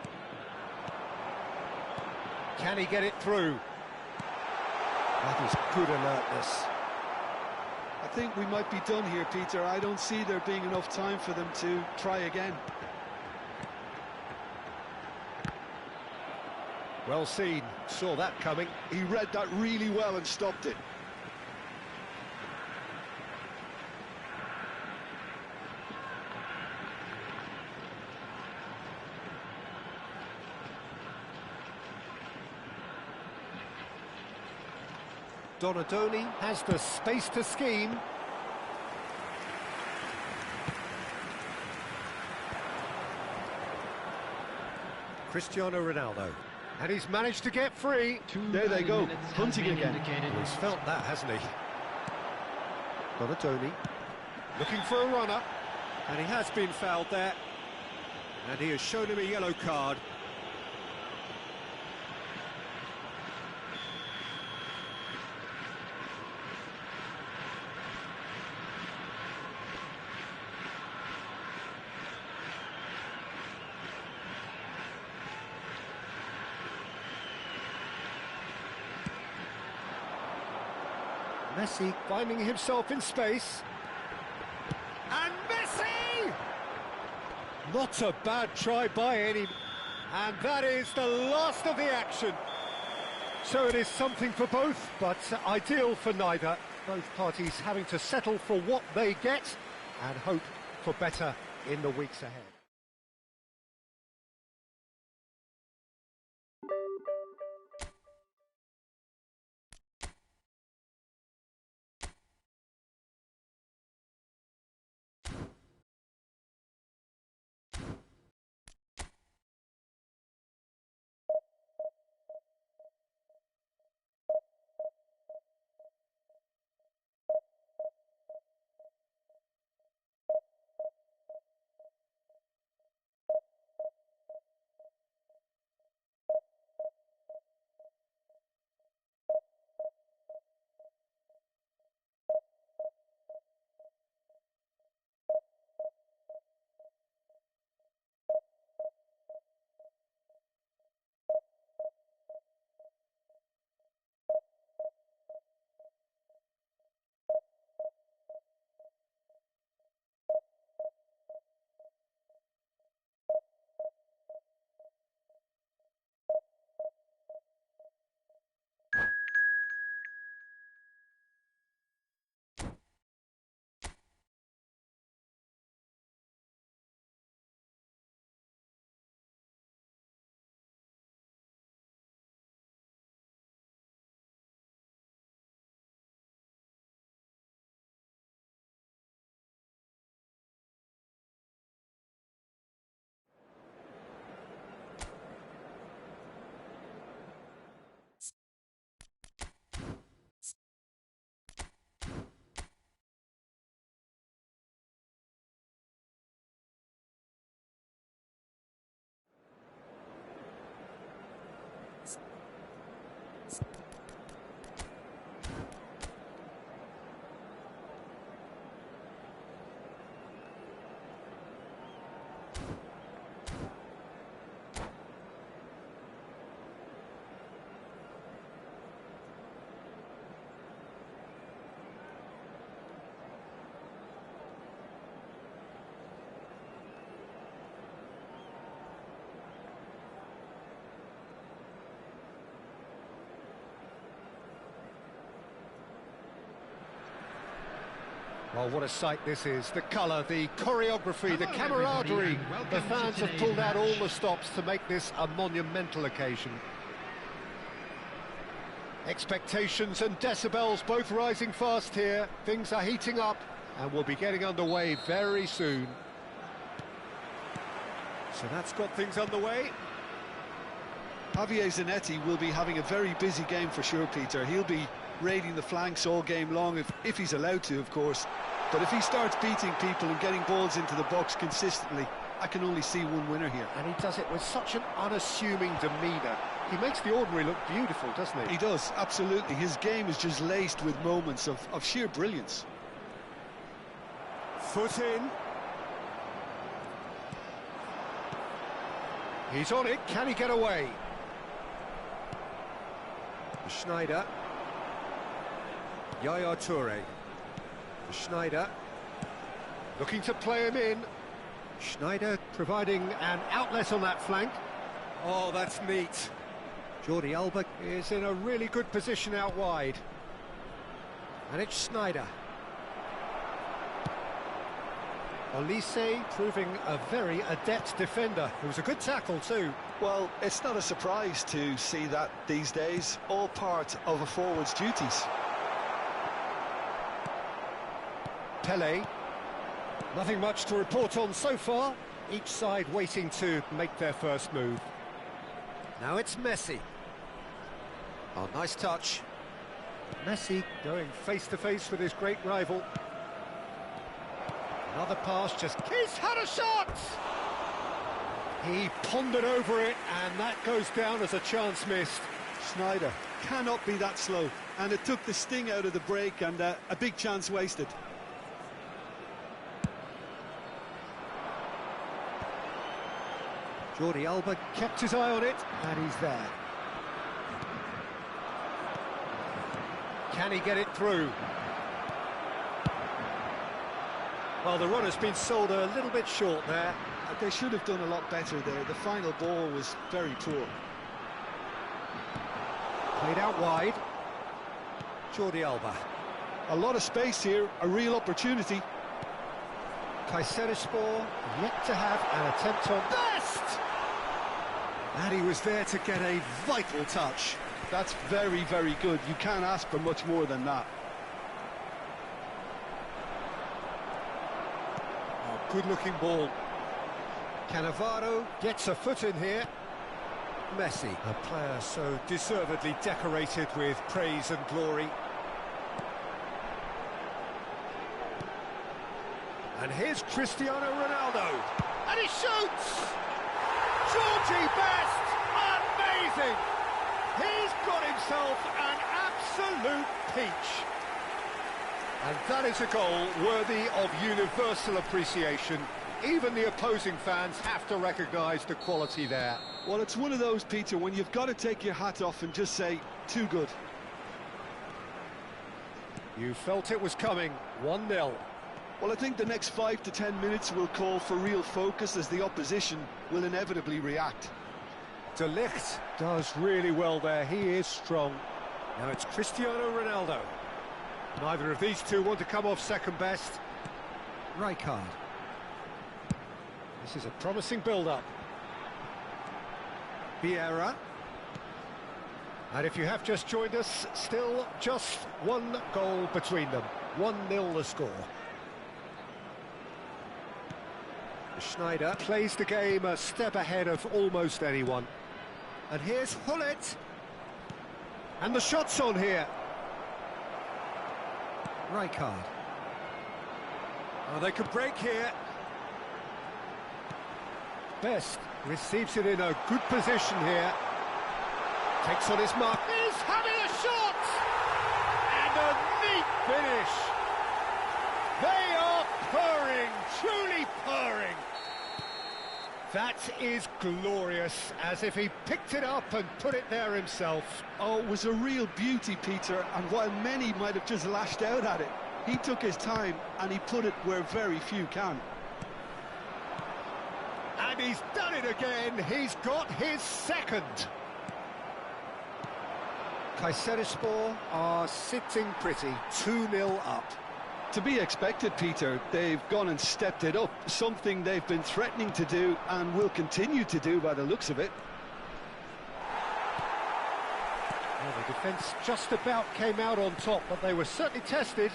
Can he get it through? That is good alertness. I think we might be done here, Peter. I don't see there being enough time for them to try again. Well seen, saw that coming. He read that really well and stopped it. Donadoni has the space to scheme. Cristiano Ronaldo. And he's managed to get free. There they go, hunting again. He's felt that, hasn't he? Donatoni looking for a runner. And he has been fouled there. And he has shown him a yellow card. Messi finding himself in space. And Messi! Not a bad try by any. And that is the last of the action. So it is something for both, but ideal for neither. Both parties having to settle for what they get and hope for better in the weeks ahead. Well, what a sight this is. The colour, the choreography, the camaraderie. The fans have pulled out all the stops to make this a monumental occasion. Expectations and decibels both rising fast here. Things are heating up and we'll be getting underway very soon. So that's got things underway. Javier Zanetti will be having a very busy game for sure, Peter. He'll be raiding the flanks all game long, if he's allowed to, of course. But if he starts beating people and getting balls into the box consistently, I can only see one winner here. And he does it with such an unassuming demeanour. He makes the ordinary look beautiful, doesn't he? He does, absolutely. His game is just laced with moments of sheer brilliance. Foot in. He's on it. Can he get away? Schneider. Yaya Toure. Schneider. Looking to play him in. Schneider providing an outlet on that flank. Oh, that's neat. Jordi Alba is in a really good position out wide. And it's Schneider. Olise proving a very adept defender. It was a good tackle too. Well, it's not a surprise to see that these days. All part of a forward's duties. Pele. Nothing much to report on so far. Each side waiting to make their first move. Now it's Messi. Oh, nice touch. Messi going face-to-face with his great rival. Another pass, he's had a shot! He pondered over it, and that goes down as a chance missed. Schneider cannot be that slow, and it took the sting out of the break, and a big chance wasted. Jordi Alba kept his eye on it, and he's there. Can he get it through? Well, the run has been sold a little bit short there. They should have done a lot better there. The final ball was very poor. Played out wide. Jordi Alba. A lot of space here, a real opportunity. Kayserispor yet to have an attempt on best! And he was there to get a vital touch. That's very, very good. You can't ask for much more than that. Oh, good-looking ball. Cannavaro gets a foot in here. Messi, a player so deservedly decorated with praise and glory. And here's Cristiano Ronaldo. And he shoots! Georgie Best! Amazing! He's got himself an absolute peach. And that is a goal worthy of universal appreciation. Even the opposing fans have to recognise the quality there. Well, it's one of those, Peter, when you've got to take your hat off and just say, too good. You felt it was coming, 1-0. Well, I think the next 5 to 10 minutes will call for real focus as the opposition will inevitably react. De Ligt does really well there, he is strong. Now it's Cristiano Ronaldo. Neither of these two want to come off second best. Rijkaard. This is a promising build-up. Vieira. And if you have just joined us, still just one goal between them. 1-0 the score. Schneider plays the game a step ahead of almost anyone. And here's Hullet. And the shot's on here. Rijkaard. Oh, they could break here. Best receives it in a good position here. Takes on his mark. He's having a shot! And a neat finish. They are purring, truly purring. That is glorious, as if he picked it up and put it there himself. Oh, it was a real beauty, Peter, and while many might have just lashed out at it, he took his time and he put it where very few can. And he's done it again, he's got his second. Kayserispor are sitting pretty, 2-0 up. To be expected, Peter. They've gone and stepped it up, something they've been threatening to do and will continue to do by the looks of it. Well, the defence just about came out on top, but they were certainly tested.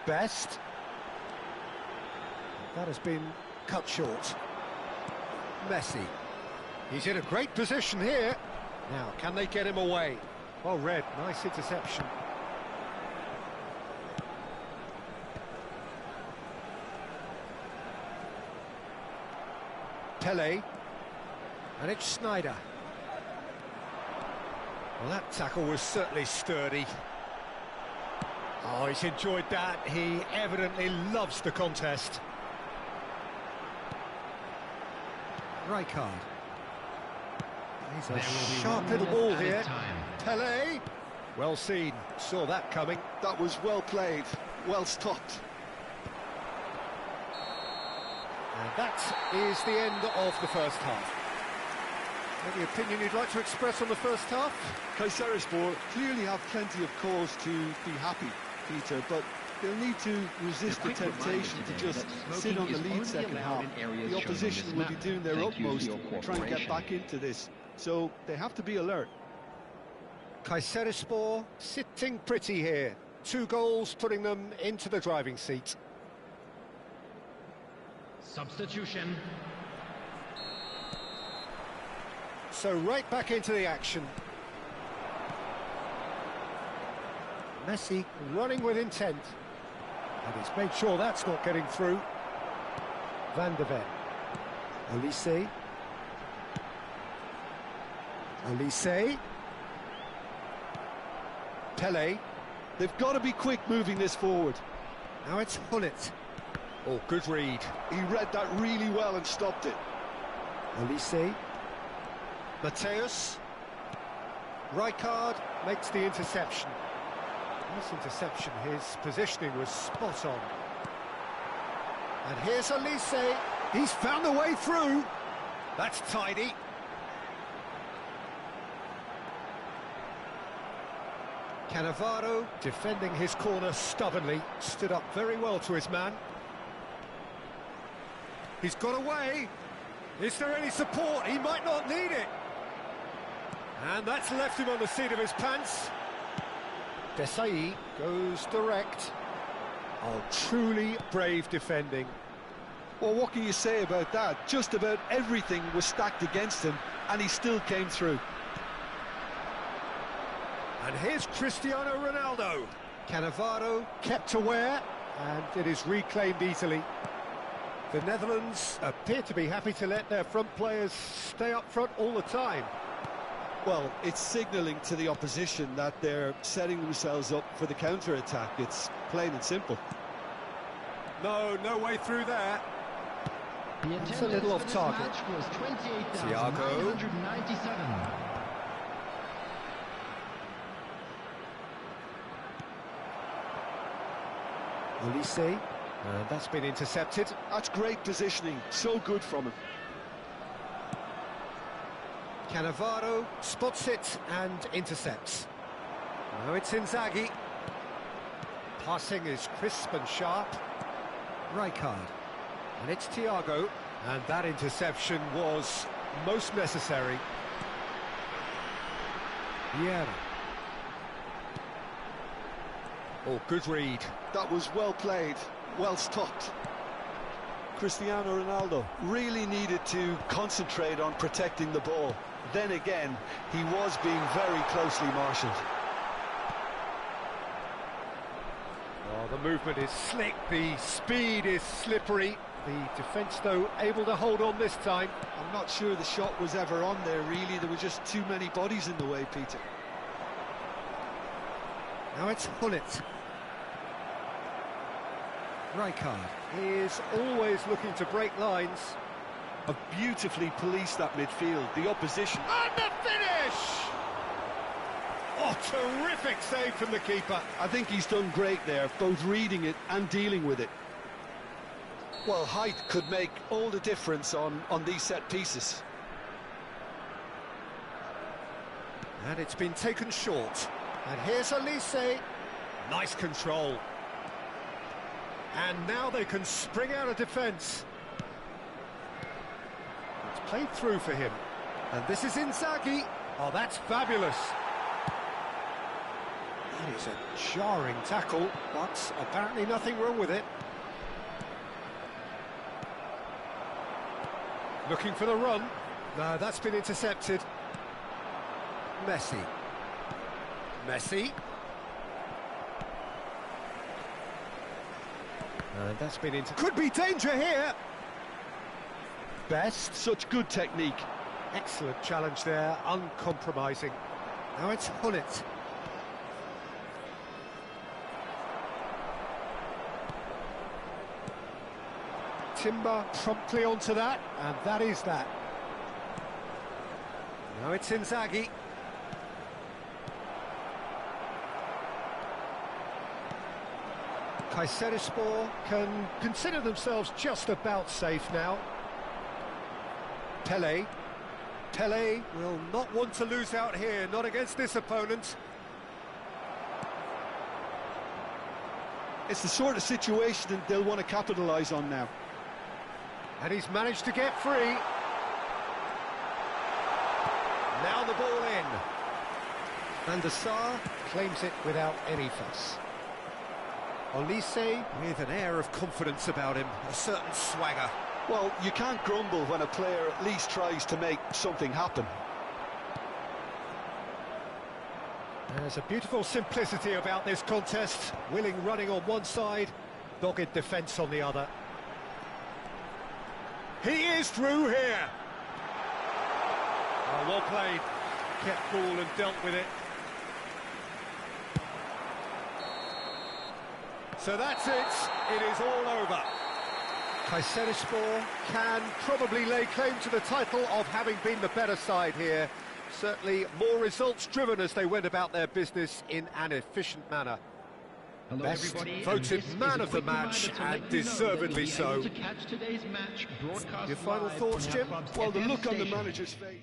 Best. That has been cut short. Messi. He's in a great position here. Now, can they get him away? Well read, nice interception. Pele. And it's Schneider. Well, that tackle was certainly sturdy. Oh, he's enjoyed that. He evidently loves the contest. Rijkaard. He's a sharp little ball here. Pele. Well seen. Saw that coming. That was well played, well stopped. And that is the end of the first half. Any opinion you'd like to express on the first half? Kayserispor clearly have plenty of cause to be happy, Peter, but they'll need to resist the temptation to just sit on the lead second half. The opposition will be doing their utmost to try and get back into this, so they have to be alert. Kayserispor sitting pretty here. 2 goals putting them into the driving seat. Substitution. So right back into the action. Messi running with intent. And he's made sure that's not getting through. Van de Ven. Olise. Olise. Pele. They've got to be quick moving this forward. Now it's Hullet. Oh, good read. He read that really well and stopped it. Olise. Mateus. Rijkaard makes the interception. Nice interception, his positioning was spot on. And here's Olise. He's found a way through. That's tidy. Cannavaro defending his corner stubbornly, stood up very well to his man. He's got away. Is there any support? He might not need it. And that's left him on the seat of his pants. Desai goes direct. Oh, truly brave defending. Well, what can you say about that? Just about everything was stacked against him, and he still came through. And here's Cristiano Ronaldo. Cannavaro kept aware, and it is reclaimed easily. The Netherlands appear to be happy to let their front players stay up front all the time. Well, it's signalling to the opposition that they're setting themselves up for the counter-attack. It's plain and simple. No way through there. It's a little off target. Thiago. Ulisse, and that's been intercepted. That's great positioning, so good from him. Cannavaro spots it and intercepts. Now it's Inzaghi. Passing is crisp and sharp. Rijkaard. And it's Thiago. And that interception was most necessary. Vieira. Oh, good read. That was well played, well stopped. Cristiano Ronaldo really needed to concentrate on protecting the ball. Then again, he was being very closely marshalled. Oh, the movement is slick, the speed is slippery. The defence, though, able to hold on this time. I'm not sure the shot was ever on there, really. There were just too many bodies in the way, Peter. Now it's Hullet. Rijkaard is always looking to break lines. Have beautifully policed that midfield, the opposition. And the finish! Oh, terrific save from the keeper. I think he's done great there, both reading it and dealing with it. Well, height could make all the difference on these set pieces. And it's been taken short. And here's Ulisse. Nice control. And now they can spring out of defence. It's played through for him. And this is Inzaghi. Oh, that's fabulous. That is a jarring tackle, but apparently nothing wrong with it. Looking for the run. No, that's been intercepted. Messi. That's been into... Could be danger here! Best. Such good technique. Excellent challenge there, uncompromising. Now it's Hullet. Timber promptly onto that, and that is that. Now it's Inzaghi. Kayserispor can consider themselves just about safe now. Pele will not want to lose out here, not against this opponent. It's the sort of situation that they'll want to capitalise on now. And he's managed to get free. Now the ball in. Van der Sar claims it without any fuss. Ulisse with an air of confidence about him, a certain swagger. Well, you can't grumble when a player at least tries to make something happen. There's a beautiful simplicity about this contest. Willing running on one side, dogged defence on the other. He is through here. Oh, well played. Kept cool and dealt with it. So that's it. It is all over. Kayserispor can probably lay claim to the title of having been the better side here. Certainly more results-driven as they went about their business in an efficient manner. Hello, Best everybody. voted man of the match, and deservedly so. Your final thoughts, Jim? Well, the look on the manager's face.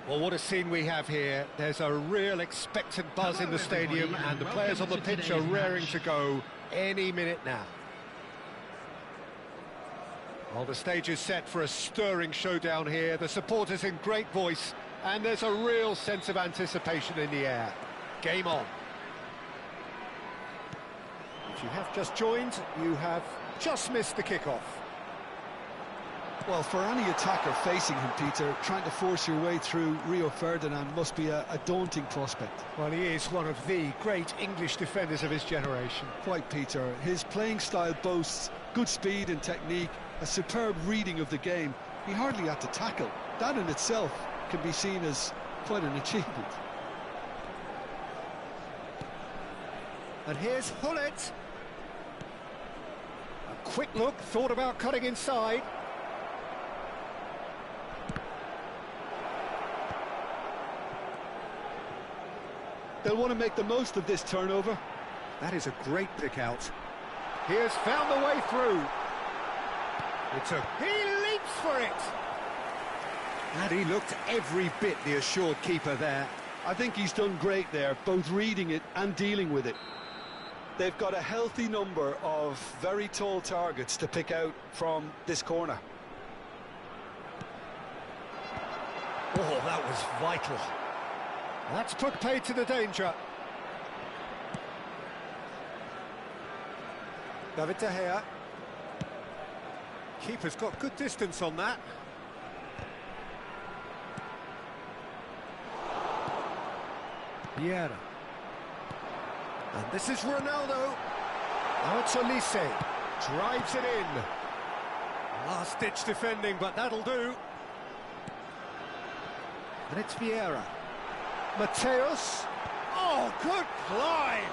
Well, what a scene we have here. There's a real expectant buzz in the stadium, and the players on the pitch are raring to go any minute now. Well, the stage is set for a stirring showdown here. The supporters in great voice, and there's a real sense of anticipation in the air. Game on. If you have just joined, you have just missed the kickoff. Well, for any attacker facing him, Peter, trying to force your way through Rio Ferdinand must be a daunting prospect. Well, he is one of the great English defenders of his generation. Quite, Peter. His playing style boasts good speed and technique, a superb reading of the game. He hardly had to tackle. That in itself can be seen as quite an achievement. And here's Hullet. A quick look, thought about cutting inside. They'll want to make the most of this turnover. That is a great pick out. He has found the way through. He leaps for it. And he looked every bit the assured keeper there. I think he's done great there, both reading it and dealing with it. They've got a healthy number of very tall targets to pick out from this corner. Oh, that was vital. That's put paid to the danger. David De Gea. Keeper's got good distance on that. Vieira. And this is Ronaldo. Now it's Olise. Drives it in. Last-ditch defending, but that'll do. And it's Vieira. Mateus. Oh, good climb.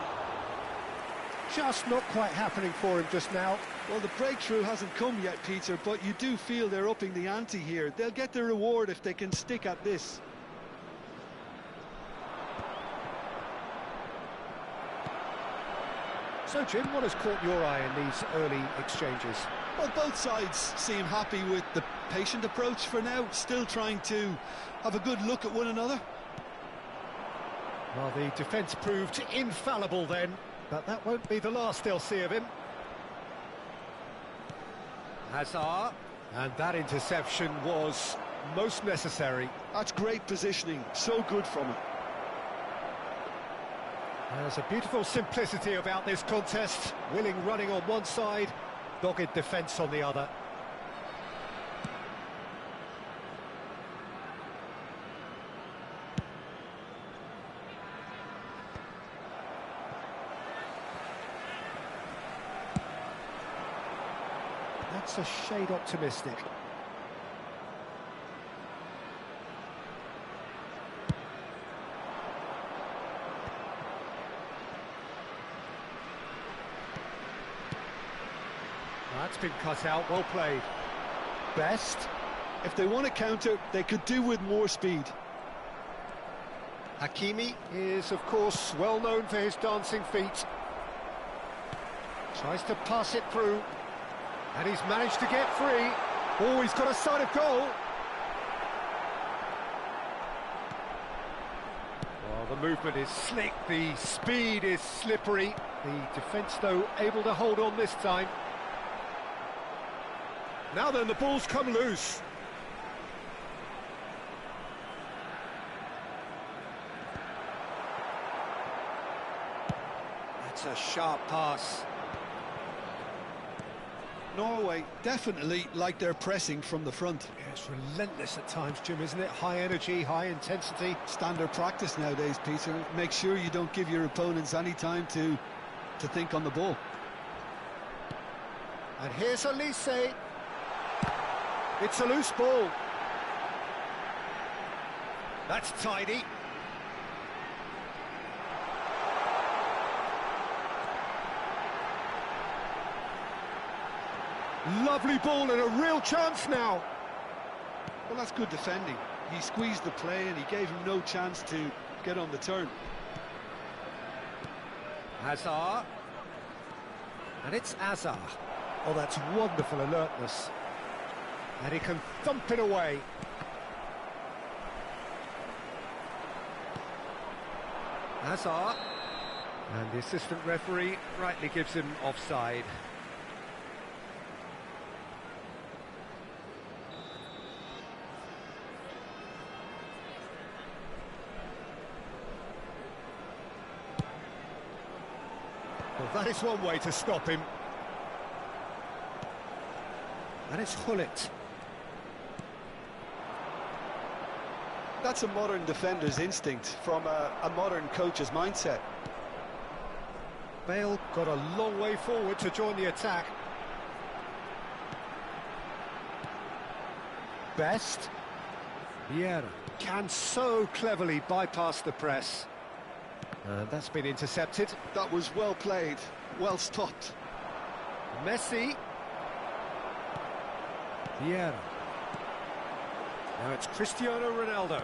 Just not quite happening for him just now. Well, the breakthrough hasn't come yet, Peter, but you do feel they're upping the ante here. They'll get their reward if they can stick at this. So, Jim, what has caught your eye in these early exchanges? Well, both sides seem happy with the patient approach for now, still trying to have a good look at one another. Well, the defence proved infallible then, but that won't be the last they'll see of him. Hazard, and that interception was most necessary. That's great positioning, so good from him. There's a beautiful simplicity about this contest. Willing running on one side, dogged defence on the other. That's a shade optimistic. That's been cut out, well played. Best. If they want to counter, they could do with more speed. Hakimi is, of course, well known for his dancing feet. Tries to pass it through, and he's managed to get free. Oh, he's got a sight of goal. Well, the movement is slick, the speed is slippery. The defence, though, able to hold on this time. Now then, the ball's come loose. That's a sharp pass. Norway definitely like their pressing from the front. Yeah, it's relentless at times, Jim, isn't it? High energy, high intensity. Standard practice nowadays, Peter. Make sure you don't give your opponents any time to think on the ball. And here's Elise. It's a loose ball. That's tidy. Lovely ball and a real chance now. Well, that's good defending. He squeezed the play and he gave him no chance to get on the turn. Hazard. And it's Hazard. Oh, that's wonderful alertness. And he can thump it away. Hazard. And the assistant referee rightly gives him offside. Well, that is one way to stop him. And it's Hullet. That's a modern defender's instinct from a modern coach's mindset. Bale got a long way forward to join the attack. Best. Vieira can so cleverly bypass the press. And that's been intercepted. That was well played, well stopped. Messi. Vieira. Now it's Cristiano Ronaldo.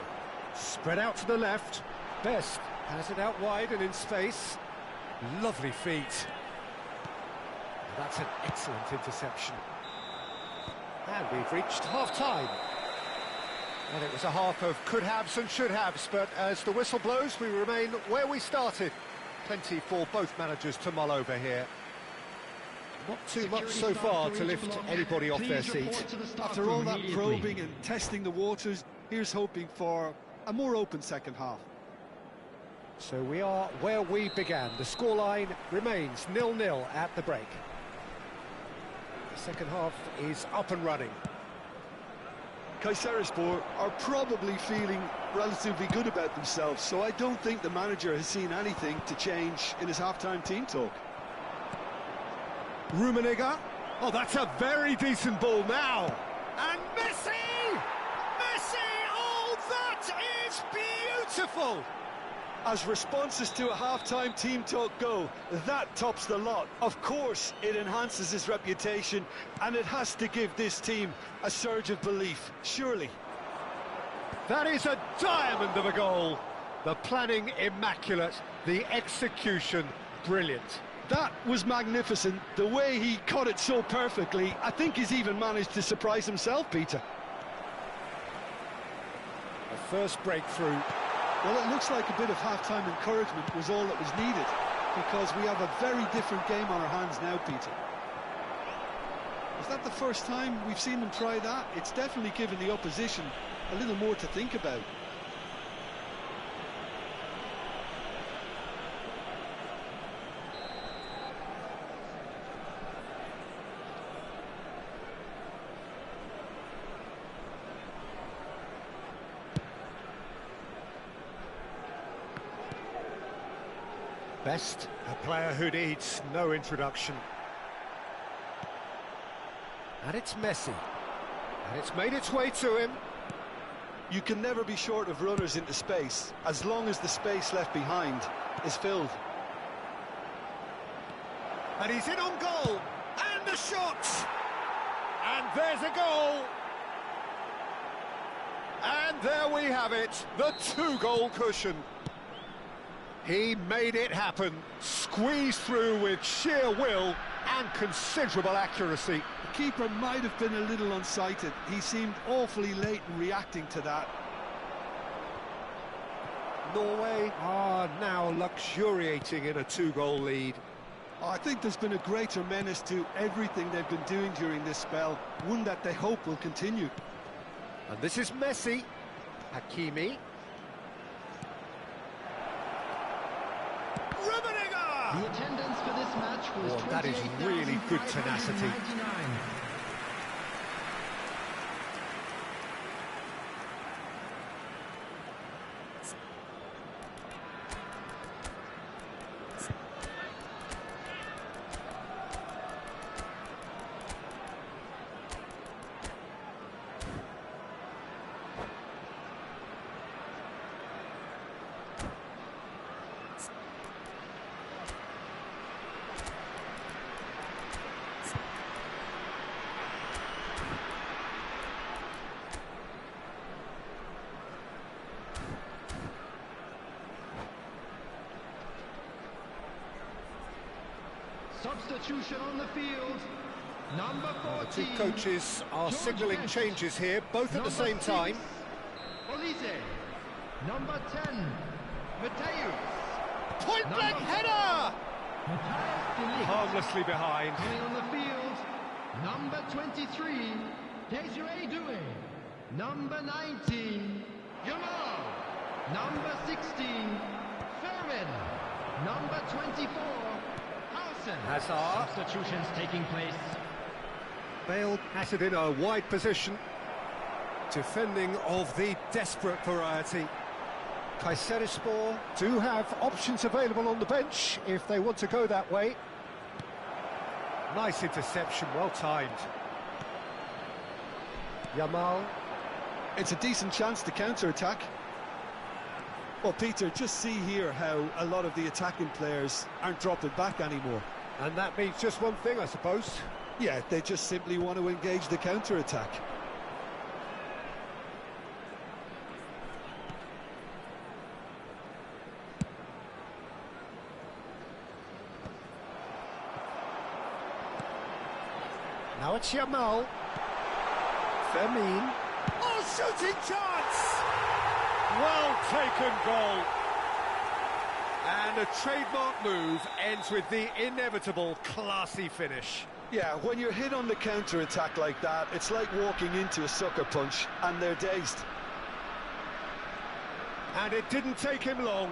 Spread out to the left. Best has it out wide and in space. Lovely feet. That's an excellent interception. And we've reached half-time. And it was a half of could-haves and should-haves, but as the whistle blows, we remain where we started. Plenty for both managers to mull over here. Not too much so far to lift anybody off their seat. After all that probing and testing the waters, here's hoping for a more open second half. So we are where we began. The scoreline remains 0-0 at the break. The second half is up and running. Kayserispor are probably feeling relatively good about themselves, so I don't think the manager has seen anything to change in his half-time team talk. Rummenigge. Oh, that's a very decent ball now. And Messi! Messi! Oh, that is beautiful! As responses to a half-time team talk go, that tops the lot. Of course, it enhances his reputation, and it has to give this team a surge of belief, surely. That is a diamond of a goal. The planning immaculate, the execution brilliant. That was magnificent. The way he caught it so perfectly, I think he's even managed to surprise himself, Peter. The first breakthrough. Well, it looks like a bit of half-time encouragement was all that was needed, because we have a very different game on our hands now, Peter. Is that the first time we've seen them try that? It's definitely given the opposition a little more to think about. Best, a player who needs no introduction. And it's Messi. And it's made its way to him. You can never be short of runners into space, as long as the space left behind is filled. And he's in on goal. And the shot! And there's a goal! And there we have it, the two-goal cushion. He made it happen, squeezed through with sheer will and considerable accuracy. The keeper might have been a little unsighted. He seemed awfully late in reacting to that. Norway are now luxuriating in a two-goal lead. I think there's been a greater menace to everything they've been doing during this spell, one that they hope will continue. And this is Messi. Hakimi. The attendance for this match was That is really good tenacity. 28,599. Substitution on the field. Number 14. The two coaches are signalling changes here, both at the same time. Olise. Number 10. Mateus. Point-blank header! Matthias Harmlessly behind. coming on the field. Number 23. Desiree Doué. Number 19. Yamal. Number 16. Fermin. Number 24. Hazard. Substitutions taking place. Bale has it in a wide position. Defending of the desperate variety. Kayserispor do have options available on the bench if they want to go that way. Nice interception, well timed. Yamal. It's a decent chance to counter-attack. Well, Peter, just see here how a lot of the attacking players aren't dropping back anymore. And that means just one thing, I suppose. Yeah, they just simply want to engage the counter-attack. Now it's Yamal. Fermin. Oh, shooting chance! Well taken goal. And a trademark move ends with the inevitable classy finish. Yeah, when you're hit on the counter-attack like that, it's like walking into a sucker punch, and they're dazed. And it didn't take him long.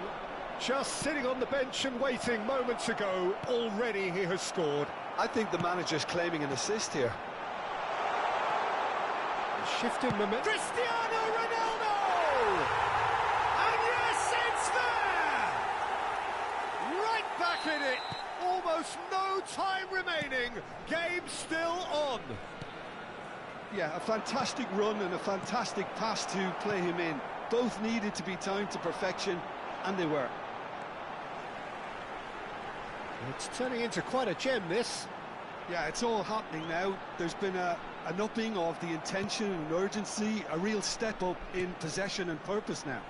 Just sitting on the bench and waiting moments ago, already he has scored. I think the manager's claiming an assist here. Shifting momentum. Cristiano Ronaldo! And yes, it's there! Right back in it. Almost no time remaining. Game still on. Yeah, a fantastic run and a fantastic pass to play him in. Both needed to be timed to perfection, and they were. It's turning into quite a gem, this. Yeah, it's all happening now. There's been an upping of the intention and urgency, a real step up in possession and purpose now.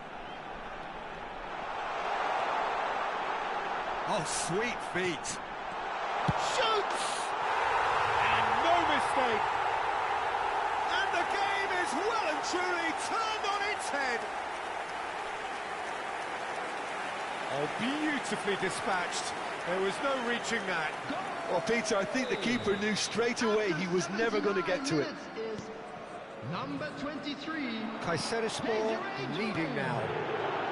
Oh, sweet feet. Shoots! And no mistake. And the game is well and truly turned on its head. Oh, beautifully dispatched. There was no reaching that. Well, Peter, I think the keeper knew straight away he was never going to get to it. Number 23. Kayserispor leading now.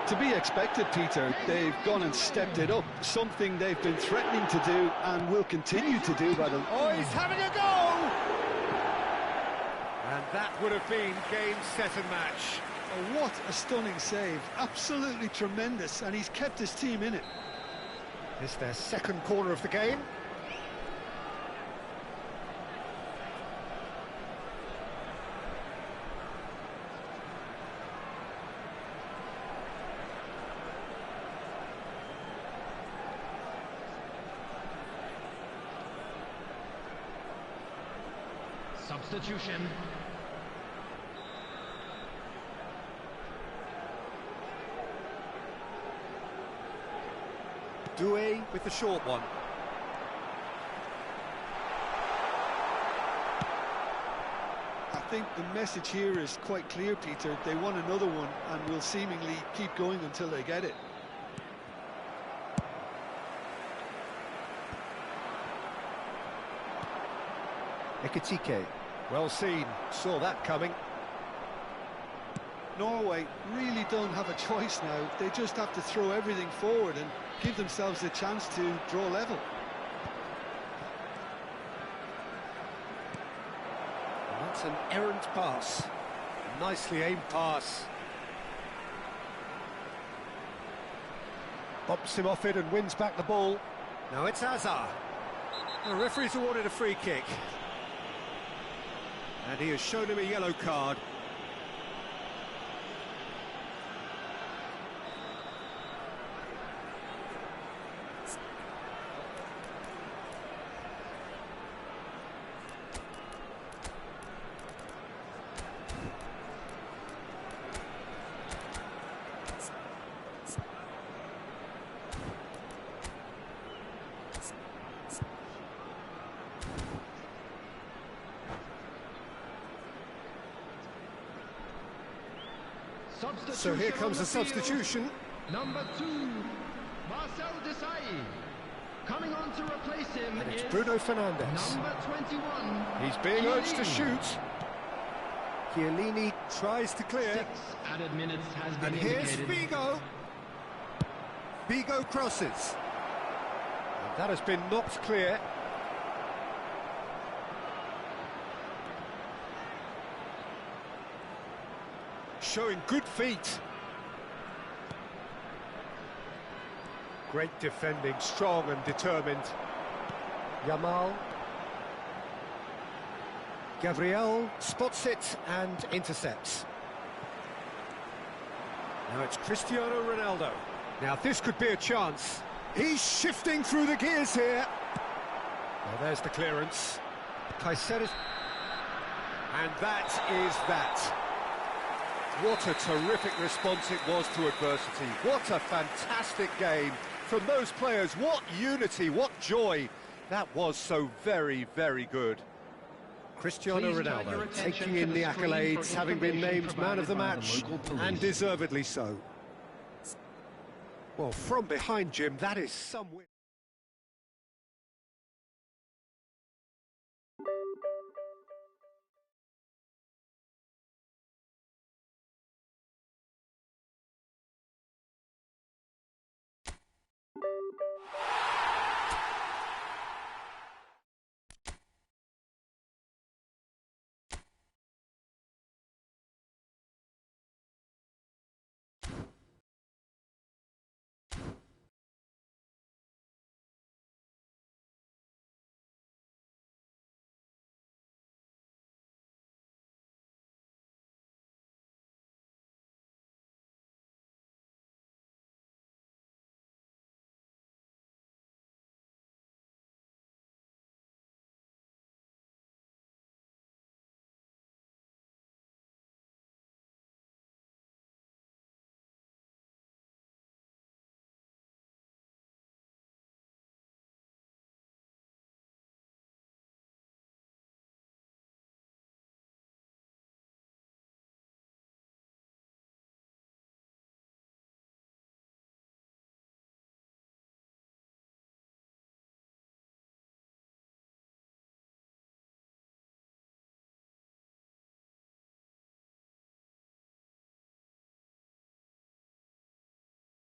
To be expected, Peter. They've gone and stepped it up, something they've been threatening to do and will continue to do by the... Oh, he's having a go! And that would have been game, set and match. Oh, what a stunning save. Absolutely tremendous, and he's kept his team in it. It's their second corner of the game. Substitution. Doué with the short one. I think the message here is quite clear, Peter. They want another one and will seemingly keep going until they get it. Ekitike. Well seen. Saw that coming. Norway really don't have a choice now. They just have to throw everything forward and give themselves a chance to draw level. That's an errant pass. Nicely aimed pass. Bumps him off it and wins back the ball. Now it's Hazard. The referee's awarded a free kick. And he has shown him a yellow card. So here comes a substitution. Number 2, Marcel Desailly. Coming on to replace him And it's is Bruno Fernandes. number 21. He's being urged to Chiellini. shoot. Chiellini tries to clear. 6 added minutes has been And here's indicated. Figo. Figo crosses. And that has been knocked clear. Showing good feet. Great defending, strong and determined. Yamal. Gabriel spots it and intercepts. Now it's Cristiano Ronaldo. Now this could be a chance. He's shifting through the gears here. Well, there's the clearance. Caicedo. And that is that. What a terrific response it was to adversity. What a fantastic game from those players. What unity, what joy. That was so very, very good. Cristiano Please turn your Ronaldo attention taking to in the the screen accolades, for having been information named man of the provided by the match, local police. and deservedly so. Well, from behind, Jim, that is some...